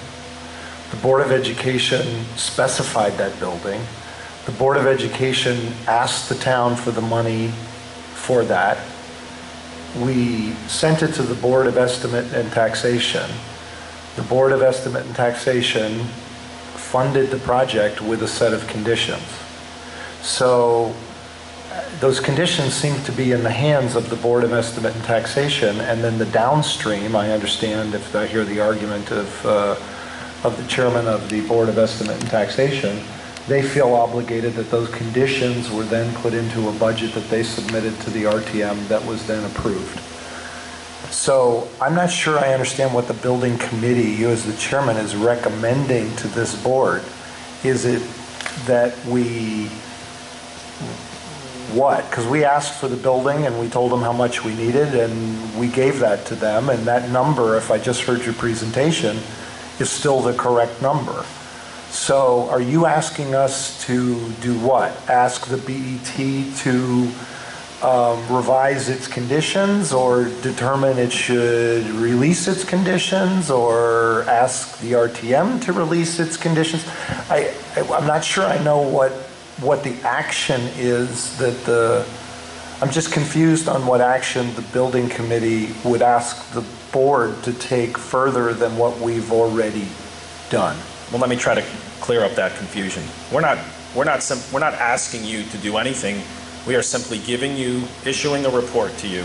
Speaker 1: The Board of Education specified that building. The Board of Education asked the town for the money for that. We sent it to the Board of Estimate and Taxation. The Board of Estimate and Taxation funded the project with a set of conditions. So those conditions seem to be in the hands of the Board of Estimate and Taxation, and then the downstream, I understand, if I hear the argument of the chairman of the Board of Estimate and Taxation, they feel obligated that those conditions were then put into a budget that they submitted to the RTM that was then approved. So I'm not sure I understand what the building committee, you as the chairman, is recommending to this board. Is it that we, what? Because we asked for the building and we told them how much we needed and we gave that to them, and that number, if I just heard your presentation, is still the correct number. So are you asking us to do what? Ask the BET to revise its conditions, or determine it should release its conditions, or ask the RTM to release its conditions? I'm not sure I know what the action is that I'm just confused on what action the building committee would ask the board to take further than what we've already done.
Speaker 20: Well, let me try to clear up that confusion. We're not asking you to do anything. We are simply issuing a report to you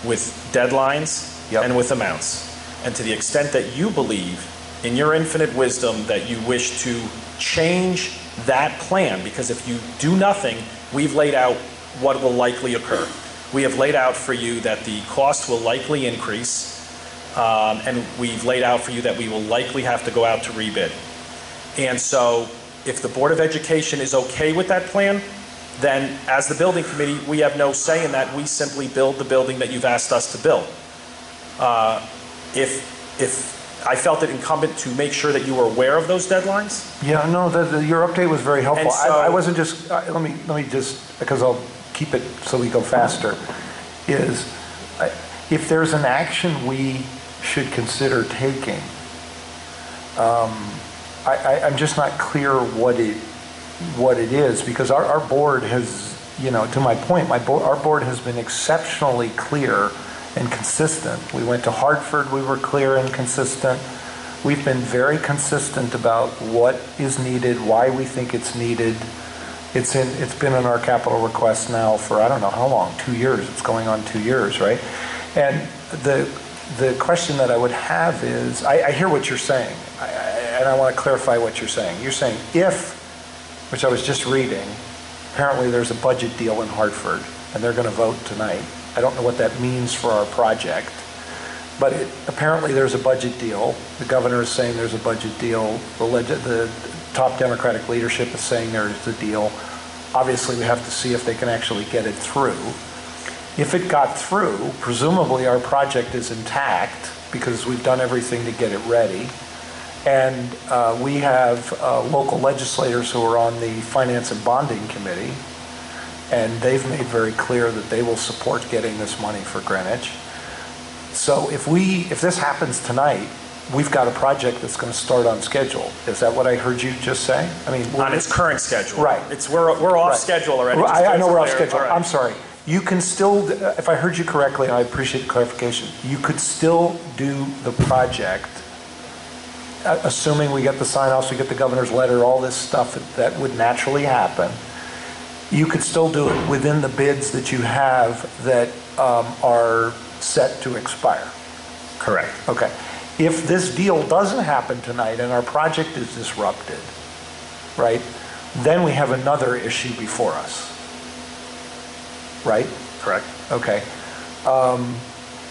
Speaker 20: with deadlines and with amounts. And to the extent that you believe, in your infinite wisdom, that you wish to change that plan, because if you do nothing, we've laid out what will likely occur. We have laid out for you that the cost will likely increase, and we've laid out for you that we will likely have to go out to rebid. And so if the Board of Education is okay with that plan, then as the building committee, we have no say in that. We simply build the building that you've asked us to build. If I felt it incumbent to make sure that you were aware of those deadlines.
Speaker 1: Yeah, no, your update was very helpful.
Speaker 20: So,
Speaker 1: I wasn't just, let me just, because I'll keep it so we go faster, is if there's an action we should consider taking, I'm just not clear what it is, because our board has, to my point, our board has been exceptionally clear and consistent. We went to Hartford, we were clear and consistent. We've been very consistent about what is needed, why we think it's needed. It's been in our capital request now for I don't know how long, 2 years. It's going on 2 years, right? And the question that I would have is, I hear what you're saying, and I want to clarify what you're saying. You're saying if, which I was just reading, apparently there's a budget deal in Hartford, and they're going to vote tonight. I don't know what that means for our project, but apparently there's a budget deal. The governor is saying there's a budget deal. The top Democratic leadership is saying there's a deal. Obviously, we have to see if they can actually get it through. If it got through, presumably our project is intact because we've done everything to get it ready. And we have local legislators who are on the Finance and Bonding Committee, and they've made very clear that they will support getting this money for Greenwich. So if this happens tonight, we've got a project that's going to start on schedule. Is that what I heard you just say? I mean,
Speaker 20: on its current schedule.
Speaker 1: Right.
Speaker 20: We're off schedule already.
Speaker 1: I know we're off schedule.
Speaker 20: Right.
Speaker 1: I'm sorry. You can still, if I heard you correctly, and I appreciate the clarification, you could still do the project, assuming we get the sign-offs, we get the governor's letter, all this stuff that would naturally happen. You could still do it within the bids that you have that are set to expire.
Speaker 20: Correct.
Speaker 1: Okay. If this deal doesn't happen tonight and our project is disrupted, right, then we have another issue before us. Right?
Speaker 20: Correct.
Speaker 1: Okay.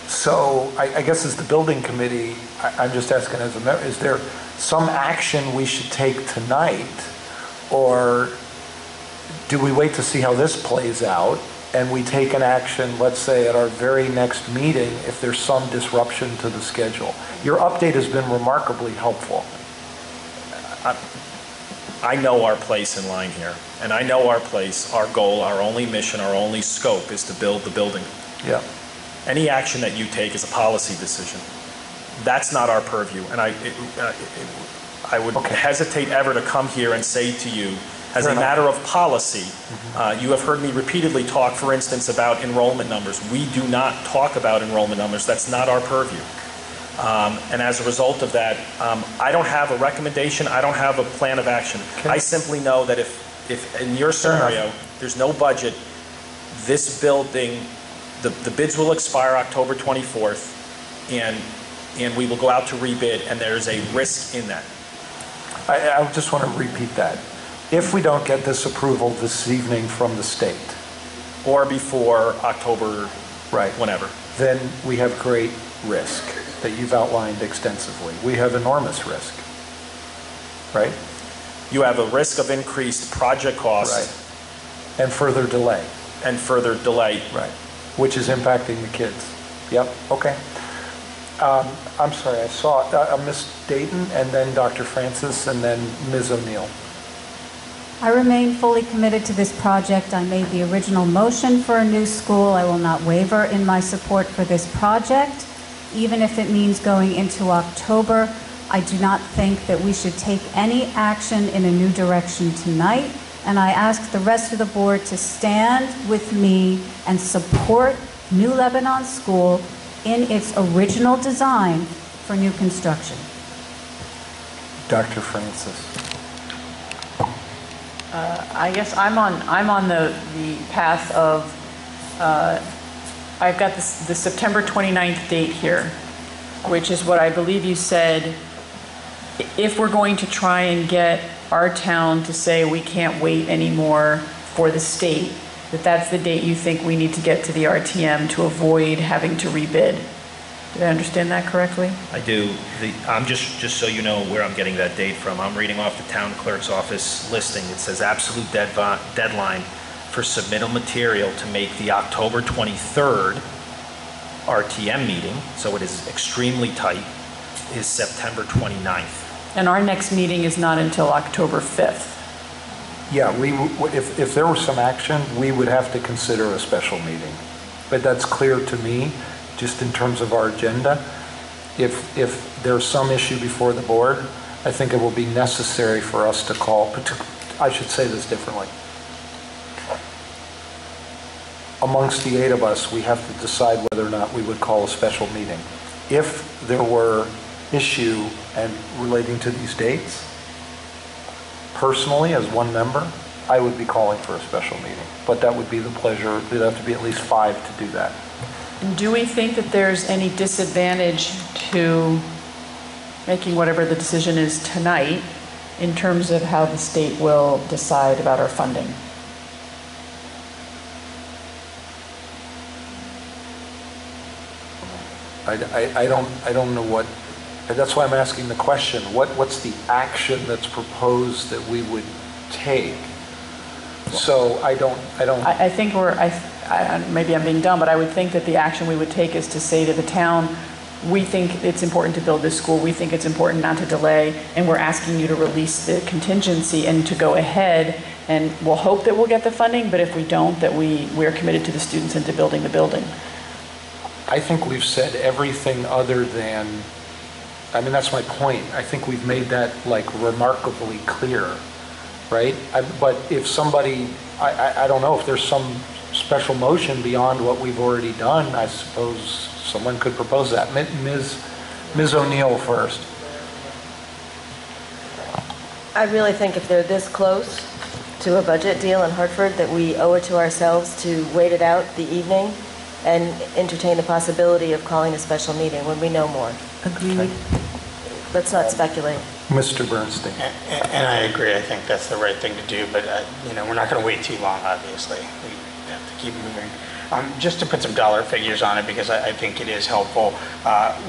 Speaker 1: So I guess as the building committee, I'm just asking as a member, is there some action we should take tonight, or do we wait to see how this plays out and we take an action, let's say at our very next meeting, if there's some disruption to the schedule? Your update has been remarkably helpful.
Speaker 20: I know our place in line here, and I know our place, our goal, our only mission, our only scope is to build the building.
Speaker 1: Yeah.
Speaker 20: Any action that you take is a policy decision. That's not our purview, and I would hesitate ever to come here and say to you, as a matter of policy, you have heard me repeatedly talk, for instance, about enrollment numbers. We do not talk about enrollment numbers. That's not our purview. And as a result of that, I don't have a recommendation. I don't have a plan of action. I simply know that if in your scenario, there's no budget, this building, the bids will expire October 24th, and we will go out to rebid, and there's a risk in that.
Speaker 1: I just want to repeat that. If we don't get this approval this evening from the state,
Speaker 20: or before October,
Speaker 1: right,
Speaker 20: whenever,
Speaker 1: then we have great risk that you've outlined extensively. We have enormous risk, right?
Speaker 20: You have a risk of increased project costs.
Speaker 1: Right. And further delay.
Speaker 20: And further delay.
Speaker 1: Right. Which is impacting the kids. Yep, okay. I'm sorry, I saw Ms. Dayton, and then Dr. Francis, and then Ms. O'Neill.
Speaker 18: I remain fully committed to this project. I made the original motion for a new school. I will not waver in my support for this project, even if it means going into October. I do not think that we should take any action in a new direction tonight, and I ask the rest of the board to stand with me and support New Lebanon School in its original design for new construction.
Speaker 1: Dr. Francis.
Speaker 17: I guess I'm on the path of, I've got the September 29th date here, which is what I believe you said, if we're going to try and get our town to say we can't wait anymore for the state, that's the date you think we need to get to the RTM to avoid having to rebid. Did I understand that correctly?
Speaker 5: I do. I'm just so you know where I'm getting that date from. I'm reading off the town clerk's office listing. It says absolute deadline for submittal material to make the October 23rd RTM meeting, so it is extremely tight, is September 29th.
Speaker 17: And our next meeting is not until October 5th.
Speaker 1: Yeah, if there was some action, we would have to consider a special meeting. But that's clear to me, just in terms of our agenda. If there's some issue before the board, I think it will be necessary for us to call, I should say this differently. amongst the 8 of us, we have to decide whether or not we would call a special meeting. If there were issue and relating to these dates, personally, as one member, I would be calling for a special meeting. But that would be the pleasure, there'd have to be at least 5 to do that.
Speaker 17: Do we think that there's any disadvantage to making whatever the decision is tonight in terms of how the state will decide about our funding?
Speaker 1: I don't know what, that's why I'm asking the question. What's the action that's proposed that we would take? So I think
Speaker 17: maybe I'm being dumb, but I would think that the action we would take is to say to the town, we think it's important to build this school, we think it's important not to delay, and we're asking you to release the contingency and to go ahead, and we'll hope that we'll get the funding, but if we don't, that we're committed to the students and to building the building.
Speaker 1: I think we've said everything other than, I mean, that's my point. I think we've made that like remarkably clear, right? But if somebody, I don't know if there's some special motion beyond what we've already done, I suppose someone could propose that. Ms. O'Neill first.
Speaker 16: I really think if they're this close to a budget deal in Hartford, that we owe it to ourselves to wait it out the evening and entertain the possibility of calling a special meeting when we know more.
Speaker 2: Agreed.
Speaker 16: Let's not speculate.
Speaker 1: Mr. Bernstein.
Speaker 7: And I agree. I think that's the right thing to do, but we're not going to wait too long, obviously. We have to keep moving. Just to put some dollar figures on it, because I think it is helpful.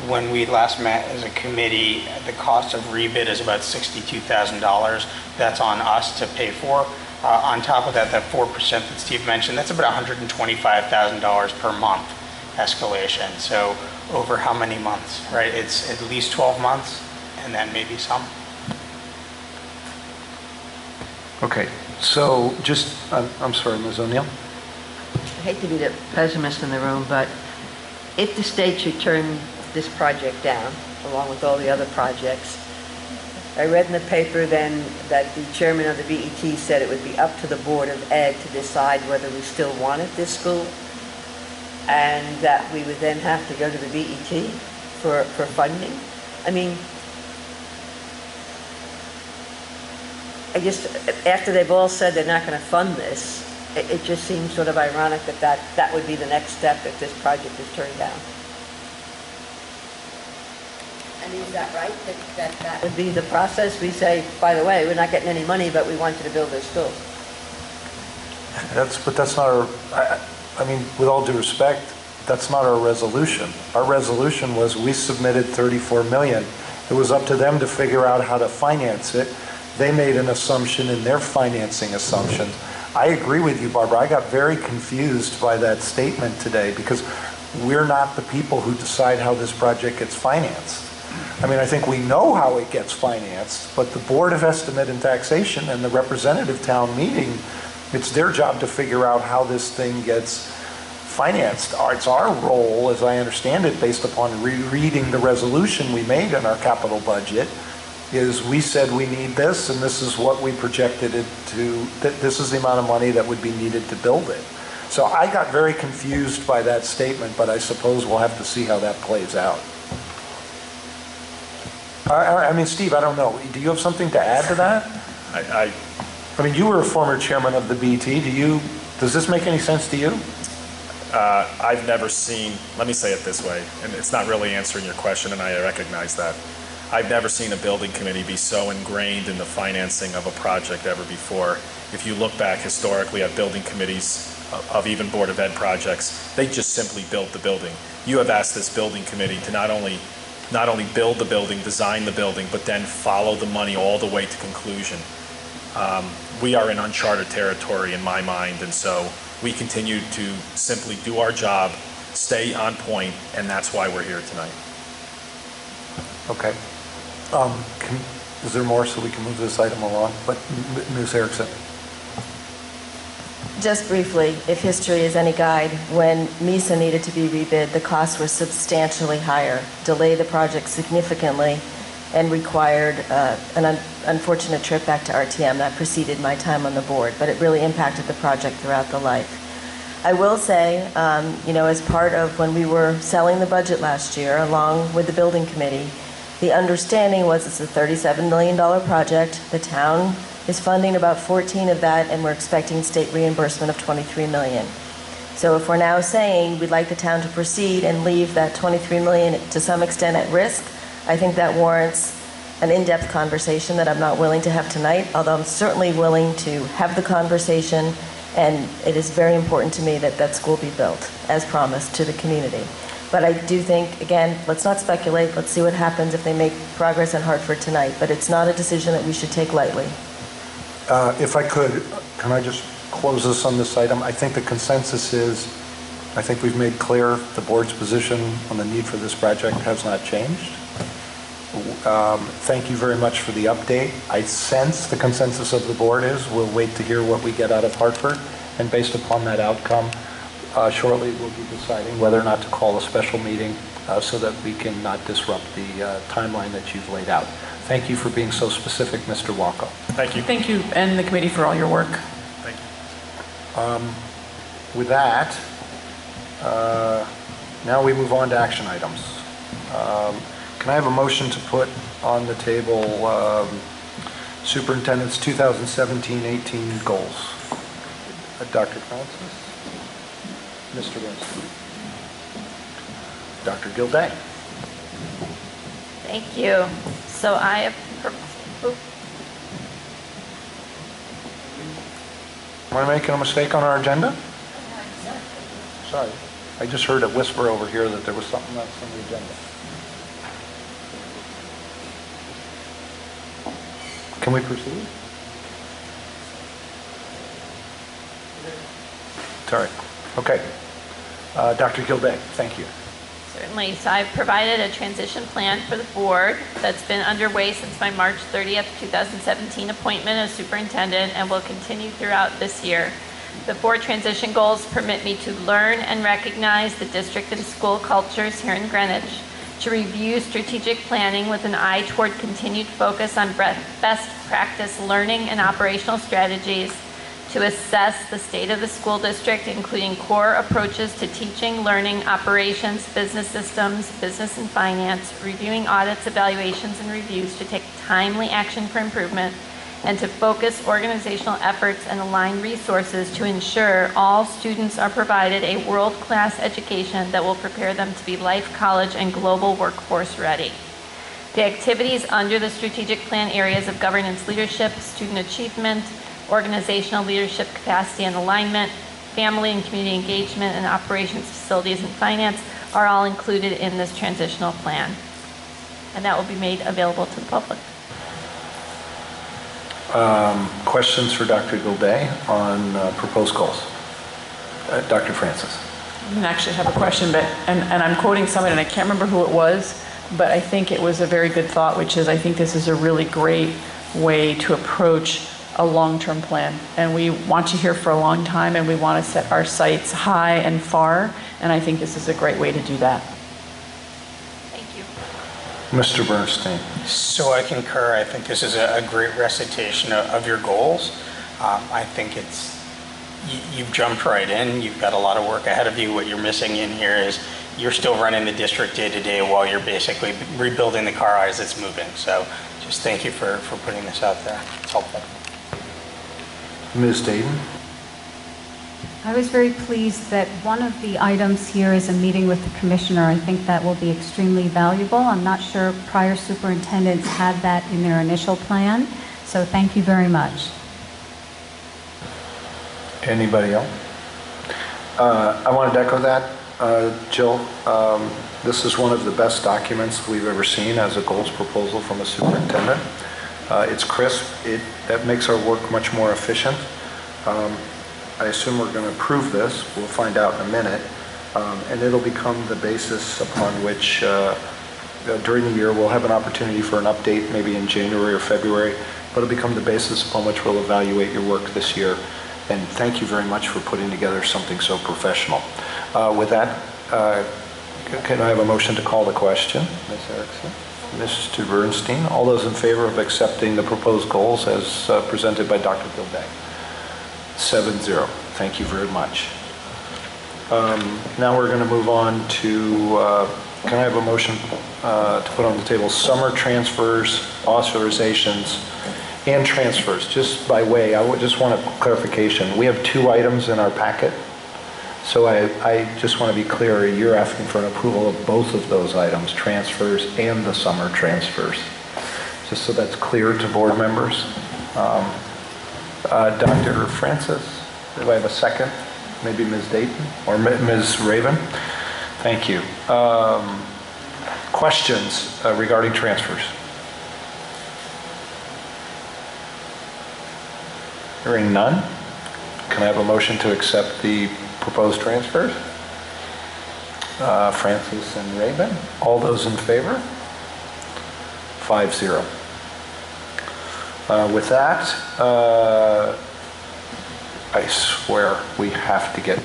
Speaker 7: When we last met as a committee, the cost of rebid is about $62,000. That's on us to pay for. On top of that 4% that Steve mentioned, that's about $125,000 per month escalation. So over how many months, right? It's at least 12 months, and then maybe some.
Speaker 1: Okay, so just, I'm sorry, Ms. O'Neill?
Speaker 2: I hate to be the pessimist in the room, but if the state should turn this project down, along with all the other projects, I read in the paper then that the chairman of the BET said it would be up to the Board of Ed to decide whether we still wanted this school, and that we would then have to go to the BET for funding. I mean, I just, after they've all said they're not going to fund this, it just seems sort of ironic that would be the next step if this project is turned down. And is that right? That would be the process? We say, by the way, we're not getting any money, but we want you to build this school.
Speaker 1: But that's not our, I mean, with all due respect, that's not our resolution. Our resolution was we submitted 34 million. It was up to them to figure out how to finance it. They made an assumption in their financing assumptions. I agree with you, Barbara. I got very confused by that statement today because we're not the people who decide how this project gets financed. I mean, I think we know how it gets financed, but the Board of Estimate and Taxation and the representative town meeting, it's their job to figure out how this thing gets financed. It's our role, as I understand it, based upon rereading the resolution we made in our capital budget, is we said we need this, and this is what we projected it to, that this is the amount of money that would be needed to build it. So I got very confused by that statement, but I suppose we'll have to see how that plays out. I mean, Steve, I don't know. Do you have something to add to that? I mean, you were a former chairman of the BT. Does this make any sense to you?
Speaker 20: I've never seen, let me say it this way, and it's not really answering your question, and I recognize that. I've never seen a building committee be so ingrained in the financing of a project ever before. If you look back historically at building committees of even Board of Ed projects, they just simply build the building. You have asked this building committee to not only build the building, design the building, but then follow the money all the way to conclusion. We are in uncharted territory in my mind, and so we continue to simply do our job, stay on point, and that's why we're here tonight.
Speaker 1: Okay. Is there more so we can move this item along? But Ms. Erickson.
Speaker 16: Just briefly, if history is any guide, when MISA needed to be rebid, the costs were substantially higher, delayed the project significantly, and required an unfortunate trip back to RTM. That preceded my time on the board, but it really impacted the project throughout the life. I will say, as part of when we were selling the budget last year, along with the building committee, the understanding was it's a $37 million project. The town is funding about 14 of that, and we're expecting state reimbursement of $23 million. So if we're now saying we'd like the town to proceed and leave that $23 million to some extent at risk, I think that warrants an in-depth conversation that I'm not willing to have tonight, although I'm certainly willing to have the conversation, and it is very important to me that that school be built, as promised, to the community. But I do think, again, let's not speculate. Let's see what happens if they make progress in Hartford tonight. But it's not a decision that we should take lightly.
Speaker 1: If I could, can I just close this on this item? I think the consensus is, I think we've made clear the board's position on the need for this project has not changed. Thank you very much for the update. I sense the consensus of the board is we'll wait to hear what we get out of Hartford, and based upon that outcome, shortly we'll be deciding whether or not to call a special meeting so that we can not disrupt the timeline that you've laid out. Thank you for being so specific, Mr. Walko.
Speaker 20: Thank you.
Speaker 17: Thank you, and the committee for all your work.
Speaker 20: Thank
Speaker 1: you. With that, now we move on to action items. Can I have a motion to put on the table Superintendent's 2017-18 goals? Dr. Francis? Mr. Winston? Dr. Gilday?
Speaker 14: Thank you. So I have...
Speaker 1: Am I making a mistake on our agenda? Sorry. I just heard a whisper over here that there was something else on the agenda. Can we proceed? Sorry. Okay. Dr. Gilday, thank you.
Speaker 14: Certainly. So I've provided a transition plan for the board that's been underway since my March 30th, 2017 appointment as superintendent and will continue throughout this year. The board transition goals permit me to learn and recognize the district and school cultures here in Greenwich, to review strategic planning with an eye toward continued focus on best practice learning and operational strategies, to assess the state of the school district, including core approaches to teaching, learning, operations, business systems, business and finance, reviewing audits, evaluations, and reviews to take timely action for improvement, and to focus organizational efforts and align resources to ensure all students are provided a world-class education that will prepare them to be life, college, and global workforce ready. The activities under the strategic plan areas of governance leadership, student achievement, organizational leadership capacity and alignment, family and community engagement, and operations, facilities, and finance are all included in this transitional plan. And that will be made available to the public.
Speaker 1: Questions for Dr. Gilday on proposed goals? Dr. Francis.
Speaker 17: I didn't actually have a question, but and I'm quoting someone, and I can't remember who it was, but I think it was a very good thought, which is I think this is a really great way to approach a long-term plan. And we want to hear for a long time, and we want to set our sights high and far, and I think this is a great way to do that.
Speaker 1: Mr. Bernstein.
Speaker 7: So I concur. I think this is a great recitation of your goals. I think you've jumped right in. You've got a lot of work ahead of you. What you're missing in here is you're still running the district day to day while you're basically rebuilding the car as it's moving. So just thank you for putting this out there. It's helpful.
Speaker 1: Ms. Dayton.
Speaker 18: I was very pleased that one of the items here is a meeting with the commissioner. I think that will be extremely valuable. I'm not sure prior superintendents had that in their initial plan, so thank you very much.
Speaker 1: Anybody else? I wanted to echo that, Jill. This is one of the best documents we've ever seen as a goals proposal from a superintendent. It's crisp. That makes our work much more efficient. I assume we're going to approve this. We'll find out in a minute. And it'll become the basis upon which during the year we'll have an opportunity for an update maybe in January or February, but it'll become the basis upon which we'll evaluate your work this year. And thank you very much for putting together something so professional. With that, can I have a motion to call the question? Ms. Erickson? Mr. Bernstein, all those in favor of accepting the proposed goals as presented by Dr. Gilday? 7-0. Thank you very much. Now we're going to move on to, can I have a motion to put on the table summer transfers, authorizations, and transfers? Just by way, I would just want a clarification. We have 2 items in our packet. So I just want to be clear, you're asking for an approval of both of those items, transfers and the summer transfers. Just so that's clear to board members. Dr. Francis, do I have a second? Maybe Ms. Dayton or Ms. Raven? Thank you. Questions regarding transfers? Hearing none, can I have a motion to accept the proposed transfers? Francis and Raven, all those in favor? 5-0. With that, I swear we have to get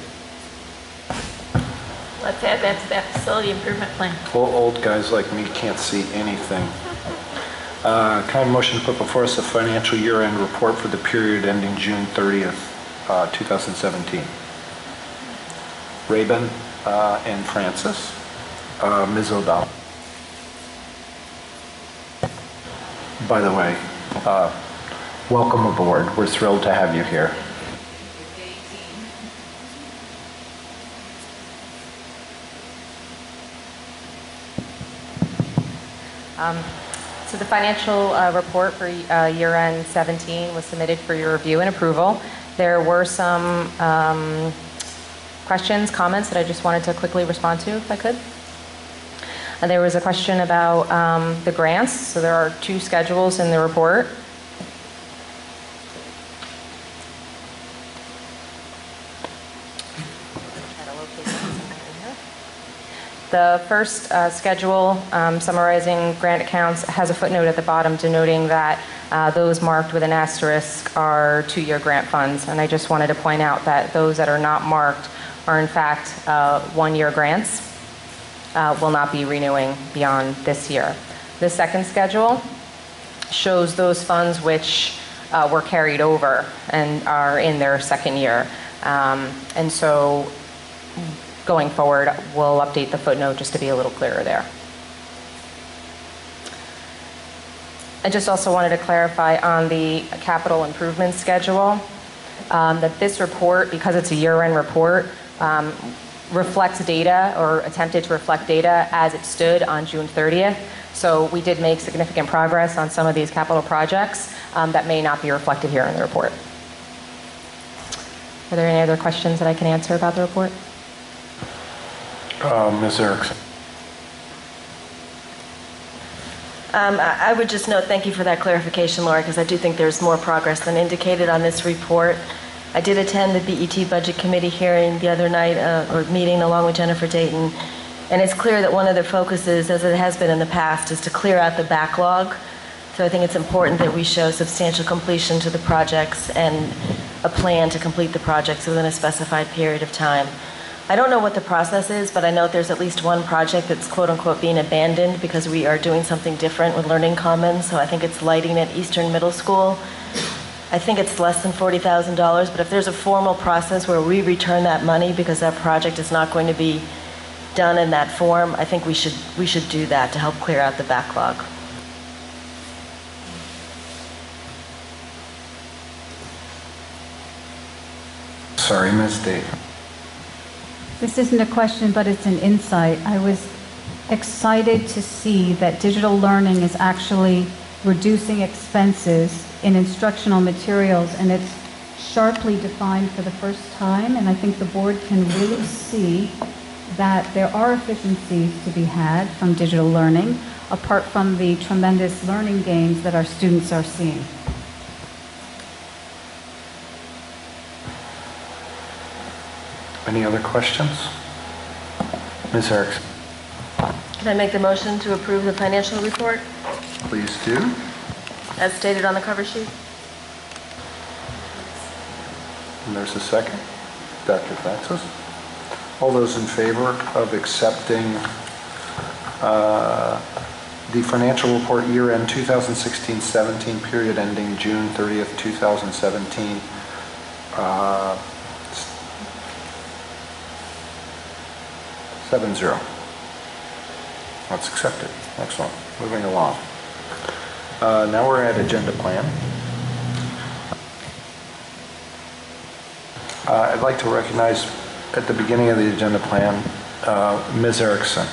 Speaker 14: Let's add that to that facility improvement plan.
Speaker 1: old guys like me can't see anything. Can I have a motion to put before us the financial year-end report for the period ending June 30th, 2017? Raven and Francis. Ms. O'Donnell. By the way, welcome aboard. We're thrilled to have you here.
Speaker 6: So the financial report for year-end 17 was submitted for your review and approval. There were some questions, comments that I just wanted to quickly respond to, if I could. There was a question about the grants. So there are 2 schedules in the report. The first schedule summarizing grant accounts has a footnote at the bottom denoting that those marked with an asterisk are 2-year grant funds. And I just wanted to point out that those that are not marked are in fact 1-year grants. Will not be renewing beyond this year. The second schedule shows those funds which were carried over and are in their 2nd year. And so going forward, we'll update the footnote just to be a little clearer there. I just also wanted to clarify on the capital improvement schedule that this report, because it's a year-end report, reflects data or attempted to reflect data as it stood on June 30th. So we did make significant progress on some of these capital projects that may not be reflected here in the report. Are there any other questions that I can answer about the report?
Speaker 1: Ms. Erickson.
Speaker 16: I would just note, thank you for that clarification, Laura, because I do think there's more progress than indicated on this report. I did attend the BET Budget Committee hearing the other night, or meeting along with Jennifer Dayton, and it's clear that one of their focuses, as it has been in the past, is to clear out the backlog. So I think it's important that we show substantial completion to the projects and a plan to complete the projects within a specified period of time. I don't know what the process is, but I know there's at least one project that's quote-unquote being abandoned because we are doing something different with Learning Commons. So I think it's lighting at Eastern Middle School. I think it's less than $40,000, but if there's a formal process where we return that money because that project is not going to be done in that form, I think we should do that to help clear out the backlog.
Speaker 1: Sorry, Ms. Dayton.
Speaker 18: This isn't a question, but it's an insight. I was excited to see that digital learning is actually reducing expenses in instructional materials, and it's sharply defined for the first time, and I think the board can really see that there are efficiencies to be had from digital learning, apart from the tremendous learning gains that our students are seeing.
Speaker 1: Any other questions? Ms. Erickson.
Speaker 16: Can I make the motion to approve the financial report
Speaker 1: Please do.
Speaker 16: as stated on the cover sheet?
Speaker 1: And there's a second. Dr. Francis. All those in favor of accepting the financial report year-end 2016-17 period ending June 30th, 2017, 7-0. That's accepted. Excellent. Moving along. Now we're at agenda plan. I'd like to recognize at the beginning of the agenda plan, Ms. Erickson.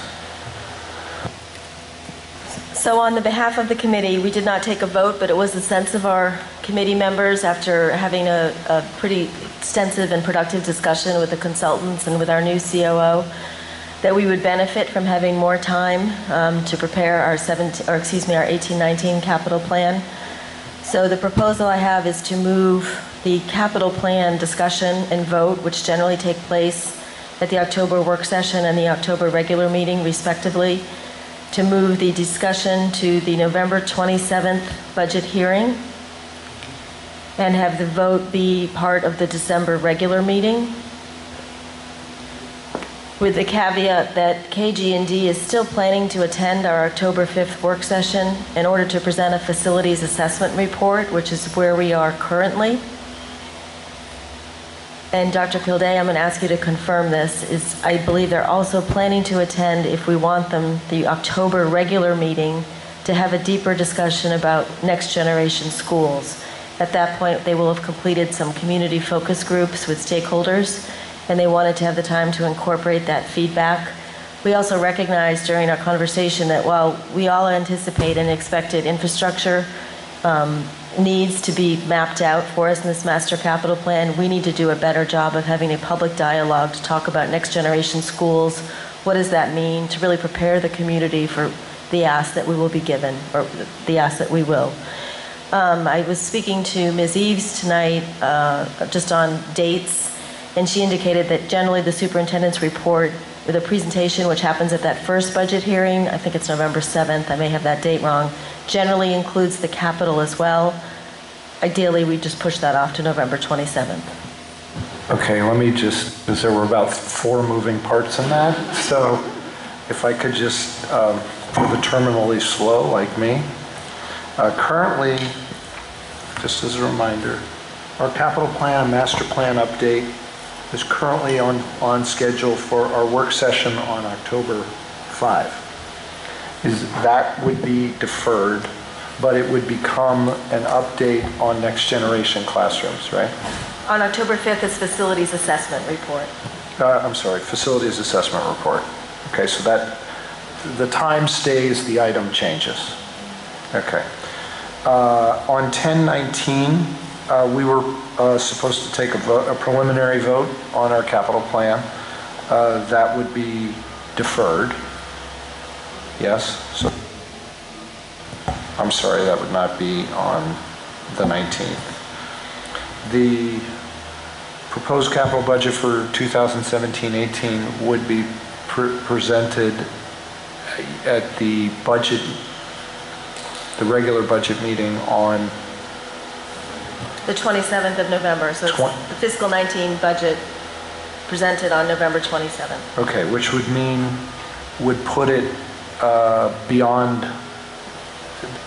Speaker 16: So on the behalf of the committee, we did not take a vote, but it was the sense of our committee members after having a pretty extensive and productive discussion with the consultants and with our new COO that we would benefit from having more time to prepare our 18-19 capital plan. So the proposal I have is to move the capital plan discussion and vote, which generally take place at the October work session and the October regular meeting, respectively, to move the discussion to the November 27th budget hearing and have the vote be part of the December regular meeting, with the caveat that KG&D is still planning to attend our October 5th work session in order to present a facilities assessment report, which is where we are currently. And Dr. Kildea, I'm going to ask you to confirm this, is I believe they're also planning to attend, if we want them, the October regular meeting to have a deeper discussion about next generation schools. At that point, they will have completed some community focus groups with stakeholders, and they wanted to have the time to incorporate that feedback. We also recognized during our conversation that while we all anticipate and expected infrastructure needs to be mapped out for us in this master capital plan, we need to do a better job of having a public dialogue to talk about next generation schools. What does that mean to really prepare the community for the ask that we will be given, or the ask that we will. I was speaking to Ms. Eves tonight just on dates, and she indicated that generally the superintendent's report with a presentation, which happens at that first budget hearing, I think it's November 7th, I may have that date wrong, generally includes the capital as well. Ideally, we just push that off to November 27th.
Speaker 1: Okay, let me just, because there were about 4 moving parts in that, so if I could just, for the terminally slow like me, currently, just as a reminder, our capital plan, master plan update is currently on schedule for our work session on October 5. That would be deferred, but it would become an update on next generation classrooms, right?
Speaker 16: On October 5th is facilities assessment report.
Speaker 1: I'm sorry, facilities assessment report. Okay, so that, the time stays, the item changes. Okay. On 10/19, we were supposed to take a preliminary vote on our capital plan. That would be deferred. Yes? So, I'm sorry, that would not be on the 19th. The proposed capital budget for 2017-18 would be presented at the regular budget meeting on
Speaker 16: The 27th of November, so it's the fiscal 19 budget presented on November 27th.
Speaker 1: Okay, which would mean, would put it beyond,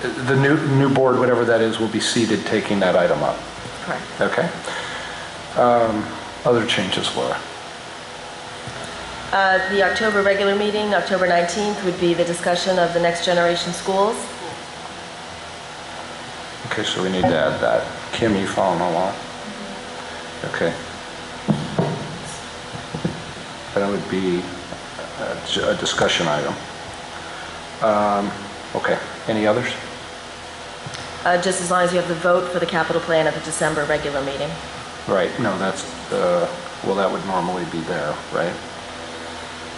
Speaker 1: the new board, whatever that is, will be seated taking that item up.
Speaker 16: Correct.
Speaker 1: Okay. Other changes, Laura?
Speaker 16: The October regular meeting, October 19th, would be the discussion of the next generation schools.
Speaker 1: Okay, so we need to add that. Kim, you following along? Okay. That would be a discussion item. Okay, any others?
Speaker 16: Just as long as you have the vote for the capital plan at the December regular meeting.
Speaker 1: Right, no, that's, well, that would normally be there, right?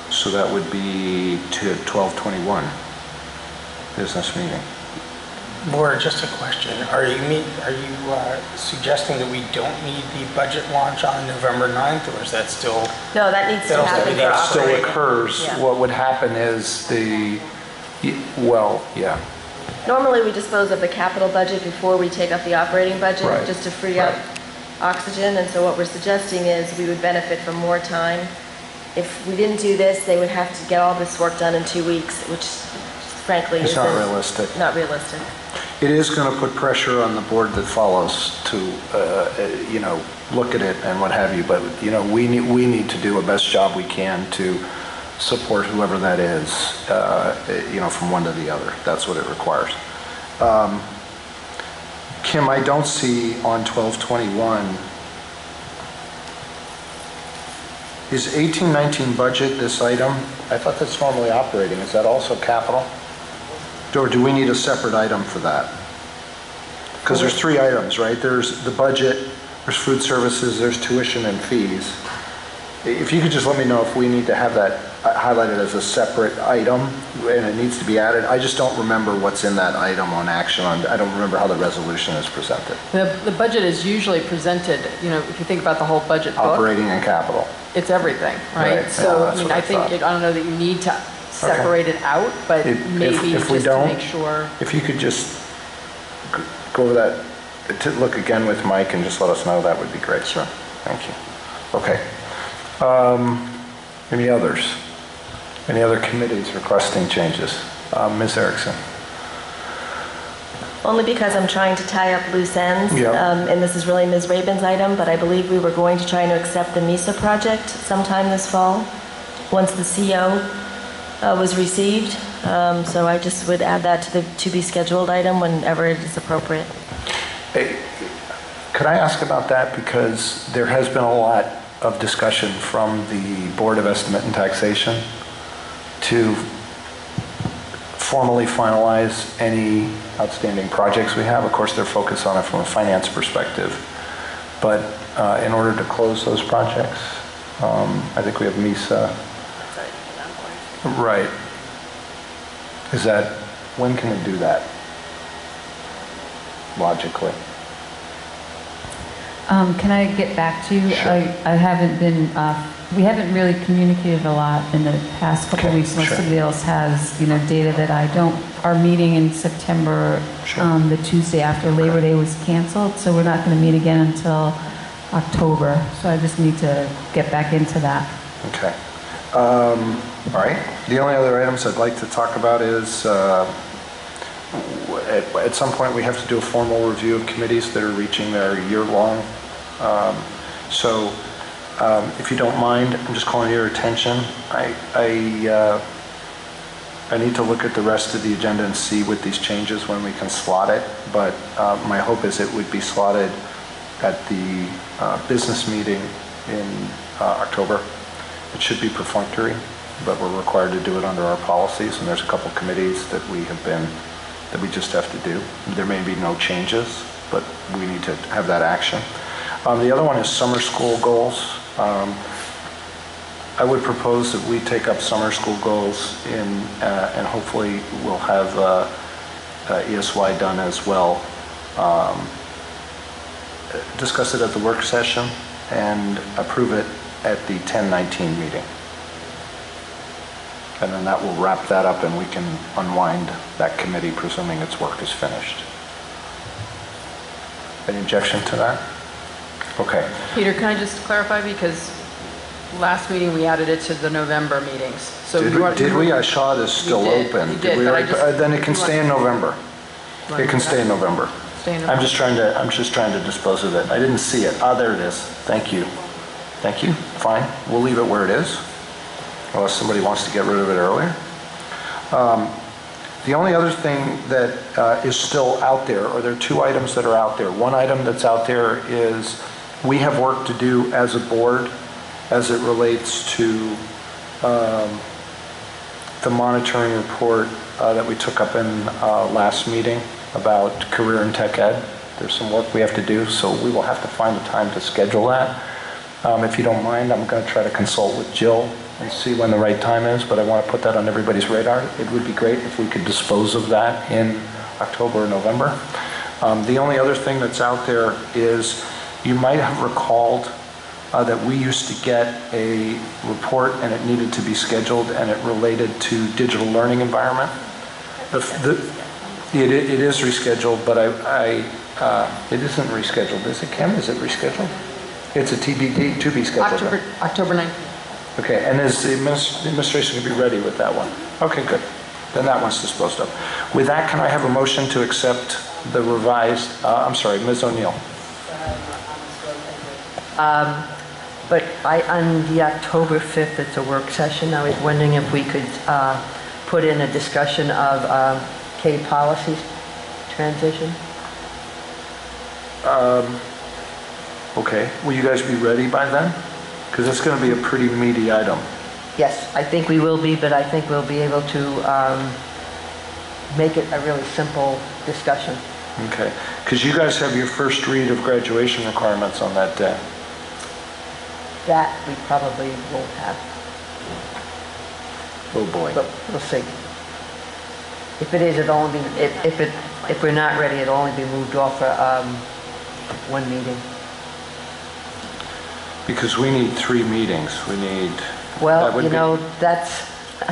Speaker 1: So that would be to 12/21, business meeting.
Speaker 7: Laura, just a question. Are you suggesting that we don't need the budget launch on November 9th, or is that still?
Speaker 16: No, that needs to happen for
Speaker 1: That still
Speaker 16: operating.
Speaker 1: occurs.
Speaker 16: Yeah.
Speaker 1: What would happen is well, yeah.
Speaker 16: Normally, we dispose of the capital budget before we take up the operating budget,
Speaker 1: Right.
Speaker 16: just to free up oxygen. And so what we're suggesting is we would benefit from more time. If we didn't do this, they would have to get all this work done in 2 weeks, which frankly
Speaker 1: It's
Speaker 16: isn't
Speaker 1: not realistic.
Speaker 16: Not realistic.
Speaker 1: It is going to put pressure on the board that follows to, look at it and what have you. But we need to do a best job we can to support whoever that is, from one to the other. That's what it requires. Kim, I don't see on 1221, is 1819 budget this item? I thought that's normally operating. Is that also capital? Or do we need a separate item for that? Because there's 3 items, right? There's the budget, there's food services, there's tuition and fees. If you could just let me know if we need to have that highlighted as a separate item and it needs to be added. I just don't remember what's in that item on action. I don't remember how the resolution is presented.
Speaker 8: The budget is usually presented, if you think about the whole budget book.
Speaker 1: Operating and capital.
Speaker 8: It's everything, right? So,
Speaker 1: yeah,
Speaker 8: I think, I don't know that you need to separate it out, but maybe
Speaker 1: if we
Speaker 8: just
Speaker 1: don't,
Speaker 8: to make sure.
Speaker 1: If you could just go over that, to look again with Mike and just let us know, that would be great. Sure. Thank you. Okay. Any others? Any other committees requesting changes? Ms. Erickson.
Speaker 16: Only because I'm trying to tie up loose ends, and this is really Ms. Rabin's item, but I believe we were going to try to accept the MISA project sometime this fall, once the CO was received. So I just would add that to the to-be scheduled item whenever it is appropriate.
Speaker 1: Hey, could I ask about that? Because there has been a lot of discussion from the Board of Estimate and Taxation to formally finalize any outstanding projects we have. Of course, they're focused on it from a finance perspective. But in order to close those projects, I think we have MISA. Right. Is that, when can we do that? Logically.
Speaker 15: Can I get back to you?
Speaker 1: Sure.
Speaker 15: I haven't been, we haven't really communicated a lot in the past couple of weeks. Unless somebody else has, data that I don't. Our meeting in September, the Tuesday after Labor Day was canceled, so we're not going to meet again until October. So I just need to get back into that.
Speaker 1: Okay. All right. The only other items I'd like to talk about is at some point we have to do a formal review of committees that are reaching their year-long. So if you don't mind, I'm just calling your attention. I need to look at the rest of the agenda and see with these changes when we can slot it. But my hope is it would be slotted at the business meeting in October. It should be perfunctory, but we're required to do it under our policies, and there's a couple committees that we just have to do. There may be no changes, but we need to have that action. The other one is summer school goals. I would propose that we take up summer school goals and hopefully we'll have ESY done as well. Discuss it at the work session and approve it at the 10/19 meeting. And then that will wrap that up and we can unwind that committee, presuming its work is finished. Any objection to that? Okay.
Speaker 8: Peter, can I just clarify, because last meeting we added it to the November meetings. So
Speaker 1: Did we? I saw it as still open.
Speaker 8: You did, but
Speaker 1: then it can stay in November. It can stay in November. I'm just trying to dispose of it. I didn't see it. Ah, there it is. Thank you. Thank you. Fine. We'll leave it where it is, unless somebody wants to get rid of it earlier. The only other thing that is still out there, or there are 2 items that are out there. One item that's out there is we have work to do as a board as it relates to the monitoring report that we took up in last meeting about career and tech ed. There's some work we have to do, so we will have to find a time to schedule that. If you don't mind, I'm going to try to consult with Jill and see when the right time is, but I want to put that on everybody's radar. It would be great if we could dispose of that in October or November. The only other thing that's out there is you might have recalled that we used to get a report and it needed to be scheduled and it related to digital learning environment. It is rescheduled, but it isn't rescheduled, is it, Kim? Is it rescheduled? It's a TBD, to be scheduled.
Speaker 8: October 9th.
Speaker 1: Okay, and is the administration going to be ready with that one? Okay, good. Then that one's disposed of. With that, can I have a motion to accept the revised, I'm sorry, Ms. O'Neill.
Speaker 2: But on the October 5th, it's a work session. I was wondering if we could put in a discussion of K policies transition.
Speaker 1: Okay, will you guys be ready by then? Because it's going to be a pretty meaty item.
Speaker 2: Yes, I think we will be, but I think we'll be able to make it a really simple discussion.
Speaker 1: Okay, because you guys have your first read of graduation requirements on that day.
Speaker 2: That we probably won't have.
Speaker 1: Oh boy.
Speaker 2: But we'll see. If it is, it'll only be, if we're not ready, it'll only be moved off for one meeting.
Speaker 1: Because we need 3 meetings. We need.
Speaker 2: Well, you know, that's.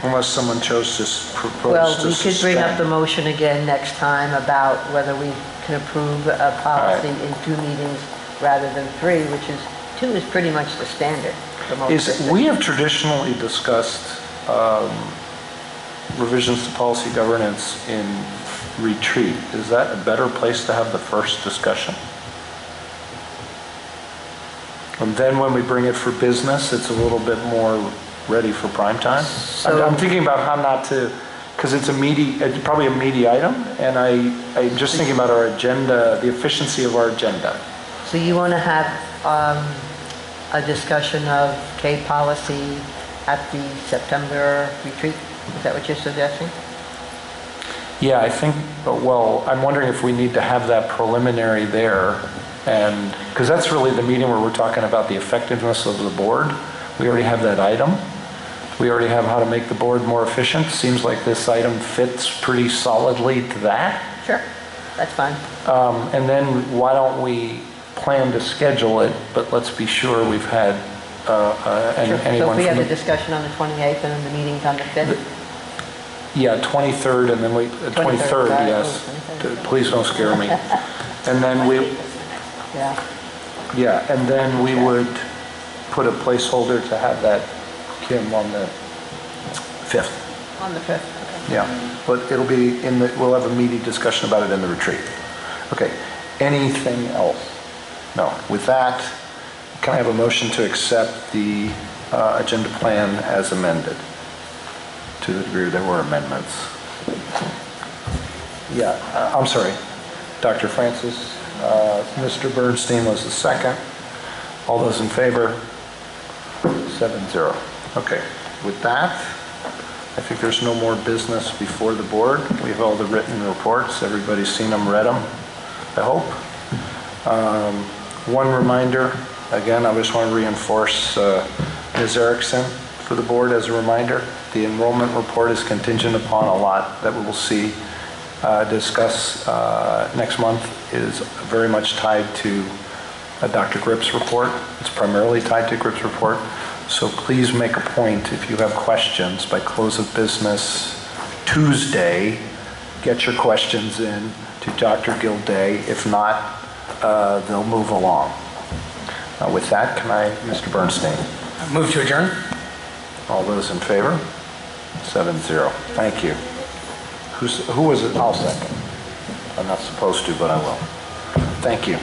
Speaker 1: Unless someone chose to propose
Speaker 2: Well,
Speaker 1: to
Speaker 2: we could bring up
Speaker 1: suspend.
Speaker 2: the motion again next time about whether we can approve a policy in 2 meetings rather than 3, which is 2 is pretty much the standard for most districts.
Speaker 1: We have traditionally discussed revisions to policy governance in retreat. Is that a better place to have the first discussion? And then when we bring it for business, it's a little bit more ready for prime time? I'm thinking about how not to, because it's probably a meaty item, and I'm just thinking about our agenda, the efficiency of our agenda.
Speaker 2: So you want to have a discussion of K policy at the September retreat? Is that what you're suggesting?
Speaker 1: Yeah, I think, well, I'm wondering if we need to have that preliminary there, and, because that's really the meeting where we're talking about the effectiveness of the board. We already have that item. We already have how to make the board more efficient. Seems like this item fits pretty solidly to that.
Speaker 2: Sure, that's fine.
Speaker 1: And then why don't we plan to schedule it, but let's be sure we've had anyone
Speaker 2: So if we have
Speaker 1: from
Speaker 2: a discussion on the 28th and then the meeting's on the 5th?
Speaker 1: Yeah, 23rd, and then 23rd,
Speaker 2: right.
Speaker 1: yes. Please don't scare me. And then and then we would put a placeholder to have that, Kim, on the 5th.
Speaker 2: On the 5th, okay.
Speaker 1: Yeah, but it'll be we'll have a meaty discussion about it in the retreat. Okay, anything else? No. With that, can I have a motion to accept the agenda plan as amended? To the degree there were amendments. Yeah, I'm sorry. Dr. Francis, Mr. Bernstein was the second. All those in favor? 7-0. Okay, with that, I think there's no more business before the board. We have all the written reports. Everybody's seen them, read them, I hope. One reminder, again, I just want to reinforce Ms. Erickson for the board as a reminder. The enrollment report is contingent upon a lot that we will see discuss next month is very much tied to Dr. Gripp's report. It's primarily tied to Gripp's report. So please make a point if you have questions by close of business Tuesday. Get your questions in to Dr. Gilday. If not, they'll move along. With that, can I, Mr. Bernstein?
Speaker 7: Move to adjourn.
Speaker 1: All those in favor? 7-0. Thank you. Who was it? I'll second. I'm not supposed to, but I will. Thank you.